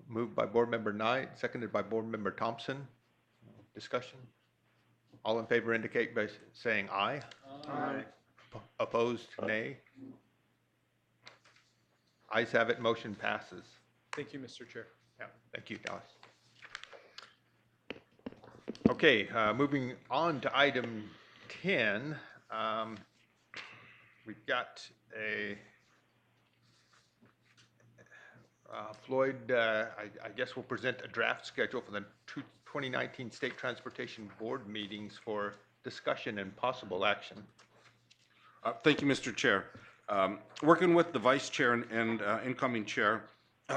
Moved by Board Member Knight, seconded by Board Member Thompson. Discussion? All in favor indicate by saying aye. Aye. Opposed, nay. Ayes have it, motion passes. Thank you, Mr. Chair. Yeah, thank you, Dallas. Okay, moving on to item 10. We've got a Floyd, I guess will present a draft schedule for the 2019 State Transportation Board meetings for discussion and possible action. Thank you, Mr. Chair. Working with the Vice Chair and incoming Chair,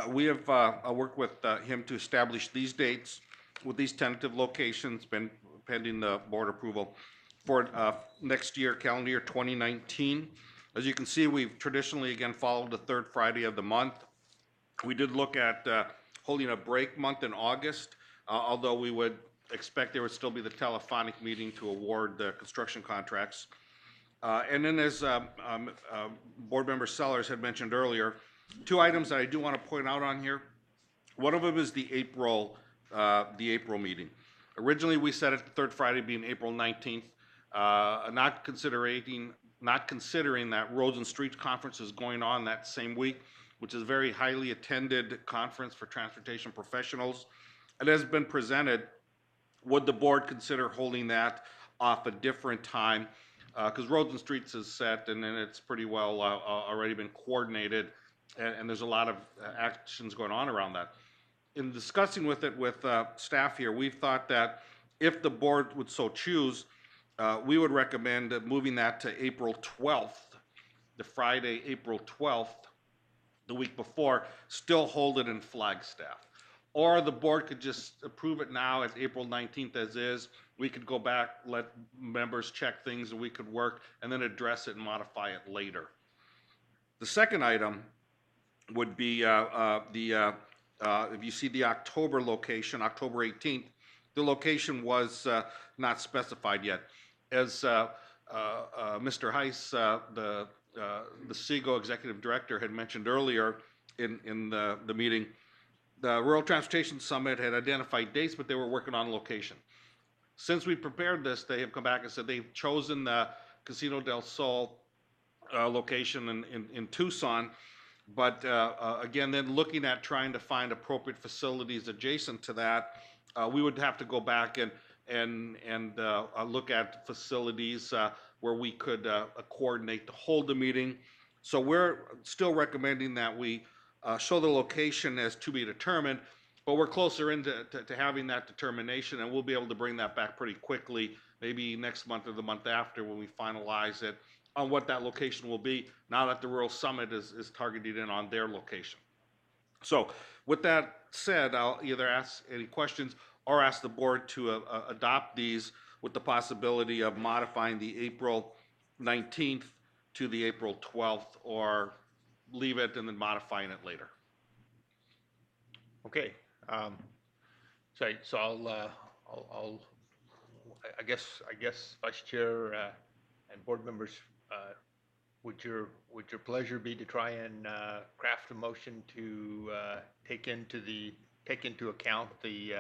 we have worked with him to establish these dates with these tentative locations pending the board approval for next year, calendar year 2019. As you can see, we've traditionally, again, followed the 3rd Friday of the month. We did look at holding a break month in August, although we would expect there would still be the telephonic meeting to award the construction contracts. And then as Board Member Sellers had mentioned earlier, 2 items that I do want to point out on here. One of them is the April meeting. Originally, we set it the 3rd Friday being April 19th, not considering that Roads and Streets Conference is going on that same week, which is a very highly attended conference for transportation professionals. It has been presented, would the board consider holding that off a different time? Because Roads and Streets is set, and then it's pretty well already been coordinated, and there's a lot of actions going on around that. In discussing with staff here, we've thought that if the board would so choose, we would recommend moving that to April 12th, the Friday, April 12th, the week before, still hold it in Flagstaff. Or the board could just approve it now as April 19th as is. We could go back, let members check things, and we could work, and then address it and modify it later. The second item would be if you see the October location, October 18th, the location was not specified yet. As Mr. Heiss, the SEGO Executive Director, had mentioned earlier in the meeting, the Rural Transportation Summit had identified dates, but they were working on location. Since we prepared this, they have come back and said they've chosen the Casino del Sol location in Tucson. But again, then looking at trying to find appropriate facilities adjacent to that, we would have to go back and look at facilities where we could coordinate to hold the meeting. So we're still recommending that we show the location as to be determined, but we're closer into having that determination, and we'll be able to bring that back pretty quickly, maybe next month or the month after when we finalize it on what that location will be, now that the Rural Summit is targeted in on their location. So with that said, I'll either ask any questions or ask the board to adopt these with the possibility of modifying the April 19th to the April 12th, or leave it and then modifying it later. Okay, so I'll, I guess Vice Chair, and board members, would your pleasure be to try and, craft a motion to, take into account the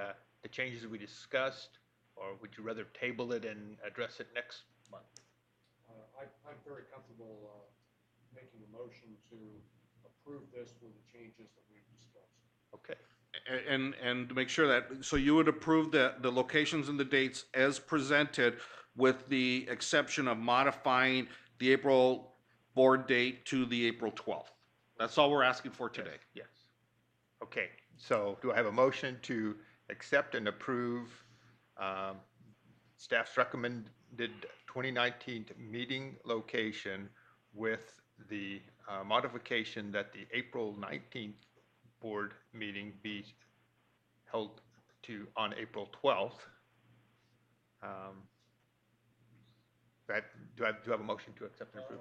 changes we discussed? Or would you rather table it and address it next month? I'm very comfortable, making a motion to approve this with the changes that we've discussed. Okay. And to make sure that, so you would approve the locations and the dates as presented with the exception of modifying the April board date to the April 12th. That's all we're asking for today. Yes. Okay, so do I have a motion to accept and approve staff's recommended 2019 meeting location with the modification that the April 19th board meeting be held on April 12th? Do I have a motion to accept and approve?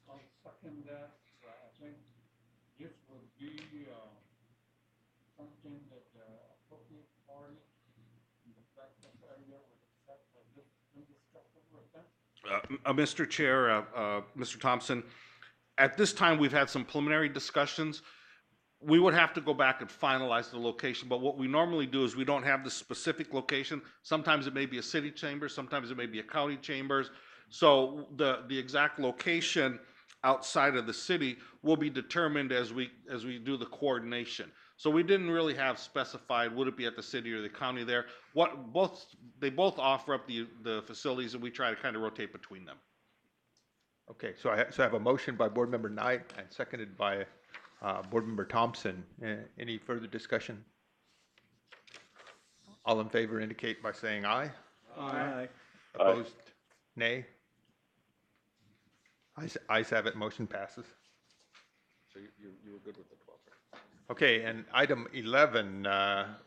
I'll second that. I think this would be something that the appropriate party in the practice area would accept as this indiscussion with them. Mr. Chair, Mr. Thompson, at this time, we've had some preliminary discussions. We would have to go back and finalize the location, but what we normally do is we don't have the specific location. Sometimes it may be a city chamber, sometimes it may be a county chambers. So the exact location outside of the city will be determined as we do the coordination. So we didn't really have specified, would it be at the city or the county there? They both offer up the facilities, and we try to kind of rotate between them. Okay, so I have a motion by Board Member Knight and seconded by Board Member Thompson. Any further discussion? All in favor indicate by saying aye. Aye. Opposed, nay. Ayes have it, motion passes. So you were good with the 12th. Okay, and item 11,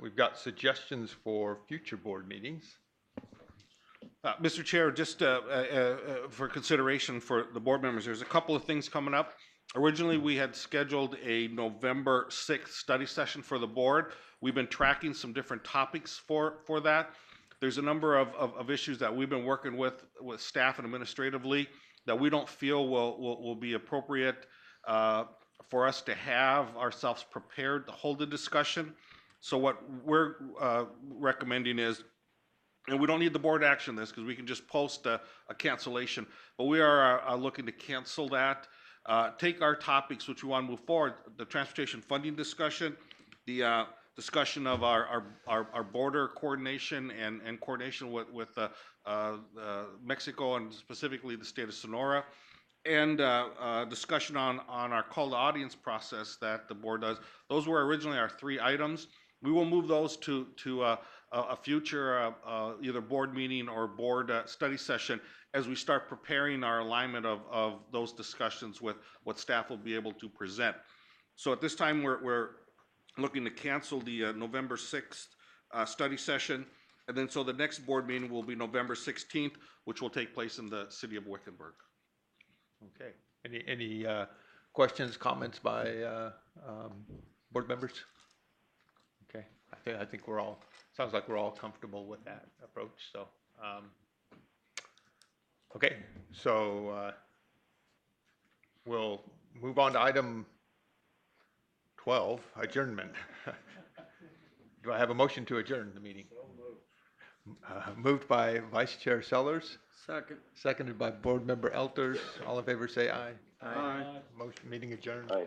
we've got suggestions for future board meetings. Mr. Chair, just for consideration for the board members, there's a couple of things coming up. Originally, we had scheduled a November 6th study session for the board. We've been tracking some different topics for that. There's a number of issues that we've been working with staff and administratively that we don't feel will be appropriate for us to have ourselves prepared to hold a discussion. So what we're recommending is, and we don't need the board action on this because we can just post a cancellation, but we are looking to cancel that. Take our topics which we want to move forward, the transportation funding discussion, the discussion of our border coordination and coordination with Mexico and specifically the state of Sonora, and discussion on our call to audience process that the board does. Those were originally our 3 items. We will move those to a future either board meeting or board study session as we start preparing our alignment of those discussions with what staff will be able to present. So at this time, we're looking to cancel the November 6th study session. And then so the next board meeting will be November 16th, which will take place in the city of Wickenburg. Okay. Any questions, comments by board members? Okay. I think sounds like we're all comfortable with that approach. So, okay. So we'll move on to item 12, adjournment. Do I have a motion to adjourn the meeting? Moved by Vice Chair Sellers. Second. Seconded by Board Member Elters. All in favor say aye. Aye. Motion, meeting adjourned. Aye.